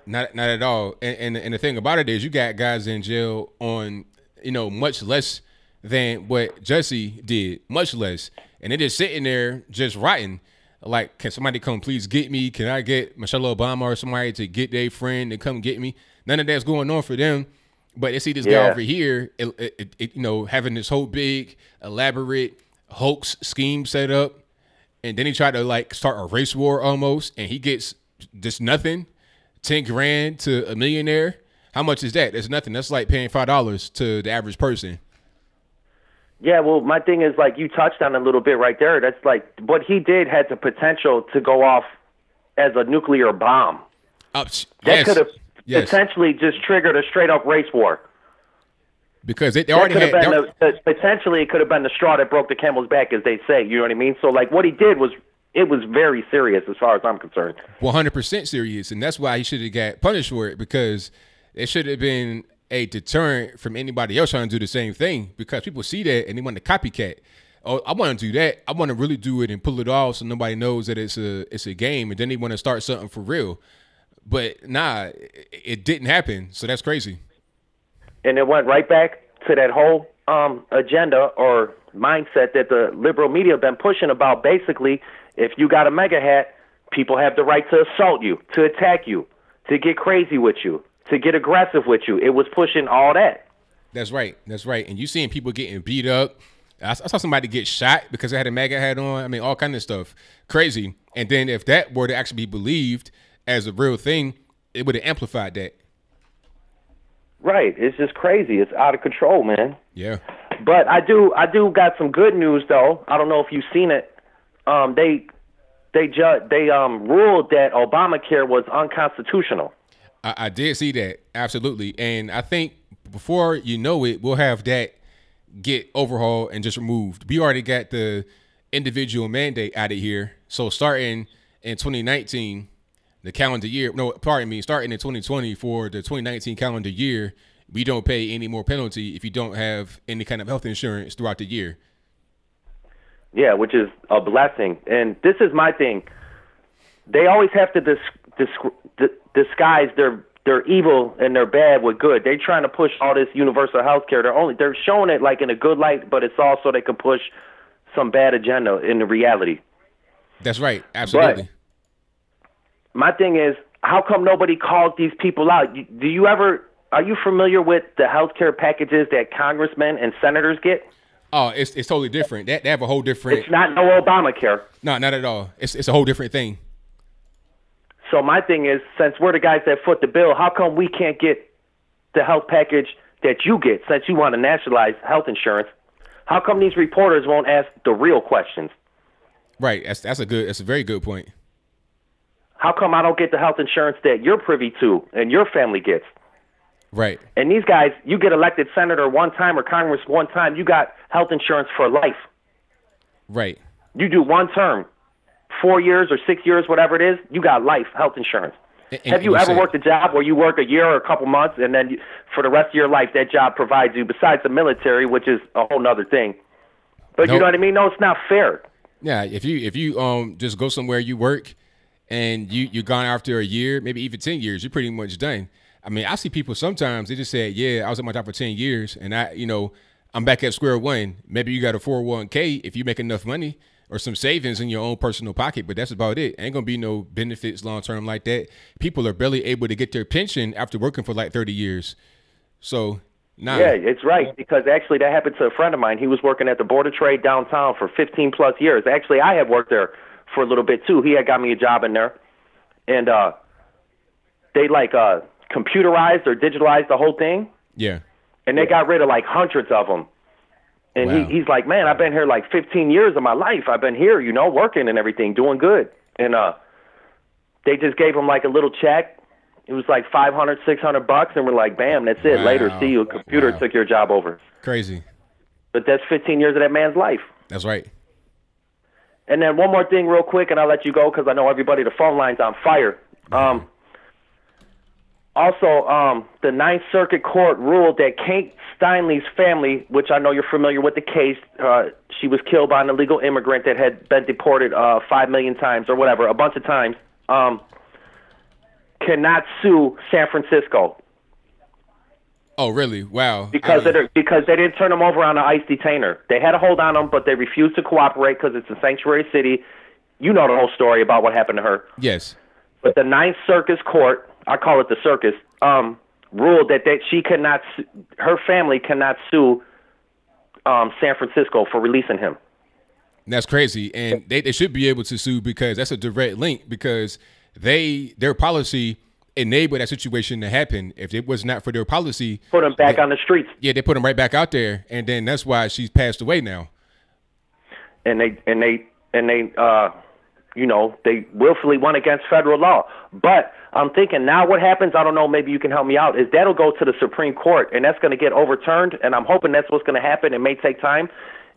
Not at all. And the thing about it is, you got guys in jail on much less than what Jussie did, much less. And they're just sitting there just rotting. Like, can somebody come please get me? Can I get Michelle Obama or somebody to get their friend to come get me? None of that's going on for them. But they see this guy over here, having this whole big, elaborate hoax scheme set up. And then he tried to, start a race war almost. And he gets just nothing, 10 grand to $1 millionaire. How much is that? That's nothing. That's like paying $5 to the average person. Yeah, well, my thing is, you touched on a little bit right there. That's what he did had the potential to go off as a nuclear bomb. That could have potentially just triggered a straight-up race war. Because they already had... potentially, it could have been the straw that broke the camel's back, as they say. You know what I mean? So, what he did was very serious as far as I'm concerned. 100% serious, and that's why he should have got punished for it, because it should have been a deterrent from anybody else trying to do the same thing, because people see that and they want to copycat. Oh, I want to do that. I want to really do it and pull it off so nobody knows that it's a game, and then they want to start something for real. But nah, it didn't happen, so that's crazy. And it went right back to that whole agenda or mindset that the liberal media have been pushing about. Basically, if you got a mega hat, people have the right to assault you, to attack you, to get crazy with you, to get aggressive with you. It was pushing all that. That's right. That's right. And you seeing people getting beat up. I saw somebody get shot because they had a MAGA hat on. I mean, all kind of stuff. Crazy. And then if that were to actually be believed as a real thing, it would have amplified that. Right. It's just crazy. It's out of control, man. Yeah. But I do got some good news, though. I don't know if you've seen it. They ruled that Obamacare was unconstitutional. I did see that. Absolutely. And I think before you know it, we'll have that get overhauled and just removed. We already got the individual mandate out of here. So starting in 2019, the calendar year, starting in 2020 for the 2019 calendar year, we don't pay any more penalty if you don't have any kind of health insurance throughout the year. Yeah, which is a blessing. And this is my thing. They always have to disguise their evil and their bad with good. They're trying to push all this universal health care. They're showing it in a good light, but it's also they can push some bad agenda in the reality. That's right. Absolutely. But my thing is, how come nobody called these people out? Are you familiar with the healthcare packages that congressmen and senators get? Oh, it's totally different. They have a whole different. It's not no Obamacare. No, not at all. It's a whole different thing. So my thing is, since we're the guys that foot the bill, how come we can't get the health package that you get, since you want to nationalize health insurance? How come these reporters won't ask the real questions? Right. That's a very good point. How come I don't get the health insurance that you're privy to and your family gets? Right. And these guys, you get elected senator one time or Congress one time, you got health insurance for life. Right. You do one term, 4 years or 6 years, whatever it is, you got life health insurance. Have you ever worked a job where you work a year or a couple months and then for the rest of your life that job provides you, besides the military, which is a whole nother thing? But you know what I mean? No, it's not fair. Yeah, if you just go somewhere you work and you're gone after a year, maybe even 10 years, you're pretty much done. I mean, I see people sometimes, they just say, yeah, I was at my job for 10 years and I'm back at square one. Maybe you got a 401k if you make enough money or some savings in your own personal pocket, but that's about it. Ain't gonna be no benefits long-term like that. People are barely able to get their pension after working for like 30 years. So, nah. Yeah, it's right, because actually that happened to a friend of mine. He was working at the Board of Trade downtown for 15 plus years. Actually, I had worked there for a little bit too. He had got me a job in there. And they computerized or digitalized the whole thing. Yeah. And they got rid of like hundreds of them. And wow. he's like, man, I've been here like 15 years of my life. I've been here, working and everything, doing good. And they just gave him like a little check. It was like $500, $600, and we're like, bam, that's it. Wow. Later, see you. A computer took your job over. Crazy. But that's 15 years of that man's life. That's right. And then one more thing real quick, and I'll let you go because I know everybody, the phone line's on fire. Also, the Ninth Circuit Court ruled that Kate Steinle's family, which I know you're familiar with the case, she was killed by an illegal immigrant that had been deported 5 million times or whatever, a bunch of times, cannot sue San Francisco. Oh, really? Wow. Because they didn't turn them over on an ICE detainer. They had a hold on them, but they refused to cooperate because it's a sanctuary city. You know the whole story about what happened to her. Yes. But the Ninth Circuit Court, I call it the circus, ruled that she cannot, her family cannot sue San Francisco for releasing him. That's crazy, and they should be able to sue because that's a direct link because their policy enabled that situation to happen. If it was not for their policy, put them back on the streets. Yeah, they put them right back out there, and then that's why she's passed away now. And they willfully went against federal law. But I'm thinking now what happens, I don't know, maybe you can help me out, is that'll go to the Supreme Court, and that's going to get overturned, and I'm hoping that's what's going to happen. It may take time,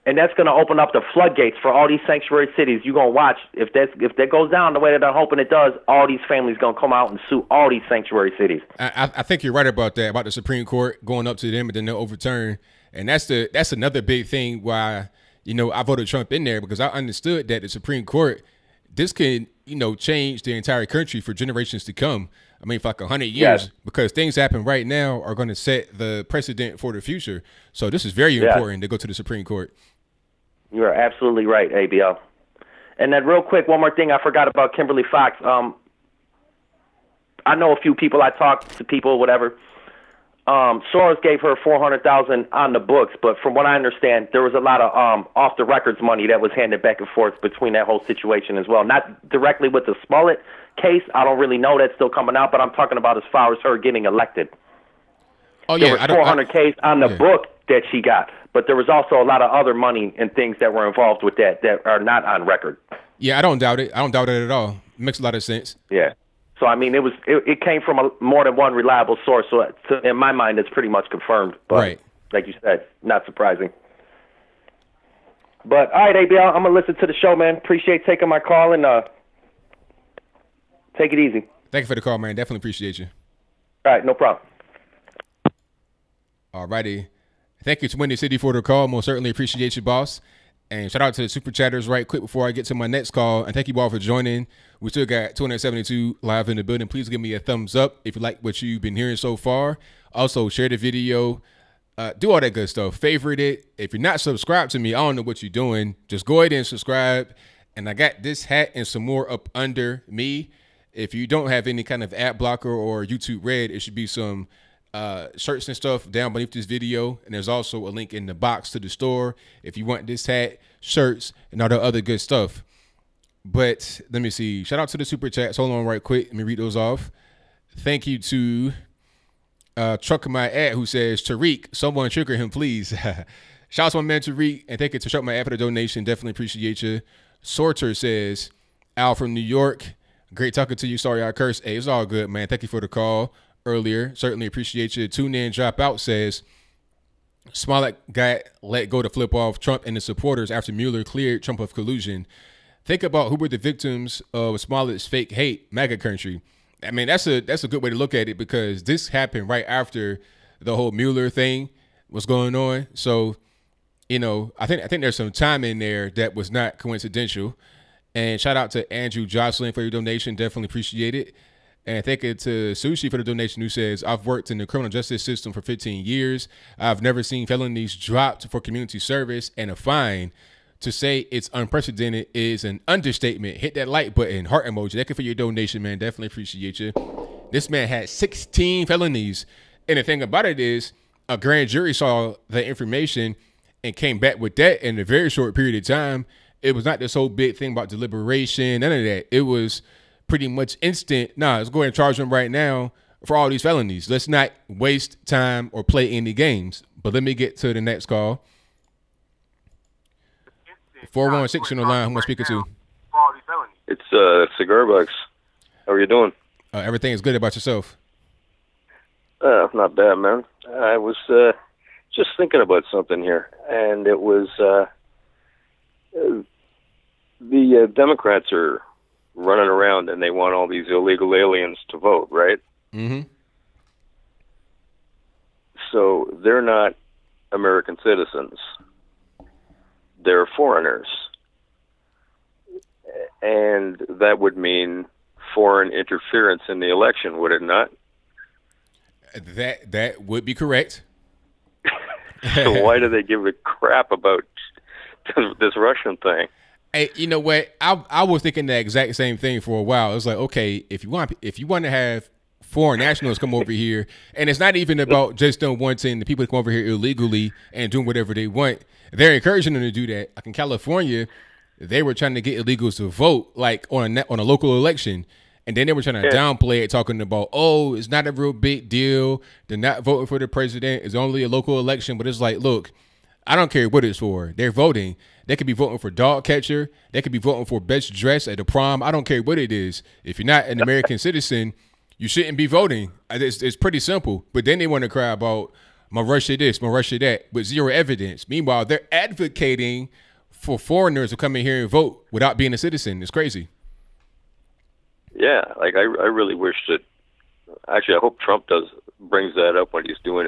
and that's going to open up the floodgates for all these sanctuary cities. You're going to watch, if that goes down the way that I'm hoping it does, all these families going to come out and sue all these sanctuary cities. I think you're right about that, about the Supreme Court going up to them and then they'll overturn. And that's another big thing why, I voted Trump in there because I understood that the Supreme Court, this can, change the entire country for generations to come. I mean, for like 100 years, yes. Because things happen right now are going to set the precedent for the future. So this is very important to go to the Supreme Court. You're absolutely right, ABL. And then real quick, one more thing I forgot about Kimberly Fox. I know a few people, I talked to people, whatever. Soros gave her $400,000 on the books, but from what I understand, there was a lot of off the records money that was handed back and forth between that whole situation as well. Not directly with the Smollett case. I don't really know. That's still coming out, but I'm talking about as far as her getting elected. Oh yeah, there was $400K on the book that she got, but there was also a lot of other money and things that were involved with that are not on record. Yeah, I don't doubt it. I don't doubt it at all. It makes a lot of sense. Yeah. So, I mean, it came from more than one reliable source. So, in my mind, it's pretty much confirmed. But, right. Like you said, not surprising. But, all right, ABL, I'm going to listen to the show, man. Appreciate taking my call, and take it easy. Thank you for the call, man. Definitely appreciate you. All right, no problem. All righty. Thank you to Windy City for the call. Most certainly appreciate you, boss. And shout out to the super chatters right quick before I get to my next call. And thank you all for joining. We still got 272 live in the building. Please give me a thumbs up if you like what you've been hearing so far. Also, share the video. Do all that good stuff. Favorite it. If you're not subscribed to me, I don't know what you're doing. Just go ahead and subscribe and I got this hat and some more up under me. If you don't have any kind of ad blocker or YouTube Red, it should be some shirts and stuff down beneath this video. And there's also a link in the box to the store if you want this hat, shirts, and all the other good stuff. But let me see. Shout out to the super chats. Hold on right quick. Let me read those off. Thank you to Truck My Ad, who says, Tariq, someone trigger him, please. Shout out to my man Tariq, and thank you to Truck My Ad for the donation. Definitely appreciate you. Sorter says, Al from New York. Great talking to you. Sorry I cursed. Hey, it's all good, man. Thank you for the call earlier. Certainly appreciate you. Tune in, drop out says, Smollett got let go to flip off Trump and his supporters after Mueller cleared Trump of collusion. Think about who were the victims of Smollett's fake hate, MAGA country. I mean, that's a good way to look at it, because this happened right after the whole Mueller thing was going on. So, you know, I think there's some time in there that was not coincidental. And shout out to Andrew Jocelyn for your donation. Definitely appreciate it. And thank you to Sushi for the donation, who says, I've worked in the criminal justice system for 15 years. I've never seen felonies dropped for community service and a fine. To say it's unprecedented is an understatement. Hit that like button, heart emoji. Thank you for your donation, man. Definitely appreciate you. This man had 16 felonies. And the thing about it is, a grand jury saw the information and came back with that in a very short period of time. It was not this whole big thing about deliberation, none of that. It was pretty much instant. Nah, let's go ahead and charge them right now for all these felonies. Let's not waste time or play any games. But let me get to the next call. 416 on the line. Who am I speaking to? It's Cigar Bucks. How are you doing? Everything is good. About yourself? Not bad, man. I was just thinking about something here, and it was the Democrats are running around and they want all these illegal aliens to vote, right? Mm-hmm. So they're not American citizens. They're foreigners. And that would mean foreign interference in the election, would it not? That would be correct. So why do they give a crap about this Russian thing? Hey, you know what? I was thinking the exact same thing for a while. It's like, okay, if you want to have foreign nationals come over here, and it's not even about just them wanting the people to come over here illegally and doing whatever they want. They're encouraging them to do that. Like in California, they were trying to get illegals to vote, like on a local election, and then they were trying to downplay it, talking about, oh, it's not a real big deal. They're not voting for the president. It's only a local election. But it's like, look, I don't care what it's for. They're voting. They could be voting for dog catcher. They could be voting for best dress at the prom. I don't care what it is. If you're not an American citizen, you shouldn't be voting. It's pretty simple. But then they want to cry about my Russia this, my Russia that, with zero evidence. Meanwhile, they're advocating for foreigners to come in here and vote without being a citizen. It's crazy. Yeah, like I really wish that. Actually, I hope Trump brings that up when he's doing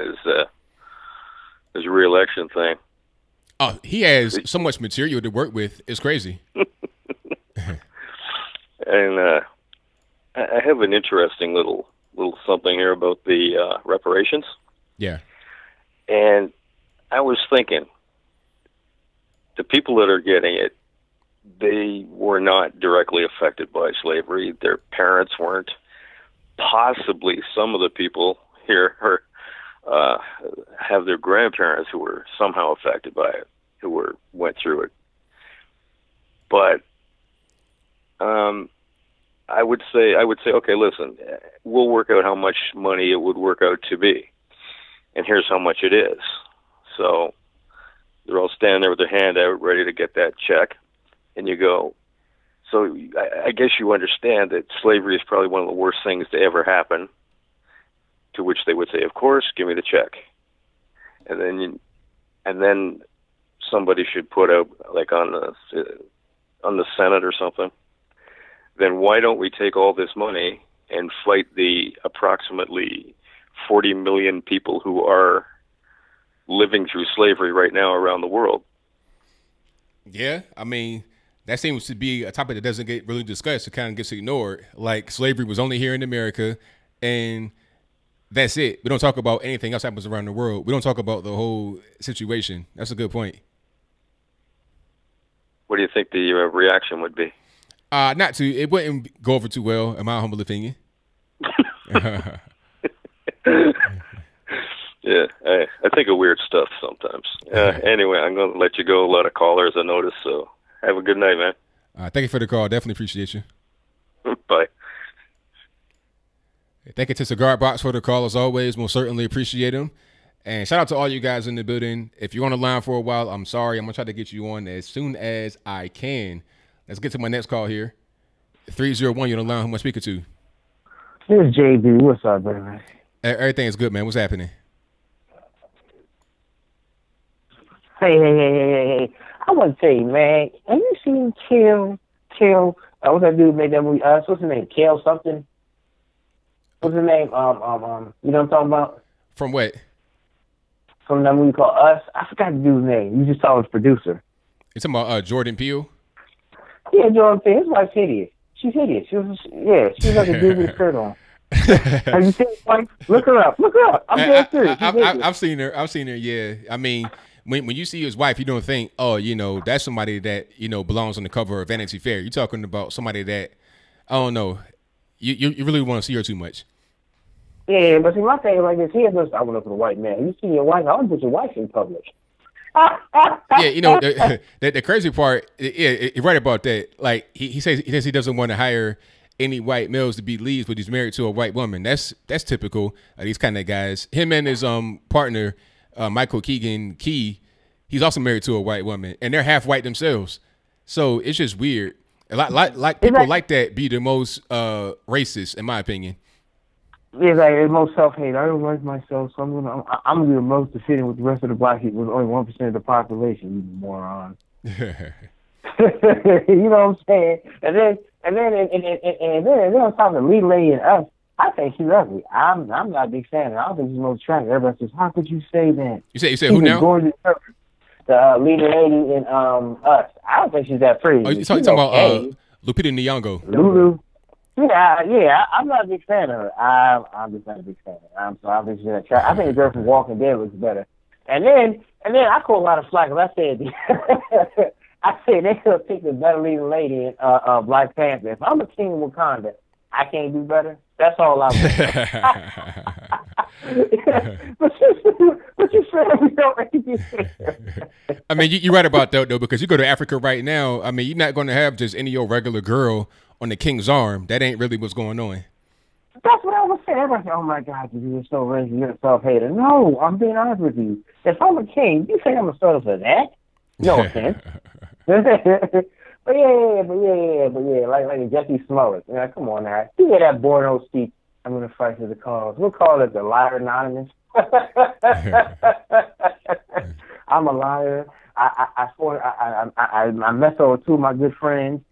his re-election thing. Oh, he has so much material to work with. It's crazy. And I have an interesting little something here about the reparations. Yeah. And I was thinking, the people that are getting it, they were not directly affected by slavery. Their parents weren't. Possibly some of the people here have their grandparents who were somehow affected by it, who went through it. But I would say, okay, listen, we'll work out how much money it would work out to be, and here's how much it is. So they're all standing there with their hand out, ready to get that check, and you go. So I guess you understand that slavery is probably one of the worst things to ever happen. To which they would say, "Of course, give me the check," and then somebody should put out, like on the Senate or something. Then why don't we take all this money and fight the approximately 40 million people who are living through slavery right now around the world? Yeah, I mean, that seems to be a topic that doesn't get really discussed. It kind of gets ignored. Like, slavery was only here in America, and that's it. We don't talk about anything else that happens around the world. We don't talk about the whole situation. That's a good point. what do you think the reaction would be? Not too. It wouldn't go over too well, in my humble opinion. Yeah, I think of weird stuff sometimes. Anyway, I'm going to let you go. A lot of callers, I noticed. So have a good night, man. Thank you for the call. Definitely appreciate you. Bye. Thank you to Cigar Box for the call, as always. Most certainly appreciate him. And shout out to all you guys in the building. If you're on the line for a while, I'm sorry. I'm going to try to get you on as soon as I can. Let's get to my next call here. 301, you're on the line. Who am I speaking to? This is JB. What's up, man? Everything is good, man. What's happening? Hey. I want to tell you, man. Have you seen Kel? What's that dude made that movie? What's his name? Kel something? What's his name? You know what I'm talking about? From what? From that movie called Us. I forgot the dude's name. You just saw his producer. You talking about Jordan Peele? Yeah, Jordan Peele. His wife's hideous. She's hideous. She was like a dude with a shirt on. Have you seen his wife? Look her up. I'm dead serious. I've seen her. Yeah. I mean, when you see his wife, you don't think, oh, that's somebody that belongs on the cover of Vanity Fair. You're talking about somebody that, I don't know, you really want to see her too much. Yeah, but see, my thing is like this. I went up to the white man. You see your wife? I want to put your wife in public. Yeah, the crazy part, you're right about that. Like he says he doesn't want to hire any white males to be leads, but he's married to a white woman. That's typical of these kind of guys. Him and his partner, Michael Keegan Key, he's also married to a white woman, and they're half white themselves. So it's just weird. Like people like that be the most racist, in my opinion. Yeah, like the most self-hate. I don't like myself, so I'm gonna be the most fitting with the rest of the black people. With only 1% of the population, you moron. You know what I'm saying? And then on top of the lead lady and Us, I think she's ugly. I'm not a big fan of her. I don't think she's most attractive. Everybody says, "How could you say that?" You say who now? The leading lady in Us. I don't think she's that pretty. Oh, you talking about Lupita Nyong'o? Lulu. Yeah, I'm not a big fan of her. I'm just not a big fan of her. So I think she's attractive. I think the girl from Walking Dead looks better. And then I call a lot of flack. I said they could have picked a better leading lady in Black Panther. If I'm a king of Wakanda, I can't do better. That's all I'm But you said we don't really I mean, you're right about that, though, because you go to Africa right now, I mean, you're not going to have just any old regular girl on the king's arm. That ain't really what's going on. That's what I was saying. Everybody said, "Oh my God, you're so racist, you're a self-hater." No, I'm being honest with you. If I'm a king, you think I'm a sort of for that? No offense. but yeah, like Jussie Smollett. Come on now. You hear that Borno speech? I'm gonna fight for the cause. We'll call it the Liar Anonymous. I'm a liar. I messed over two of my good friends.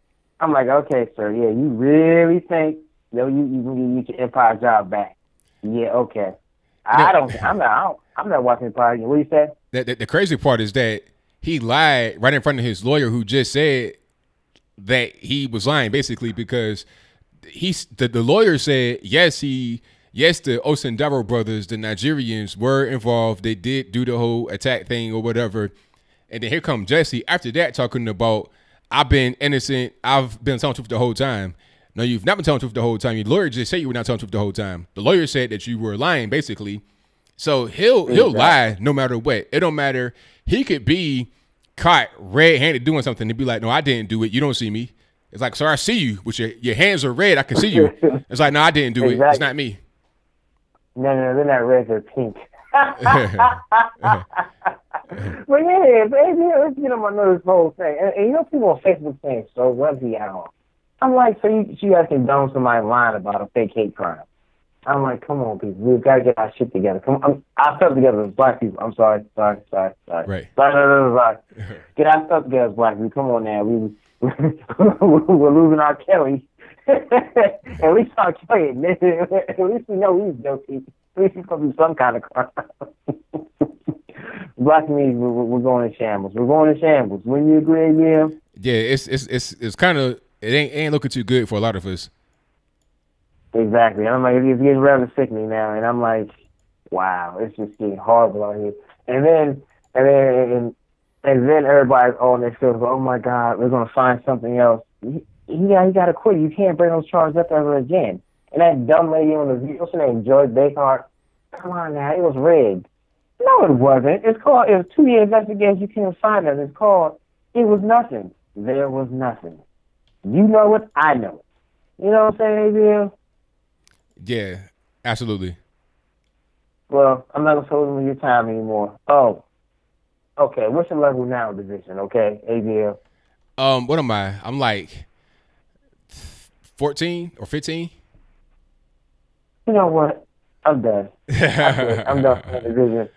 I'm like, okay, sir, yeah, you really think you can get your Empire job back? Yeah, okay. I'm not watching Empire. What do you say? The crazy part is that he lied right in front of his lawyer, who just said that he was lying, basically, because the lawyer said yes, the Osendaro brothers, the Nigerians, were involved. They did do the whole attack thing or whatever. And then here comes Jussie after that talking about, I've been innocent. I've been telling the truth the whole time. No, you've not been telling the truth the whole time. Your lawyer just said you were not telling the truth the whole time. The lawyer said that you were lying, basically. So he'll lie no matter what. It don't matter. He could be caught red-handed doing something and be like, no, I didn't do it. You don't see me. It's like, sir, I see you. With your hands are red. I can see you. It's like, no, I didn't do it. It's not me. No, they're not red. They're pink. But yeah, let's get on my nerves whole thing. And people on Facebook saying, so what's he out? I'm like, so you guys condone somebody lying about a fake hate crime. I'm like, come on, people. We've got to get our shit together. Come on. Our stuff together as black people. I'm sorry. Right. Sorry. Get our stuff together as black people. Come on now. We're losing our Kelly. At least our Kelly. At least we know he's guilty. At least he's going to do some kind of crime. Black community, we're going in shambles. Wouldn't you agree, yeah? Yeah, it's kind of, it ain't looking too good for a lot of us. Exactly. And I'm like, it's getting rather sickening now. And I'm like, wow, it's just getting horrible out here. And And then everybody's on their feels, oh my God, we're gonna find something else. He got to quit. You can't bring those charges up ever again. And that dumb lady on the video, her name Joy Bakehart. Come on now, it was rigged. No, it wasn't. It was 2-year investigation. You can't find it. It's called It Was Nothing. There was nothing. You know it. I know it. You know what I'm saying, ABL? Yeah, absolutely. Well, I'm not gonna hold you your time anymore. Oh, okay. What's your level now, division? Okay, ABL. What am I? I'm like 14 or 15. You know what? I'm done. I'm done playing division.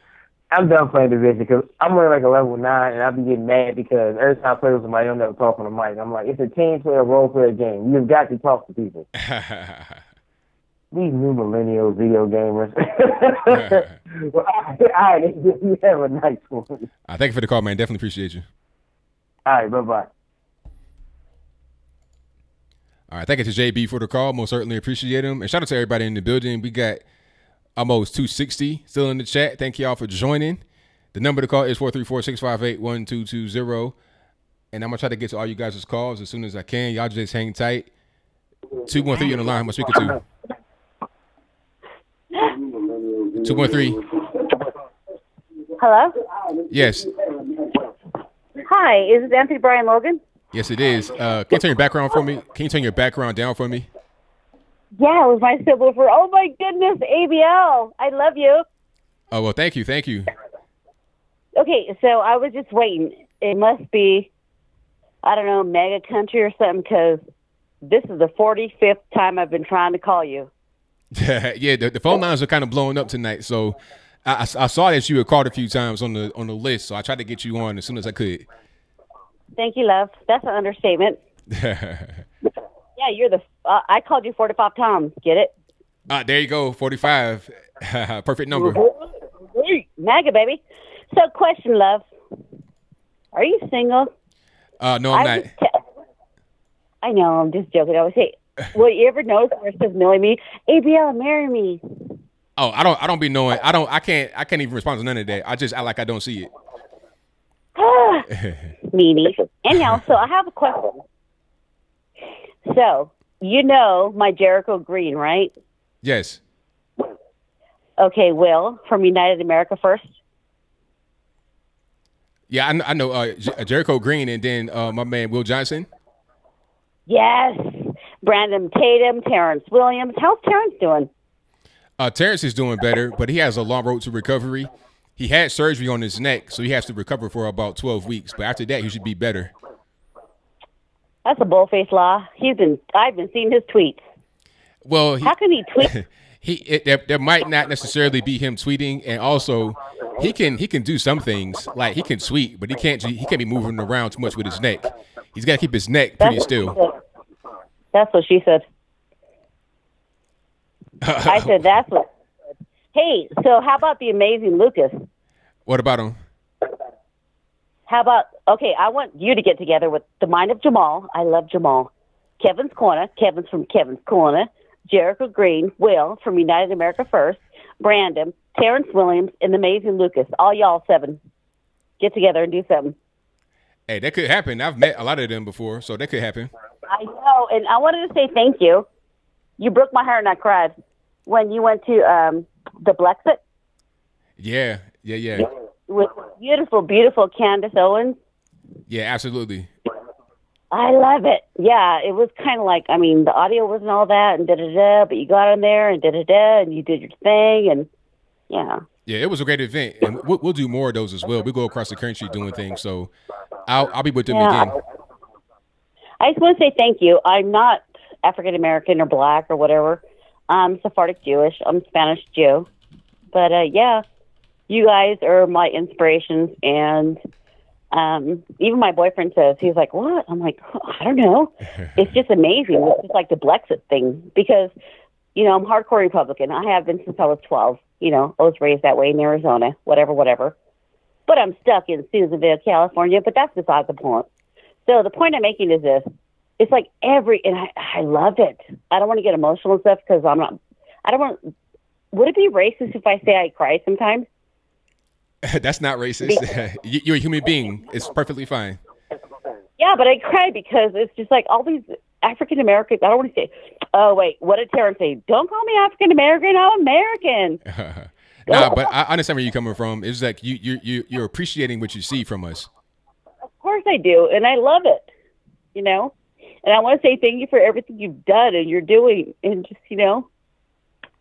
I'm done playing division because I'm only like a level 9, and I'll be getting mad because every time I play with somebody, I'm never talking to Mike. I'm like, it's a team player, role player game. You've got to talk to people. These new millennial video gamers. Well, all right, you have a nice one. Thank you for the call, man. Definitely appreciate you. All right, bye-bye. All right, thank you to JB for the call. Most certainly appreciate him. And shout out to everybody in the building. We got almost 260 still in the chat. Thank y'all for joining. The number to call is 434-658-1220. And I'm going to try to get to all you guys' calls as soon as I can. Y'all just hang tight. 213 on the line. Who am I speaking to? 213. Hello? Yes. Hi, is this Anthony Brian Logan? Yes, it is. Can you turn your background for me? Can you turn your background down for me? Yeah, it was my subwoofer. Oh my goodness, ABL. I love you. Oh, well, thank you. Thank you. Okay, so I was just waiting. It must be, I don't know, mega country or something, because this is the 45th time I've been trying to call you. Yeah, the phone lines are kind of blowing up tonight. So I saw that you had called a few times on the list, so I tried to get you on as soon as I could. Thank you, love. That's an understatement. Yeah, you're the. I called you 45 times. Get it? There you go, 45. Perfect number. MAGA, baby. So, question, love. Are you single? No, I'm not. I know. I'm just joking. I always say, well, you ever notice where it says "marry me"? ABL, marry me. Oh, I don't be knowing. I can't even respond to none of that. I just act like I don't see it. Meanie. Anyhow, so I have a question. So, you know my Jericho Green, right? Yes. Okay, Will, from United America First. Yeah, I know Jericho Green and then my man Will Johnson. Yes. Brandon Tatum, Terrence Williams. How's Terrence doing? Terrence is doing better, but he has a long road to recovery. He had surgery on his neck, so he has to recover for about 12 weeks. But after that, he should be better. That's a bullface lie. I've been seeing his tweets. Well, how can he tweet? There might not necessarily be him tweeting, and also he can do some things like he can tweet, but he can't be moving around too much with his neck. He's got to keep his neck pretty still. That's what she said. I said that's what. Hey, so how about the amazing Lucas? What about him? How about, okay, I want you to get together with the mind of Jamal. I love Jamal. Kevin's Corner. Kevin's from Kevin's Corner. Jericho Green. Will from United America First. Brandon. Terrence Williams. And the amazing Lucas. All y'all 7. Get together and do something. Hey, that could happen. I've met a lot of them before, so that could happen. I know, and I wanted to say thank you. You broke my heart and I cried when you went to the Blexit. Yeah. With beautiful, beautiful Candace Owens. Yeah, absolutely. I love it. Yeah, it was kind of like, I mean, the audio wasn't all that and da-da-da, but you got in there and da-da-da, and you did your thing, and yeah. Yeah, it was a great event, and we'll do more of those as well. We go across the country doing things, so I'll be with them again. I just want to say thank you. I'm not African American or black or whatever. I'm Sephardic Jewish. I'm Spanish Jew. But yeah, you guys are my inspirations. And even my boyfriend says, he's like, what? I'm like, I don't know. It's just amazing. It's just like the Blexit thing because, you know, I'm hardcore Republican. I have been since I was 12. You know, I was raised that way in Arizona, whatever. But I'm stuck in Susanville, California. But that's beside the point. So the point I'm making is this. It's like and I love it. I don't want to get emotional and stuff because would it be racist if I say I cry sometimes? That's not racist. You're a human being. It's perfectly fine. Yeah, but I cry because it's just like all these African Americans. I don't want to say, oh wait, what did Terrence say? Don't call me African American. I'm American. Nah, but I understand where you're coming from. It's like you're appreciating what you see from us. Of course I do, and I love it. You know, and I want to say thank you for everything you've done and you're doing, and just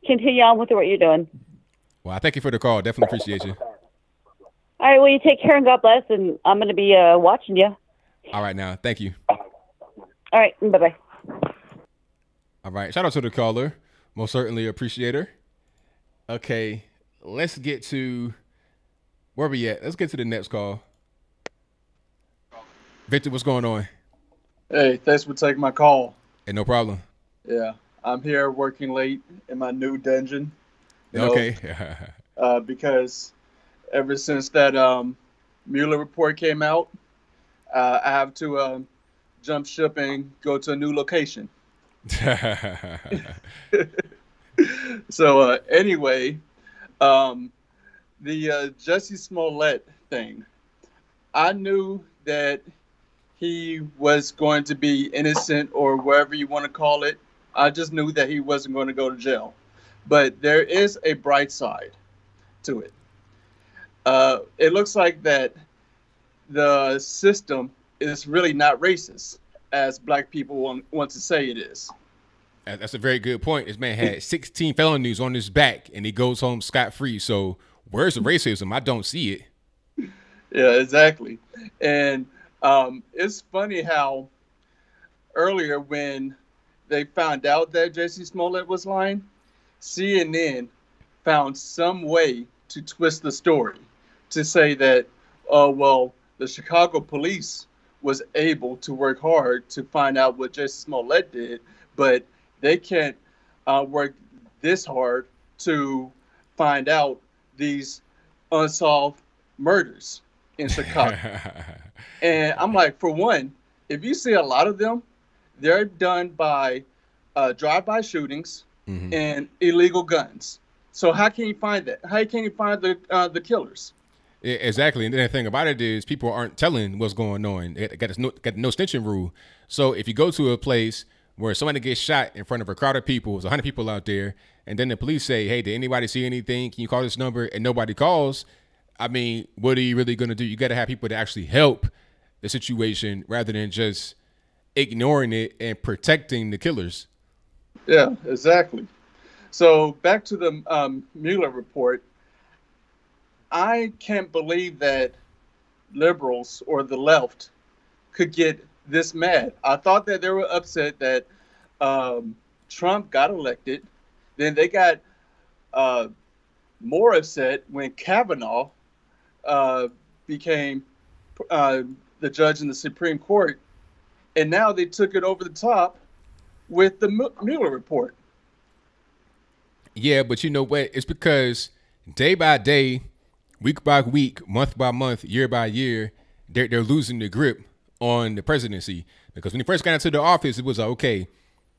continue on with what you're doing. Well, I thank you for the call. Definitely appreciate you. All right, well, you take care and God bless, and I'm going to be watching you. All right, now. Thank you. All right, bye-bye. All right, shout out to the caller. Most certainly appreciate her. Okay, let's get to where we at. Let's get to the next call. Victor, what's going on? Hey, thanks for taking my call. Hey, no problem. Yeah, I'm here working late in my new dungeon. Okay. Because ever since that Mueller report came out, I have to jump ship and go to a new location. So anyway, the Jussie Smollett thing, I knew that he was going to be innocent or whatever you want to call it. I just knew that he wasn't going to go to jail. But there is a bright side to it. It looks like that the system is really not racist, as black people want to say it is. That's a very good point. This man had 16 felonies on his back, and he goes home scot-free. So where's the racism? I don't see it. Yeah, exactly. And it's funny how earlier when they found out that Jussie Smollett was lying, CNN found some way to twist the story to say that, well, the Chicago police was able to work hard to find out what Jussie Smollett did, but they can't work this hard to find out these unsolved murders in Chicago. And I'm like, for one, if you see a lot of them, they're done by drive-by shootings and illegal guns. So how can you find that? How can you find the killers? Yeah, exactly. And then the thing about it is people aren't telling what's going on. They got the no snitching rule. So if you go to a place where somebody gets shot in front of a crowd of people, there's 100 people out there, and then the police say, hey, did anybody see anything? Can you call this number? And nobody calls. I mean, what are you really going to do? You got to have people to actually help the situation rather than just ignoring it and protecting the killers. Yeah, exactly. So back to the Mueller report. I can't believe that liberals or the left could get this mad. I thought that they were upset that Trump got elected. Then they got more upset when Kavanaugh became the judge in the Supreme Court. And now they took it over the top with the Mueller report. Yeah, but you know what? It's because day by day, week by week, month by month, year by year, they're losing the grip on the presidency. Because when he first got into the office, it was like, okay,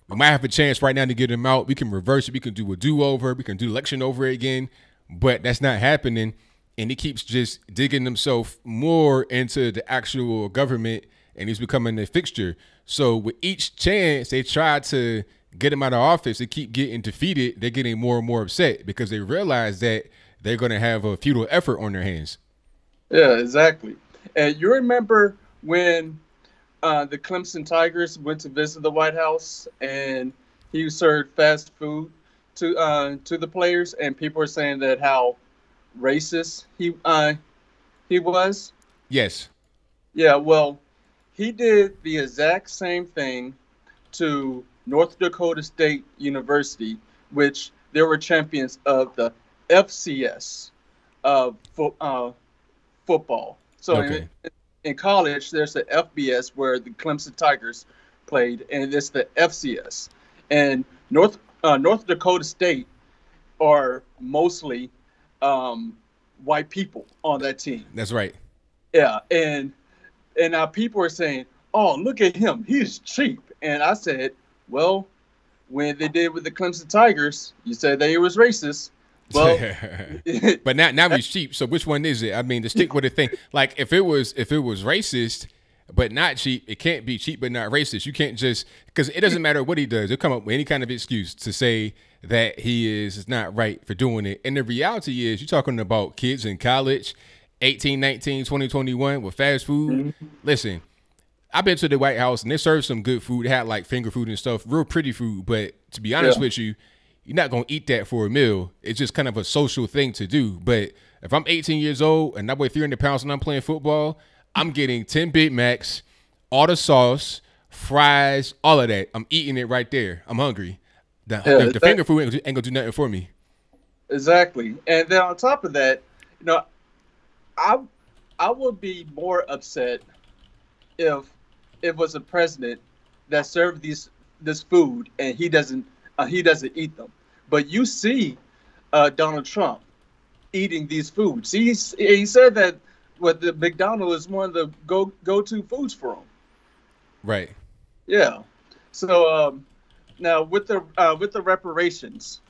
we might have a chance right now to get him out. We can reverse it. We can do a do-over. We can do election over again. But that's not happening. And he keeps just digging himself more into the actual government, and he's becoming a fixture. So with each chance they try to get him out of office, they keep getting defeated. They're getting more and more upset because they realize that they're going to have a futile effort on their hands. Yeah, exactly. And you remember when the Clemson Tigers went to visit the White House and he served fast food to the players, and people were saying that how racist he was? Yes. Yeah, well, he did the exact same thing to North Dakota State University, which they were champions of the FCS football. So okay. in college, there's the FBS where the Clemson Tigers played, and it's the FCS. And North Dakota State are mostly white people on that team. That's right. Yeah, and now people are saying, "Oh, look at him, he's cheap." And I said, "Well, when they did with the Clemson Tigers, you said they was racist, Well, but now he's cheap. So which one is it? I mean, to stick with the thing, like if it was racist but not cheap, it can't be cheap but not racist. You can't just, because it doesn't matter what he does. He'll come up with any kind of excuse to say that he is not right for doing it. And the reality is, you're talking about kids in college, 18, 19, 20, 21 with fast food. Listen, I've been to the White House and they served some good food. They had like finger food and stuff, real pretty food. But to be honest with you, you're not going to eat that for a meal. It's just kind of a social thing to do. But if I'm 18 years old and I weigh 300 pounds and I'm playing football, I'm getting 10 Big Macs, all the sauce, fries, all of that. I'm eating it right there. I'm hungry. The finger food ain't going to do nothing for me. Exactly. And then on top of that, you know, I would be more upset if it was a president that served this food and he doesn't eat them. But you see Donald Trump eating these foods. He said that the McDonald's is one of the go-to foods for him. Right. Yeah. So now with the reparations,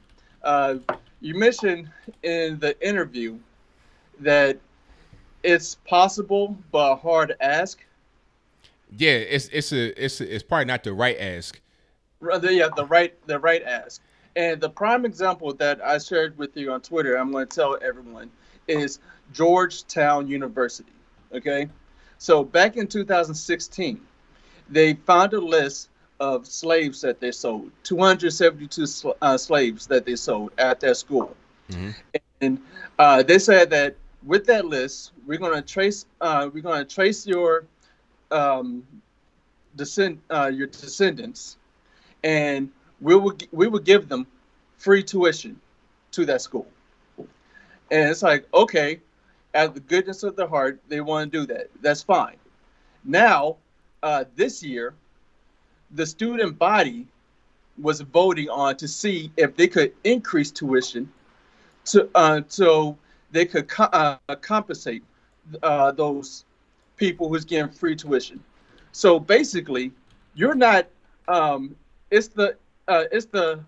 you mentioned in the interview that it's possible but hard to ask. Yeah, it's probably not the right ask. Yeah, the right ask. And the prime example that I shared with you on Twitter, I'm going to tell everyone, is Georgetown University. Okay, so back in 2016, they found a list of slaves that they sold, 272 slaves that they sold at their school. And they said that with that list, we're going to trace your descendants, and we will give them free tuition to that school. And it's like, okay, out of the goodness of their heart, they want to do that. That's fine. Now, this year, the student body was voting on to see if they could increase tuition so they could compensate those people who's getting free tuition. So basically, you're not. It's the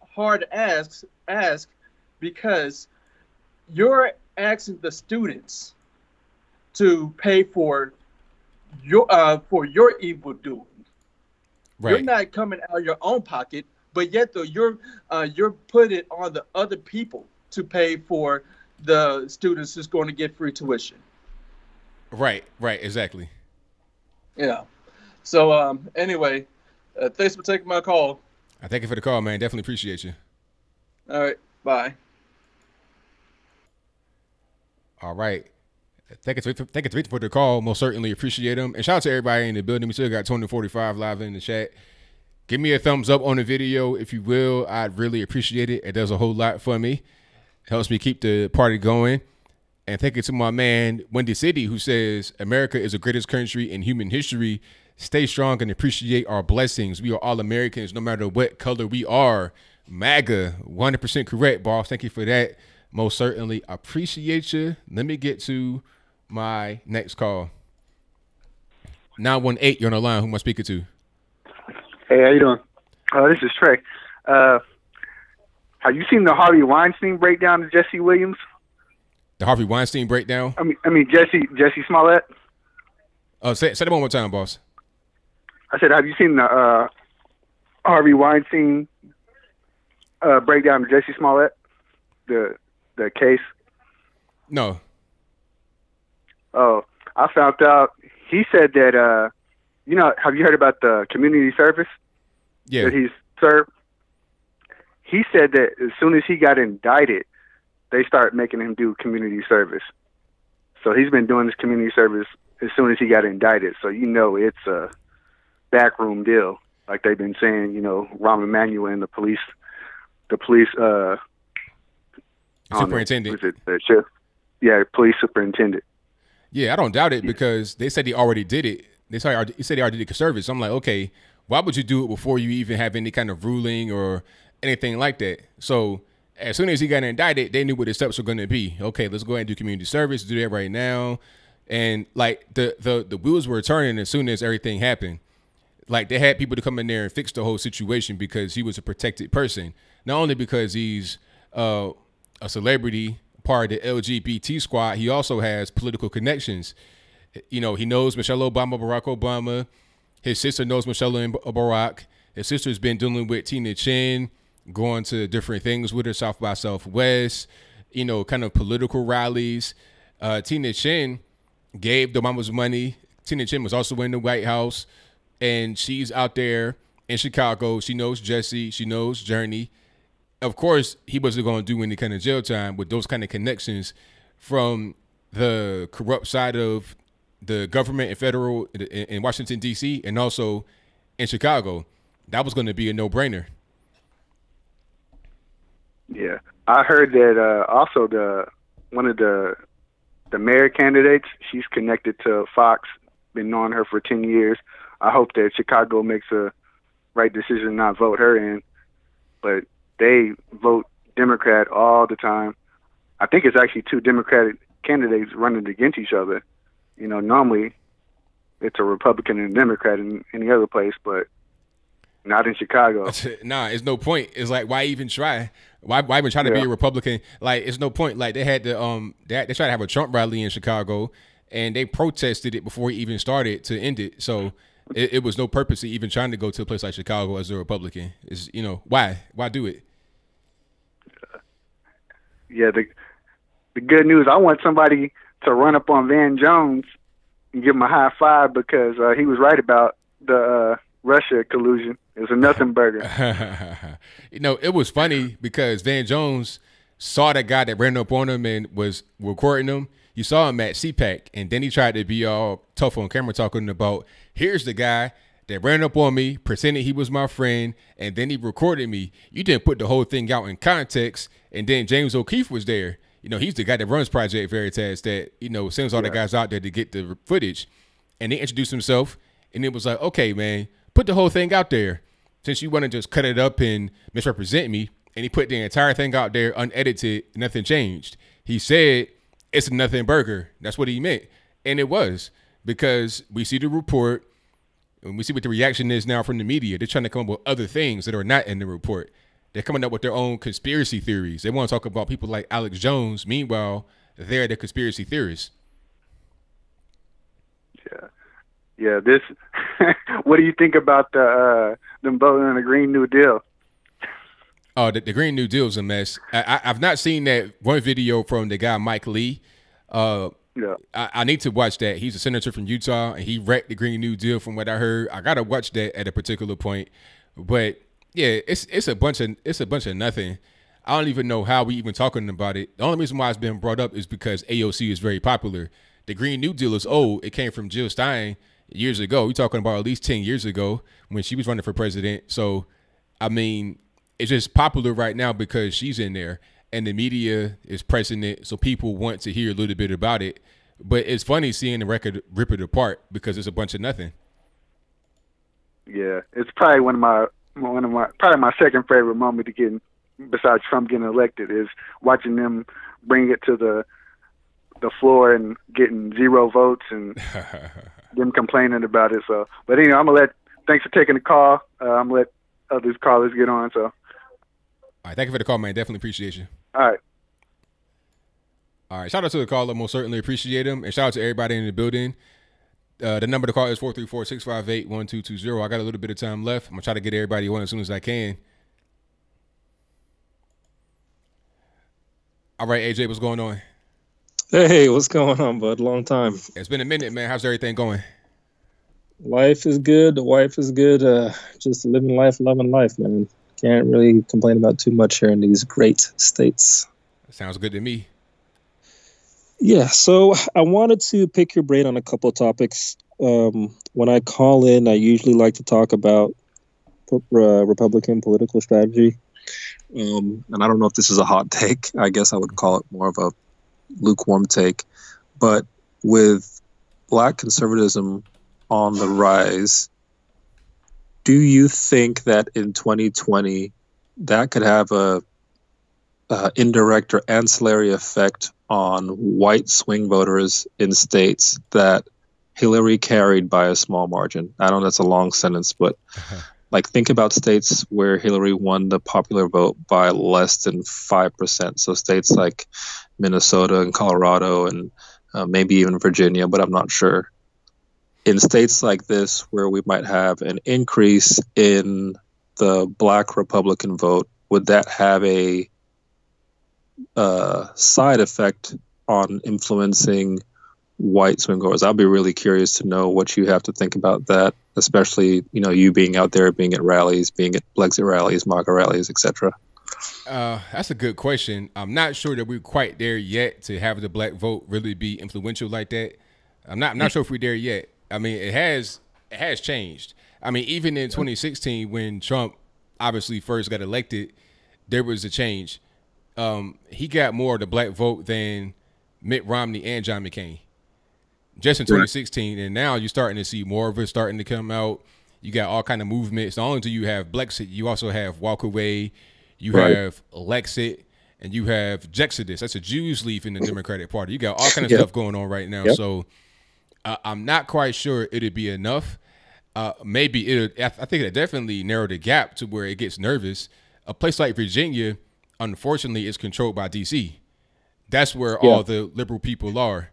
hard ask because you're asking the students to pay for your evil doing. Right. You're not coming out of your own pocket, but yet though you're putting it on the other people to pay for the students who's going to get free tuition. Right, exactly. Yeah. So anyway, thanks for taking my call. I thank you for the call, man. Definitely appreciate you. All right, bye. All right. Thank you for the call. Most certainly appreciate them. And shout out to everybody in the building. We still got 2045 live in the chat. Give me a thumbs up on the video if you will. I'd really appreciate it. It does a whole lot for me. It helps me keep the party going. And thank you to my man, Wendy City, who says, America is the greatest country in human history. Stay strong and appreciate our blessings. We are all Americans, no matter what color we are. MAGA, 100% correct, boss. Thank you for that. Most certainly appreciate you. Let me get to my next call. 918, you're on the line. Who am I speaking to? Hey, how you doing? This is Trey. Have you seen the Harvey Weinstein breakdown of Jesse Williams? The Harvey Weinstein breakdown? I mean Jussie Smollett. Say that one more time, boss. I said, have you seen the Harvey Weinstein breakdown of Jussie Smollett? The case? No. Oh, I found out. He said that, have you heard about the community service that he's served? He said that as soon as he got indicted, they started making him do community service. So he's been doing this community service as soon as he got indicted. So it's a backroom deal, like they've been saying. Rahm Emanuel and the police superintendent. Police superintendent. Yeah, I don't doubt it because they said he already did it. He said he already did the service. I'm like, okay, why would you do it before you even have any kind of ruling or anything like that? So as soon as he got indicted, they knew what the steps were going to be. Okay, let's go ahead and do community service, do that right now. And like the wheels were turning as soon as everything happened. Like they had people to come in there and fix the whole situation because he was a protected person. Not only because he's a a celebrity, part of the LGBT squad, he also has political connections. You know, he knows Michelle Obama, Barack Obama. His sister knows Michelle and Barack. His sister's been dealing with Tina Chin, going to different things with her, South by Southwest, you know, kind of political rallies. Tina Chin gave the Obamas money. Tina Chin was also in the White House, and she's out there in Chicago. She knows Jussie. She knows Journey. Of course, he wasn't going to do any kind of jail time with those kind of connections from the corrupt side of the government and federal in Washington, D.C., and also in Chicago. That was going to be a no-brainer. Yeah, I heard that also one of the mayor candidates, she's connected to Fox, been knowing her for 10 years. I hope that Chicago makes a right decision not vote her in, but they vote Democrat all the time. I think it's actually two Democratic candidates running against each other. You know, normally it's a Republican and a Democrat in any other place, but not in Chicago. Nah, it's no point. It's like, why even try? Why even try to be a Republican? Like, it's no point. Like, they had to they tried to have a Trump rally in Chicago, and they protested it before he even started to end it. So it was no purpose to even trying to go to a place like Chicago as a Republican. Is, you know, why do it? Yeah, the good news, I want somebody to run up on Van Jones and give him a high five, because he was right about the Russia collusion. It was a nothing burger. You know, it was funny because Van Jones saw the guy that ran up on him and was recording him. You saw him at CPAC, and then he tried to be all tough on camera talking about, here's the guy that ran up on me, pretended he was my friend, and then he recorded me. You didn't put the whole thing out in context, and then James O'Keefe was there. You know, he's the guy that runs Project Veritas that, you know, sends all the guys out there to get the footage. And he introduced himself, and it was like, okay, man, put the whole thing out there. Since you want to just cut it up and misrepresent me, and he put the entire thing out there unedited, nothing changed. He said, it's a nothing burger. That's what he meant. And it was, because we see the report, and we see what the reaction is now from the media. They're trying to come up with other things that are not in the report. They're coming up with their own conspiracy theories. They want to talk about people like Alex Jones. Meanwhile, they're the conspiracy theorists. Yeah. This. What do you think about them voting on the Green New Deal? Oh, the Green New Deal is a mess. I've not seen that one video from the guy Mike Lee. I need to watch that. He's a senator from Utah, and he wrecked the Green New Deal from what I heard. I gotta watch that at a particular point. But yeah, it's a bunch of nothing. I don't even know how we even talking about it. The only reason why it's been brought up is because AOC is very popular. The Green New Deal is old. It came from Jill Stein years ago. We're talking about at least 10 years ago when she was running for president. So, I mean, it's just popular right now because she's in there and the media is pressing it. So people want to hear a little bit about it. But it's funny seeing the record rip it apart because it's a bunch of nothing. Yeah, it's probably one of my second favorite moment to get, besides Trump getting elected, is watching them bring it to the floor and getting 0 votes and them complaining about it. So, but anyway, thanks for taking the call. I'm gonna let other callers get on. So, all right, thank you for the call, man. Definitely appreciate you. All right. Shout out to the caller. Most certainly appreciate him, and shout out to everybody in the building. The number to call is 434-658-1220. I got a little bit of time left. I'm gonna try to get everybody on as soon as I can. All right, AJ, what's going on? Hey, what's going on, bud? Long time. It's been a minute, man. How's everything going? Life is good. The wife is good. Just living life, loving life, man. Can't really complain about too much here in these great states. Sounds good to me. Yeah, so I wanted to pick your brain on a couple of topics. When I call in, I usually like to talk about Republican political strategy. And I don't know if this is a hot take. I guess I would call it more of a lukewarm take. But with black conservatism on the rise, do you think that in 2020 that could have a indirect or ancillary effect on white swing voters in states that Hillary carried by a small margin? I know that's a long sentence, but Like, think about states where Hillary won the popular vote by less than 5%. So states like Minnesota and Colorado and maybe even Virginia, but I'm not sure. In states like this, where we might have an increase in the Black Republican vote, would that have a side effect on influencing white swing voters? I'll be really curious to know what you have to think about that, especially, you being out there, being at rallies, being at Brexit rallies, MAGA rallies, etc. That's a good question. I'm not sure that we're quite there yet to have the black vote really be influential like that. I'm not sure if we're there yet. I mean, it has changed. I mean, even in 2016, when Trump obviously first got elected, there was a change. He got more of the black vote than Mitt Romney and John McCain just in 2016. And now you're starting to see more of it starting to come out. You got all kind of movements. Not only do you have Blexit, you also have Walkaway, you have Lexit, and you have Jexodus. That's a Jews leaf in the Democratic Party. You got all kind of stuff going on right now. So I'm not quite sure it'd be enough. Maybe I think it'll definitely narrow the gap to where it gets nervous. A place like Virginia, unfortunately, is controlled by D.C. That's where all the liberal people are.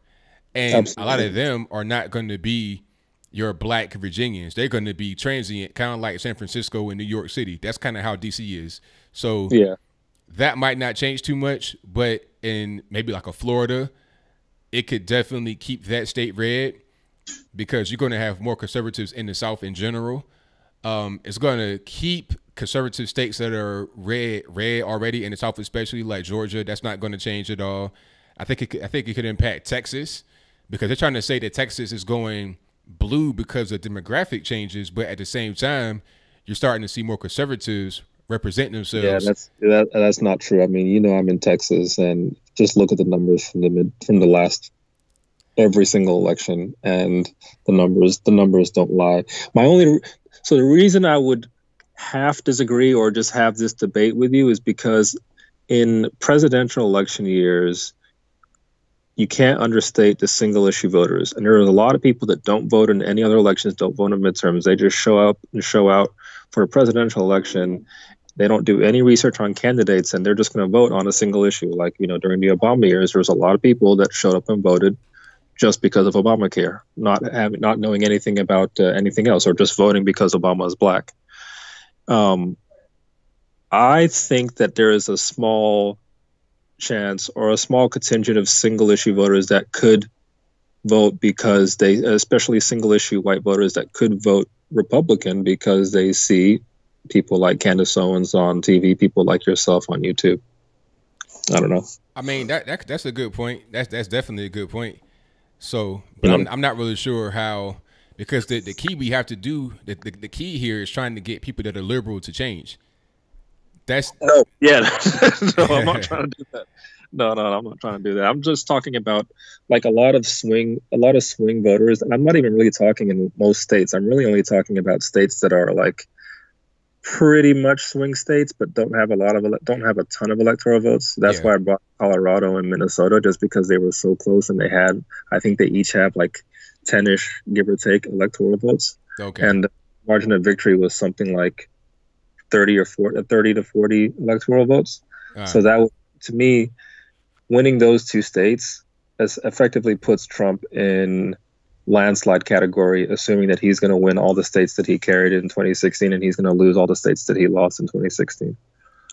And a lot of them are not going to be your black Virginians. They're going to be transient, kind of like San Francisco and New York City. That's kind of how D.C. is. So that might not change too much, but in maybe like a Florida, it could definitely keep that state red because you're going to have more conservatives in the South in general. It's going to keep conservative states that are red already in the South, especially like Georgia. That's not going to change at all. I think it could impact Texas because they're trying to say that Texas is going blue because of demographic changes, but at the same time, you're starting to see more conservatives represent themselves. Yeah, that's not true. I mean, I'm in Texas, and just look at the numbers from the last every single election, and the numbers don't lie. So the reason I would half disagree or just have this debate with you is because in presidential election years, you can't understate the single issue voters. And there are a lot of people that don't vote in any other elections, don't vote in midterms. They just show up and show out for a presidential election. They don't do any research on candidates, and they're just going to vote on a single issue. Like, during the Obama years, there was a lot of people that showed up and voted just because of Obamacare, not knowing anything about anything else, or just voting because Obama is black. I think that there is a small chance or a small contingent of single issue voters that could vote because especially single issue white voters that could vote Republican because they see people like Candace Owens on TV, people like yourself on YouTube. I don't know. I mean, that's a good point. That's definitely a good point. So, but I'm not really sure how, because the key we have to do, the key here is trying to get people that are liberal to change. No, I'm not trying to do that. No, I'm not trying to do that. I'm just talking about like a lot of swing voters, and I'm not even really talking in most states. I'm really only talking about states that are like pretty much swing states, but don't have a ton of electoral votes. That's why I brought Colorado and Minnesota, just because they were so close, and I think they each have like 10-ish, give or take, electoral votes. Okay. And the margin of victory was something like 30 to 40 electoral votes. So that, to me, winning those two states effectively puts Trump in landslide category, assuming that he's going to win all the states that he carried in 2016 and he's going to lose all the states that he lost in 2016.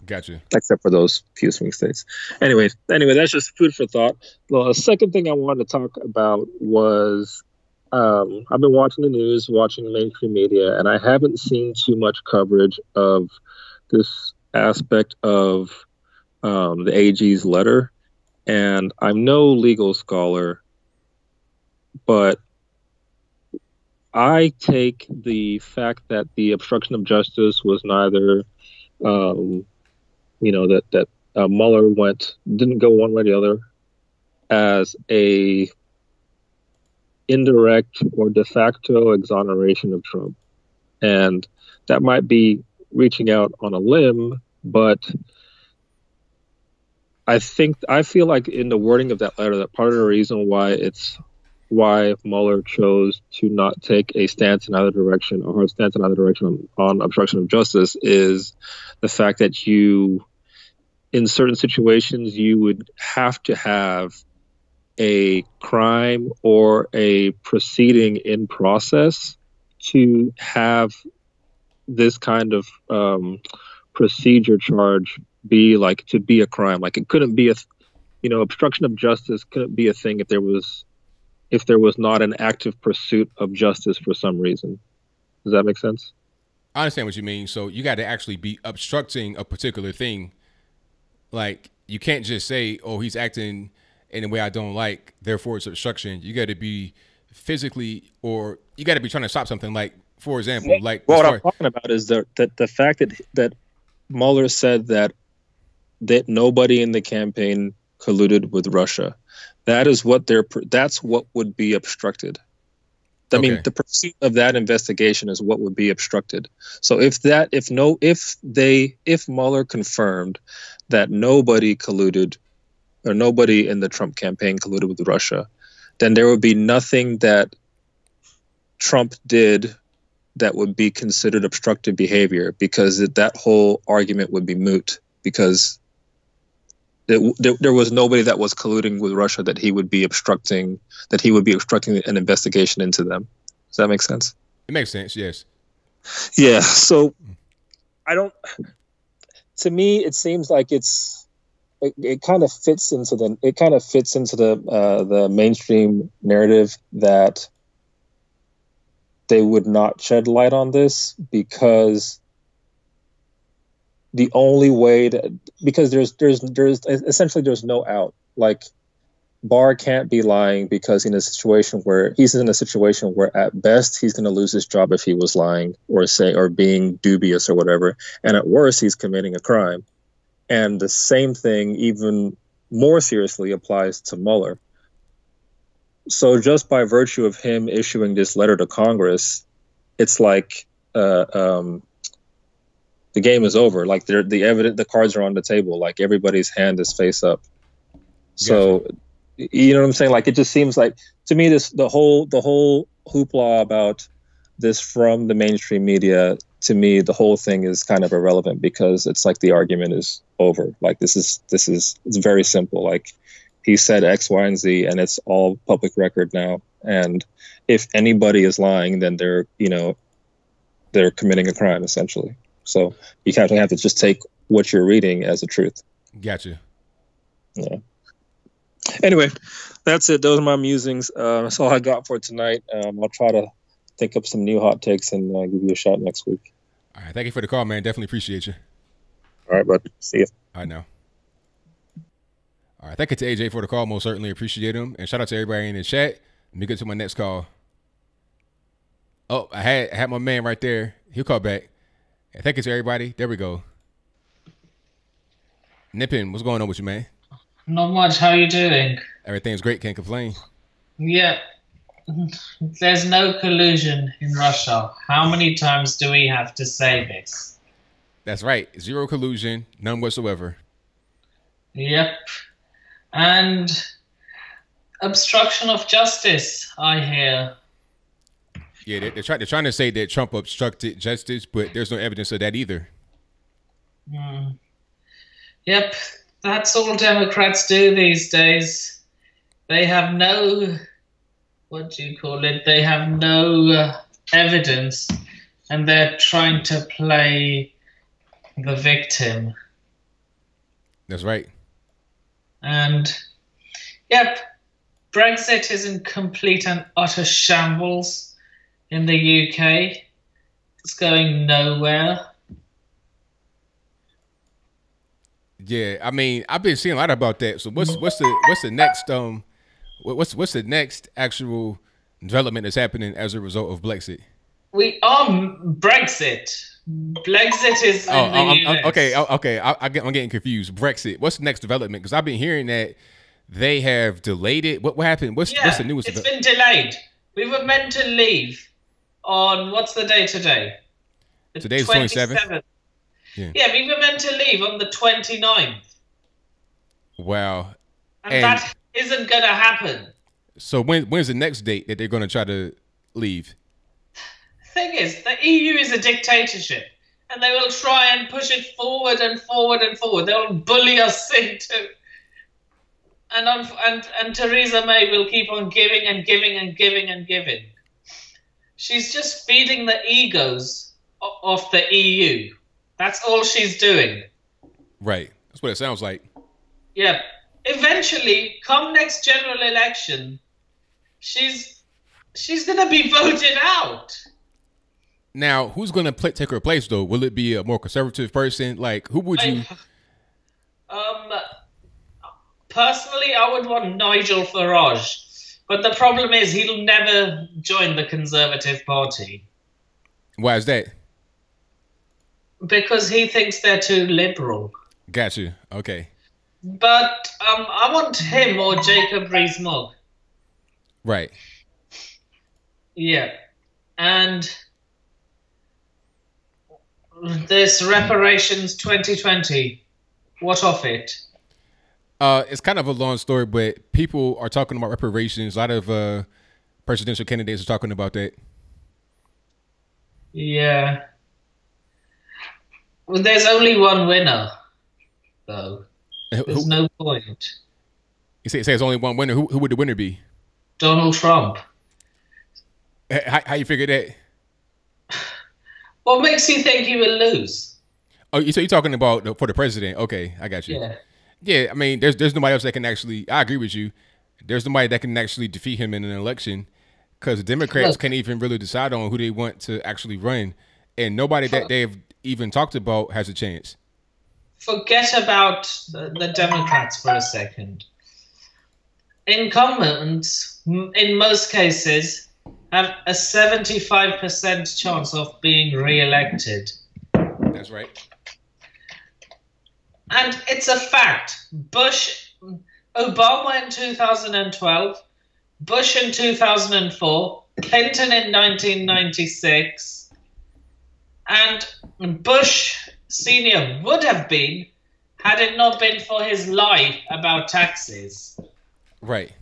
Gotcha. Except for those few swing states. Anyway, that's just food for thought. The second thing I wanted to talk about was I've been watching the news, watching mainstream media, and I haven't seen too much coverage of this aspect of the AG's letter. And I'm no legal scholar, but I take the fact that the obstruction of justice was neither, that Mueller didn't go one way or the other, as a indirect or de facto exoneration of Trump. And that might be reaching out on a limb, but I feel like in the wording of that letter, that part of the reason why it's why Mueller chose to not take a stance in either direction, a hard stance in either direction on obstruction of justice, is the fact that in certain situations, you would have to have a crime or a proceeding in process to have this kind of procedure charge be a crime. Like, it couldn't be obstruction of justice couldn't be a thing if there was not an active pursuit of justice for some reason. Does that make sense? I understand what you mean. So you got to actually be obstructing a particular thing. Like, you can't just say, oh, he's acting in a way I don't like, therefore it's obstruction. You got to be physically, or you got to be trying to stop something. Like, for example, like what I'm talking about is that the fact that Mueller said that nobody in the campaign colluded with Russia. That's what would be obstructed. I mean, the pursuit of that investigation is what would be obstructed. So if Mueller confirmed that nobody colluded, or nobody in the Trump campaign colluded with Russia, then there would be nothing that Trump did that would be considered obstructive behavior, because that whole argument would be moot, because there was nobody that was colluding with Russia that he would be obstructing an investigation into them. Does that make sense? It makes sense, yes. Yeah. So to me, it seems like it kind of fits into the mainstream narrative that they would not shed light on this, because the only way because there's essentially there's no out. Like, Barr can't be lying because he's in a situation where at best he's going to lose his job if he was lying or being dubious or whatever, and at worst he's committing a crime. And the same thing, even more seriously, applies to Mueller. So just by virtue of him issuing this letter to Congress, it's like the game is over. Like, the cards are on the table. Like, everybody's hand is face up. So, you know what I'm saying? Like, it just seems like, to me, the whole hoopla about this from the mainstream media, to me, the whole thing is kind of irrelevant, because it's like the argument is over. Like, it's very simple. Like, he said X, Y, and Z, and it's all public record now. And if anybody is lying, then they're committing a crime, essentially. So you kind of have to just take what you're reading as a truth. Gotcha. Yeah. Anyway, that's it. Those are my musings. That's all I got for tonight. I'll try to think up some new hot takes and give you a shout next week. All right. Thank you for the call, man. Definitely appreciate you. All right, bud. See you. I know. All right. Thank you to AJ for the call. Most certainly appreciate him. And shout out to everybody in the chat. Let me get to my next call. Oh, I had my man right there. He'll call back. And thank you to everybody. There we go. Nippin, what's going on with you, man? Not much. How you doing? Everything's great. Can't complain. Yeah. There's no collusion in Russia. How many times do we have to say this? That's right. Zero collusion. None whatsoever. Yep. And obstruction of justice, I hear. Yeah, they're trying to say that Trump obstructed justice, but there's no evidence of that either. Yep. That's all Democrats do these days. They have no, they have no evidence, and they're trying to play the victim. That's right. And, yep, Brexit is in complete and utter shambles in the UK. It's going nowhere. Yeah, I mean, I've been seeing a lot about that. So what's the next actual development that's happening as a result of Brexit? Brexit. Brexit is in the US. Okay. I'm getting confused. Brexit. What's the next development? Because I've been hearing that they have delayed it. What happened? What's the newest? It's been delayed. We were meant to leave on, what's the day today? Today's 27th. Yeah, we were meant to leave on the 29th. Wow. And that isn't going to happen. So when's the next date that they're going to try to leave? Thing is, the EU is a dictatorship, and they will try and push it forward and forward and forward. They'll bully us into, and Theresa May will keep on giving and giving and giving and giving. She's just feeding the egos of the EU. That's all she's doing. Right. That's what it sounds like. Yeah. Eventually, come next general election, she's gonna be voted out. Now, who's going to take her place, though? Will it be a more conservative person? Like, who would you... Personally, I would want Nigel Farage. But the problem is he'll never join the Conservative Party. Why is that? Because he thinks they're too liberal. Gotcha. Okay. But I want him or Jacob Rees-Mogg. Right. Yeah. And... this Reparations 2020, what of it? It's kind of a long story, but people are talking about reparations. A lot of presidential candidates are talking about that. Yeah. Well, there's only one winner, though. There's no point. You say there's only one winner. Who would the winner be? Donald Trump. How you figure that? What makes you think he will lose? Oh, so you're talking about for the president? Okay, I got you. Yeah. Yeah, I mean, there's nobody else that can actually. I agree with you. There's nobody that can actually defeat him in an election, because the Democrats can't even really decide on who they want to actually run, and nobody that they've even talked about has a chance. Forget about the Democrats for a second. Incumbents, in most cases, have a 75% chance of being re-elected. That's right. And it's a fact. Obama in 2012, Bush in 2004, Clinton in 1996, and Bush Sr. would have been had it not been for his lie about taxes. Right.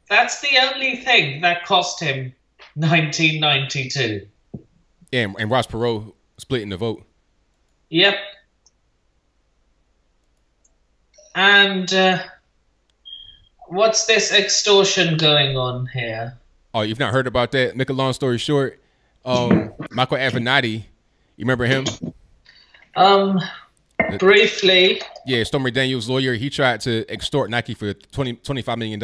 That's the only thing that cost him 1992. Yeah, and Ross Perot splitting the vote. Yep. And what's this extortion going on here? Oh, you've not heard about that? Make a long story short, Michael Avenatti, you remember him? Briefly. Yeah, Stormy Daniels' lawyer, he tried to extort Nike for $25 million.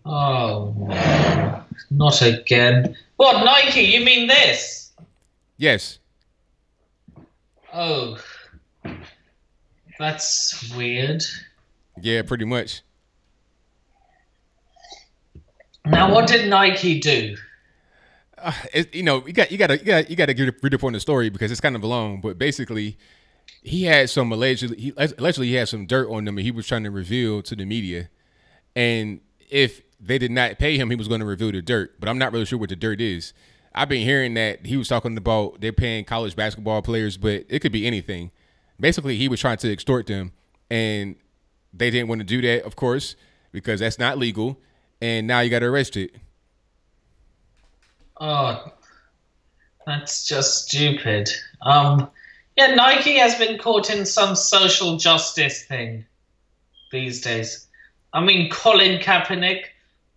Oh, no. Not again. What, Nike? You mean this? Yes. Oh. That's weird. Yeah, pretty much. Now, what did Nike do? You gotta read up on the story because it's kind of long. But basically, he had some allegedly he had some dirt on them, and he was trying to reveal to the media. And if they did not pay him, he was going to reveal the dirt. But I'm not really sure what the dirt is. I've been hearing that he was talking about they're paying college basketball players, but it could be anything. Basically, he was trying to extort them, and they didn't want to do that, of course, because that's not legal. And now you got arrested. Oh, that's just stupid. Yeah, Nike has been caught in some social justice thing these days. I mean, Colin Kaepernick,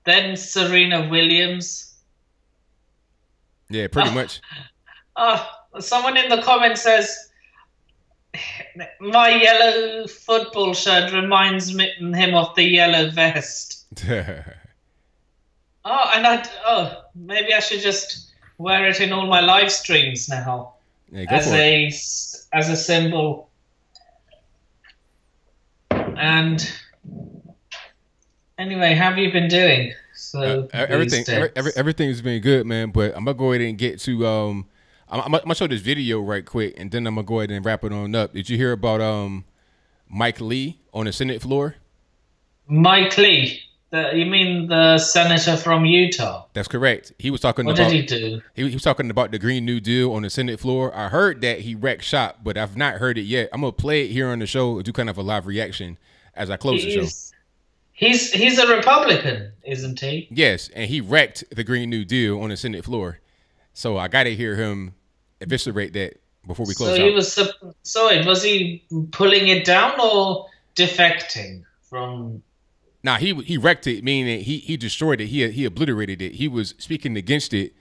then Serena Williams. Yeah, pretty much. Someone in the comments says, my yellow football shirt reminds him of the yellow vest. Maybe I should just wear it in all my live streams now. Yeah, go for it. As a symbol. And anyway, how have you been doing? So everything's been good, man. But I'm gonna go ahead and get to I'm gonna show this video right quick, and then I'm gonna go ahead and wrap it on up. Did you hear about Mike Lee on the Senate floor? Mike Lee, you mean the senator from Utah? That's correct. He was talking What about. did he do? He was talking about the Green New Deal on the Senate floor. I heard that he wrecked shop, but I've not heard it yet. I'm gonna play it here on the show, do kind of a live reaction as I close the show. He's a Republican, isn't he? Yes, and he wrecked the Green New Deal on the Senate floor. So I got to hear him eviscerate that before we close out. Was he pulling it down or defecting from? Nah, he wrecked it, meaning he destroyed it. He obliterated it. He was speaking against it.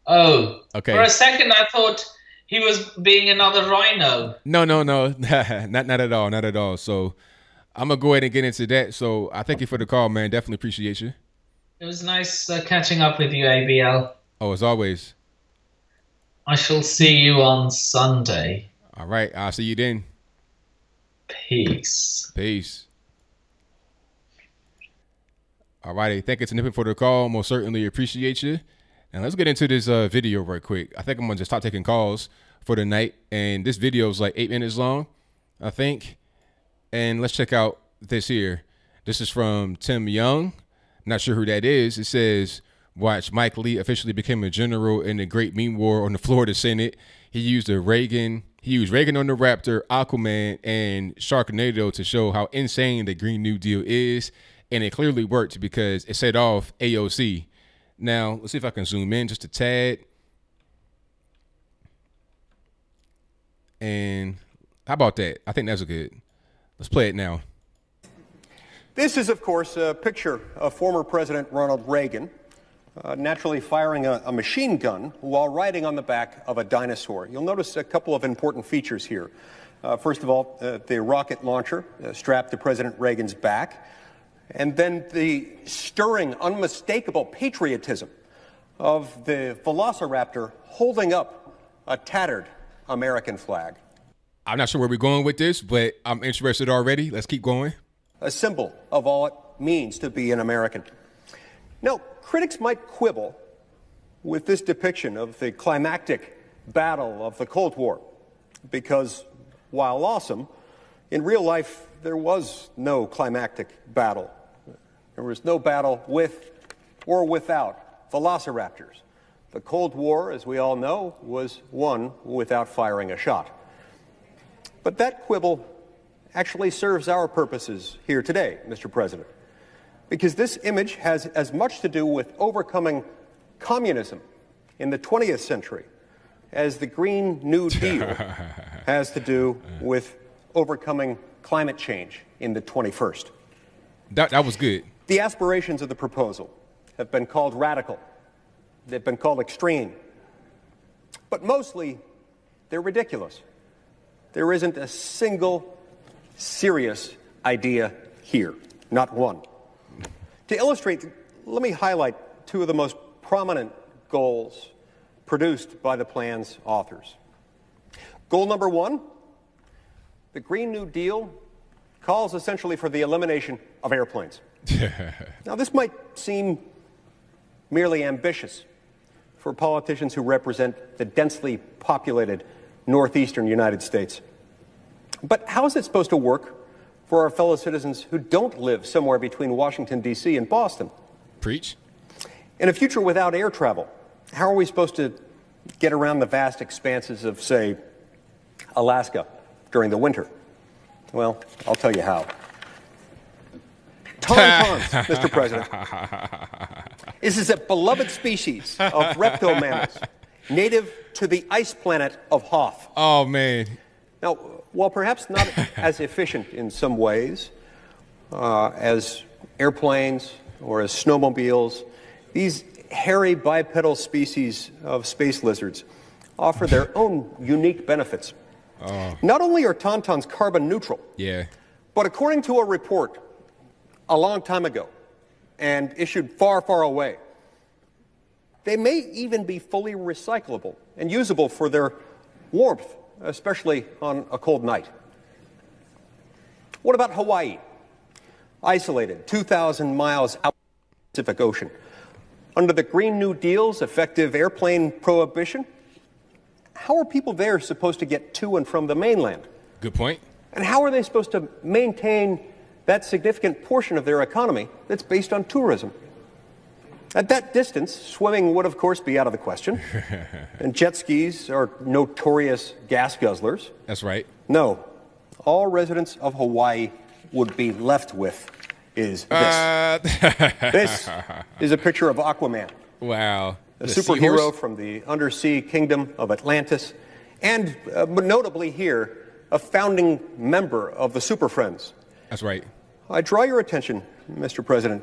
Oh, okay. For a second, I thought he was being another rhino. No, not at all, not at all. So I'm gonna go ahead and get into that. So I thank you for the call, man. Definitely appreciate you. It was nice catching up with you, ABL. Oh, as always. I shall see you on Sunday. All right, I'll see you then. Peace. Peace. All righty, thank you, Nippin, for the call. Most certainly appreciate you. And let's get into this video right quick. I think I'm gonna just stop taking calls for the night. And this video is like 8 minutes long, I think. And let's check out this here. This is from Tim Young. Not sure who that is. It says, watch, Mike Lee officially became a general in the Great Meme War on the floor of the Senate. He used Reagan on the Raptor, Aquaman, and Sharknado to show how insane the Green New Deal is. And it clearly worked because it set off AOC. Now, let's see if I can zoom in just a tad. And how about that? I think that's good. Let's play it now. This is, of course, a picture of former President Ronald Reagan naturally firing a machine gun while riding on the back of a dinosaur. You'll notice a couple of important features here. First of all, the rocket launcher strapped to President Reagan's back. And then the stirring, unmistakable patriotism of the Velociraptor holding up a tattered American flag. I'm not sure where we're going with this, but I'm interested already. Let's keep going. A symbol of all it means to be an American. Now, critics might quibble with this depiction of the climactic battle of the Cold War, because while awesome, in real life there was no climactic battle. There was no battle with or without velociraptors. The Cold War, as we all know, was won without firing a shot. But that quibble actually serves our purposes here today, Mr. President, because this image has as much to do with overcoming communism in the 20th century as the Green New Deal has to do with overcoming climate change in the 21st. That was good. The aspirations of the proposal have been called radical. They've been called extreme. But mostly, they're ridiculous. There isn't a single serious idea here, not one. To illustrate, let me highlight two of the most prominent goals produced by the plan's authors. Goal number one, the Green New Deal calls essentially for the elimination of airplanes. Now, this might seem merely ambitious for politicians who represent the densely populated northeastern United States. But how is it supposed to work for our fellow citizens who don't live somewhere between Washington, D.C. and Boston? Preach. In a future without air travel, how are we supposed to get around the vast expanses of, say, Alaska during the winter? Well, I'll tell you how. Tauntauns, Mr. President. This is a beloved species of reptile mammals, native to the ice planet of Hoth. Oh, man. Now, while perhaps not as efficient in some ways as airplanes or as snowmobiles, these hairy bipedal species of space lizards offer their own unique benefits. Oh. Not only are tauntauns carbon neutral, but according to a report a long time ago and issued far, far away, they may even be fully recyclable and usable for their warmth, especially on a cold night. What about Hawaii? Isolated 2,000 miles out of the Pacific Ocean. Under the Green New Deal's effective airplane prohibition, how are people there supposed to get to and from the mainland? Good point. And how are they supposed to maintain that significant portion of their economy that's based on tourism? At that distance, swimming would, of course, be out of the question. And jet skis are notorious gas guzzlers. That's right. No, all residents of Hawaii would be left with is this. This is a picture of Aquaman. Wow. A The superhero seahorse? from the undersea kingdom of Atlantis. And notably here, a founding member of the Super Friends. That's right. I draw your attention, Mr. President,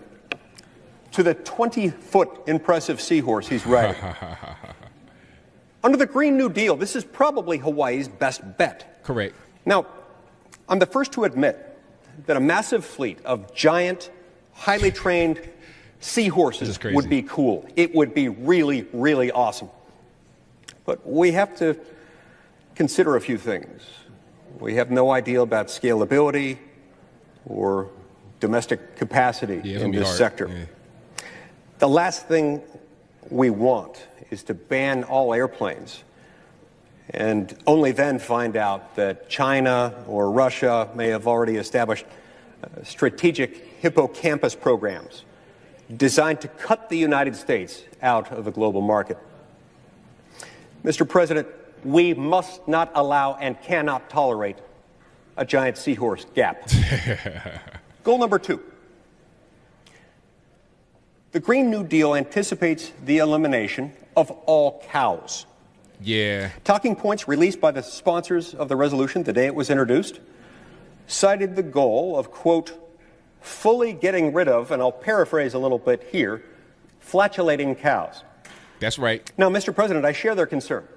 to the 20-foot impressive seahorse he's riding. Under the Green New Deal, this is probably Hawaii's best bet. Correct. Now, I'm the first to admit that a massive fleet of giant, highly trained seahorses would be cool. It would be really, really awesome. But we have to consider a few things. We have no idea about scalability or domestic capacity in this sector. Yeah. The last thing we want is to ban all airplanes and only then find out that China or Russia may have already established strategic hippocampus programs designed to cut the United States out of the global market. Mr. President, we must not allow and cannot tolerate a giant seahorse gap. Goal number 2. The Green New Deal anticipates the elimination of all cows. Yeah. Talking points released by the sponsors of the resolution the day it was introduced cited the goal of, quote, fully getting rid of, and I'll paraphrase a little bit here, flatulating cows. That's right. Now, Mr. President, I share their concern.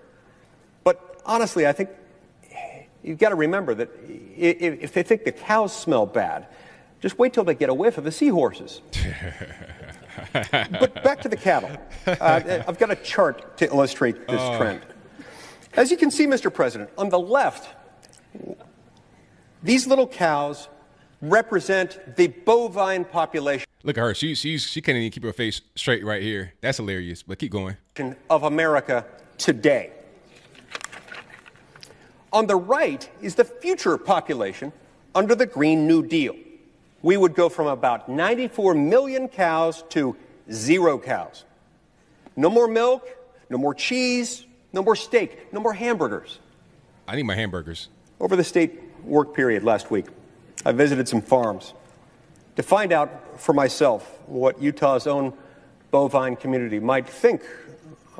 But honestly, I think you've got to remember that if they think the cows smell bad, just wait till they get a whiff of the seahorses. But back to the cattle. I've got a chart to illustrate this trend. As you can see, Mr. President, on the left, these little cows represent the bovine population. Look at her. She can't even keep her face straight right here. That's hilarious. But keep going. Of America today. On the right is the future population under the Green New Deal. We would go from about 94 million cows to 0 cows. No more milk, no more cheese, no more steak, no more hamburgers. I need my hamburgers. Over the state work period last week, I visited some farms to find out for myself what Utah's own bovine community might think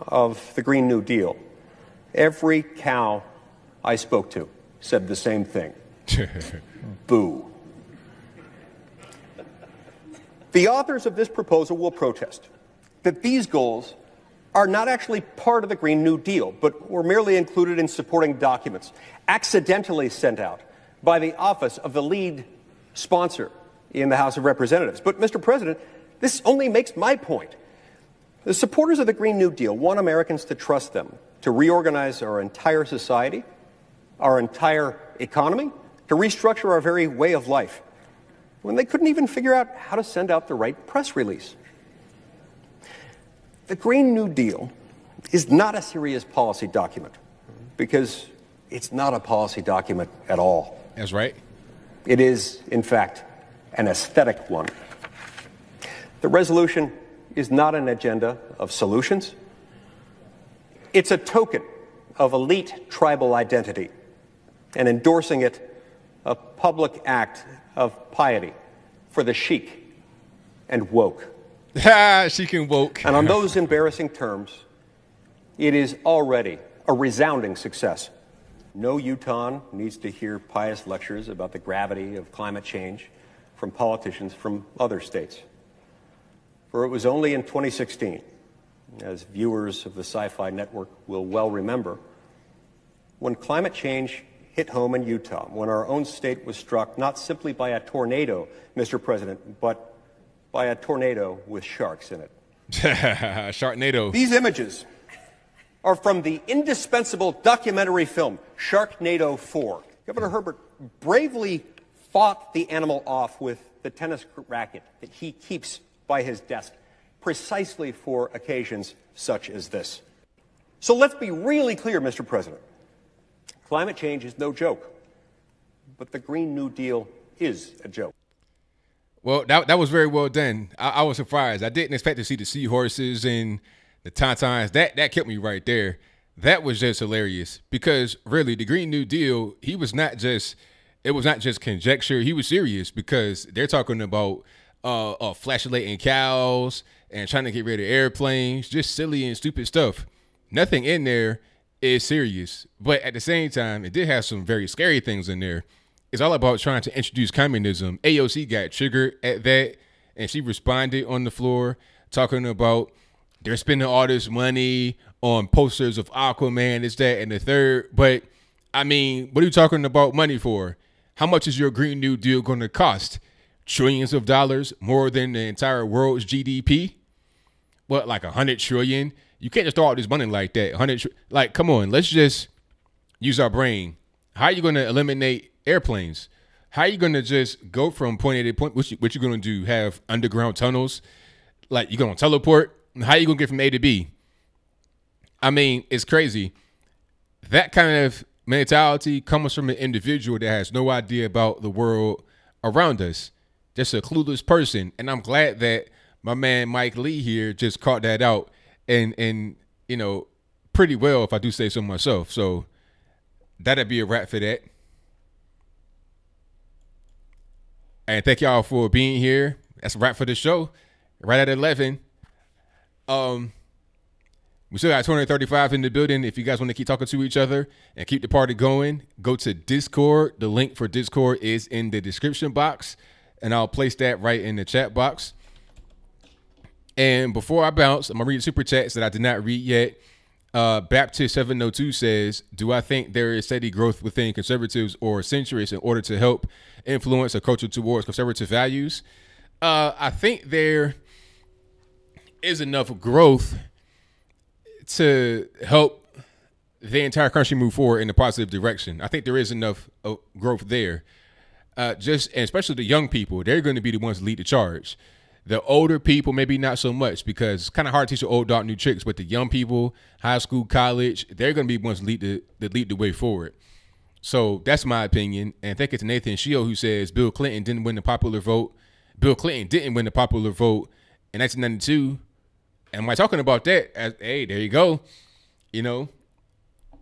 of the Green New Deal. Every cow I spoke to said the same thing. Boo. The authors of this proposal will protest that these goals are not actually part of the Green New Deal, but were merely included in supporting documents accidentally sent out by the office of the lead sponsor in the House of Representatives. But, Mr. President, this only makes my point. The supporters of the Green New Deal want Americans to trust them to reorganize our entire society, our entire economy, to restructure our very way of life, when they couldn't even figure out how to send out the right press release. The Green New Deal is not a serious policy document because it's not a policy document at all. That's right. It is, in fact, an aesthetic one. The resolution is not an agenda of solutions. It's a token of elite tribal identity, and endorsing it a public act of piety for the chic and woke. Chic and woke. And on those embarrassing terms, it is already a resounding success. No Utahn needs to hear pious lectures about the gravity of climate change from politicians from other states. For it was only in 2016, as viewers of the Sci-Fi Network will well remember, when climate change hit home in Utah, when our own state was struck not simply by a tornado, Mr. President, but by a tornado with sharks in it. Sharknado. These images are from the indispensable documentary film Sharknado 4. Governor Herbert bravely fought the animal off with the tennis racket that he keeps by his desk, precisely for occasions such as this. So let's be really clear, Mr. President. Climate change is no joke, but the Green New Deal is a joke. Well, that was very well done. I was surprised. I didn't expect to see the seahorses and the tauntauns. That kept me right there. That was just hilarious because really the Green New Deal, it was not just conjecture. He was serious because they're talking about flashlighting cows and trying to get rid of airplanes, just silly and stupid stuff. Nothing in there is serious, but at the same time, it did have some very scary things in there. It's all about trying to introduce communism. AOC got triggered at that, and she responded on the floor talking about they're spending all this money on posters of Aquaman, this, that, and the third. But, I mean, what are you talking about money for? How much is your Green New Deal going to cost? Trillions of dollars, more than the entire world's GDP? What, like 100 trillion? You can't just throw all this money like that. Like, come on, let's just use our brain. How are you going to eliminate airplanes? How are you going to just go from point A to point? What you going to do? Have underground tunnels? Like, you going to teleport? How are you going to get from A to B? I mean, it's crazy. That kind of mentality comes from an individual that has no idea about the world around us. Just a clueless person. And I'm glad that my man Mike Lee here just caught that out and you know, pretty well, if I do say so myself. So that'd be a wrap for that. And thank y'all for being here. That's a wrap for the show. Right at 11. We still got 235 in the building. If you guys want to keep talking to each other and keep the party going, go to Discord. The link for Discord is in the description box, and I'll place that right in the chat box. And before I bounce, I'm going to read the super chats that I did not read yet. Baptist 702 says, do I think there is steady growth within conservatives or centrists in order to help influence a culture towards conservative values? I think there is enough growth to help the entire country move forward in a positive direction. I think there is enough growth there. And especially the young people, they're going to be the ones to lead the charge. The older people, maybe not so much, because it's kind of hard to teach an old dog new tricks. But the young people, high school, college, they're going to be the ones to lead the way forward. So that's my opinion. And thank you to Nathan Shio, who says Bill Clinton didn't win the popular vote. Bill Clinton didn't win the popular vote in 1992. And am I talking about that? Hey, there you go. You know,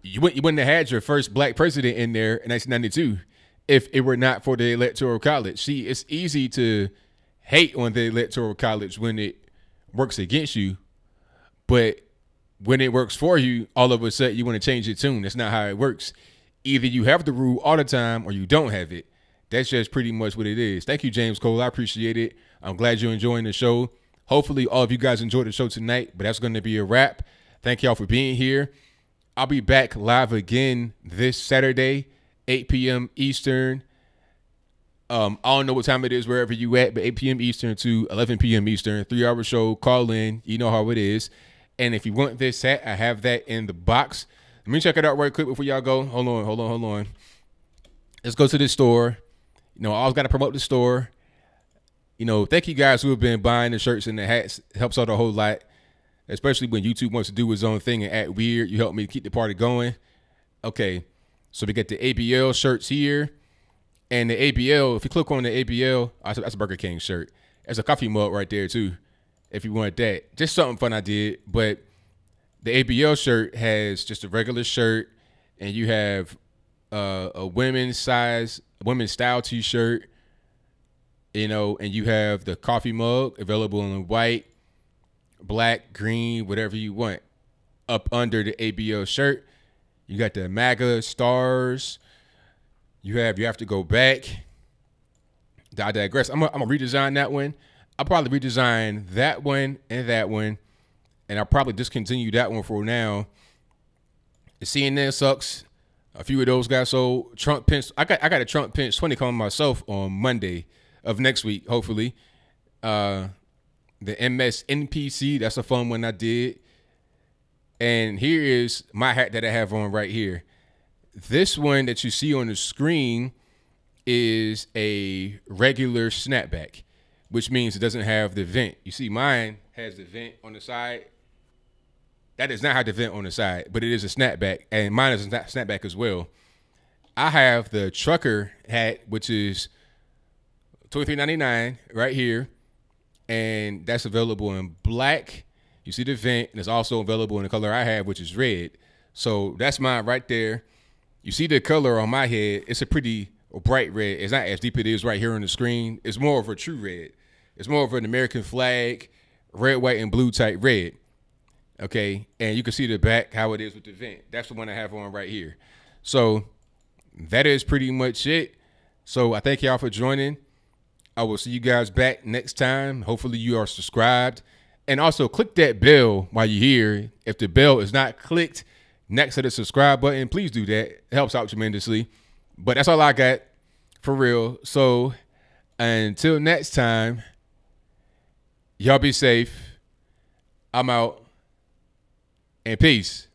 you wouldn't have had your first black president in there in 1992 if it were not for the Electoral College. See, it's easy to hate on the Electoral College when it works against you, but when it works for you, all of a sudden you want to change your tune. That's not how it works. Either you have the rule all the time or you don't have it. That's just pretty much what it is. Thank you, James Cole. I appreciate it. I'm glad you're enjoying the show. Hopefully all of you guys enjoyed the show tonight, but that's going to be a wrap. Thank y'all for being here. I'll be back live again this Saturday, 8 p.m. Eastern. I don't know what time it is wherever you at, but 8 p.m. Eastern to 11 p.m. Eastern, 3-hour show. Call in. You know how it is. And if you want this hat, I have that in the box. Let me check it out right quick before y'all go. Hold on. Let's go to the store. You know, I always got to promote the store. You know, thank you guys who have been buying the shirts and the hats. It helps out a whole lot, especially when YouTube wants to do his own thing and act weird. You help me keep the party going. Okay, so we get the ABL shirts here. And the ABL, if you click on the ABL, that's a Burger King shirt. There's a coffee mug right there, too, if you want that. Just something fun I did. But the ABL shirt has just a regular shirt, and you have a women's style T-shirt. You know, and you have the coffee mug available in white, black, green, whatever you want. Up under the ABL shirt, you got the MAGA stars. You have to go back. I digress. I'm gonna redesign that one. I'll probably redesign that one, and I'll probably discontinue that one for now. The CNN sucks. A few of those got sold. Trump pinch. I got a Trump pinch 20 coming myself on Monday of next week, hopefully. The MS NPC, that's a fun one I did. And here is my hat that I have on right here. This one that you see on the screen is a regular snapback, which means it doesn't have the vent. You see mine has the vent on the side. That does not have the vent on the side, but it is a snapback, and mine is a snapback as well. I have the trucker hat, which is $23.99 right here, and that's available in black. You see the vent, and it's also available in the color I have, which is red. So that's mine right there. You see the color on my head. It's a pretty bright red. It's not as deep as it is right here on the screen. It's more of a true red. It's more of an American flag, red, white, and blue type red. Okay, and you can see the back, how it is with the vent. That's the one I have on right here. So that is pretty much it. So I thank y'all for joining. I will see you guys back next time. Hopefully you are subscribed. And also click that bell while you're here. If the bell is not clicked next to the subscribe button, please do that. It helps out tremendously. But that's all I got for real. So until next time, y'all be safe. I'm out. And peace.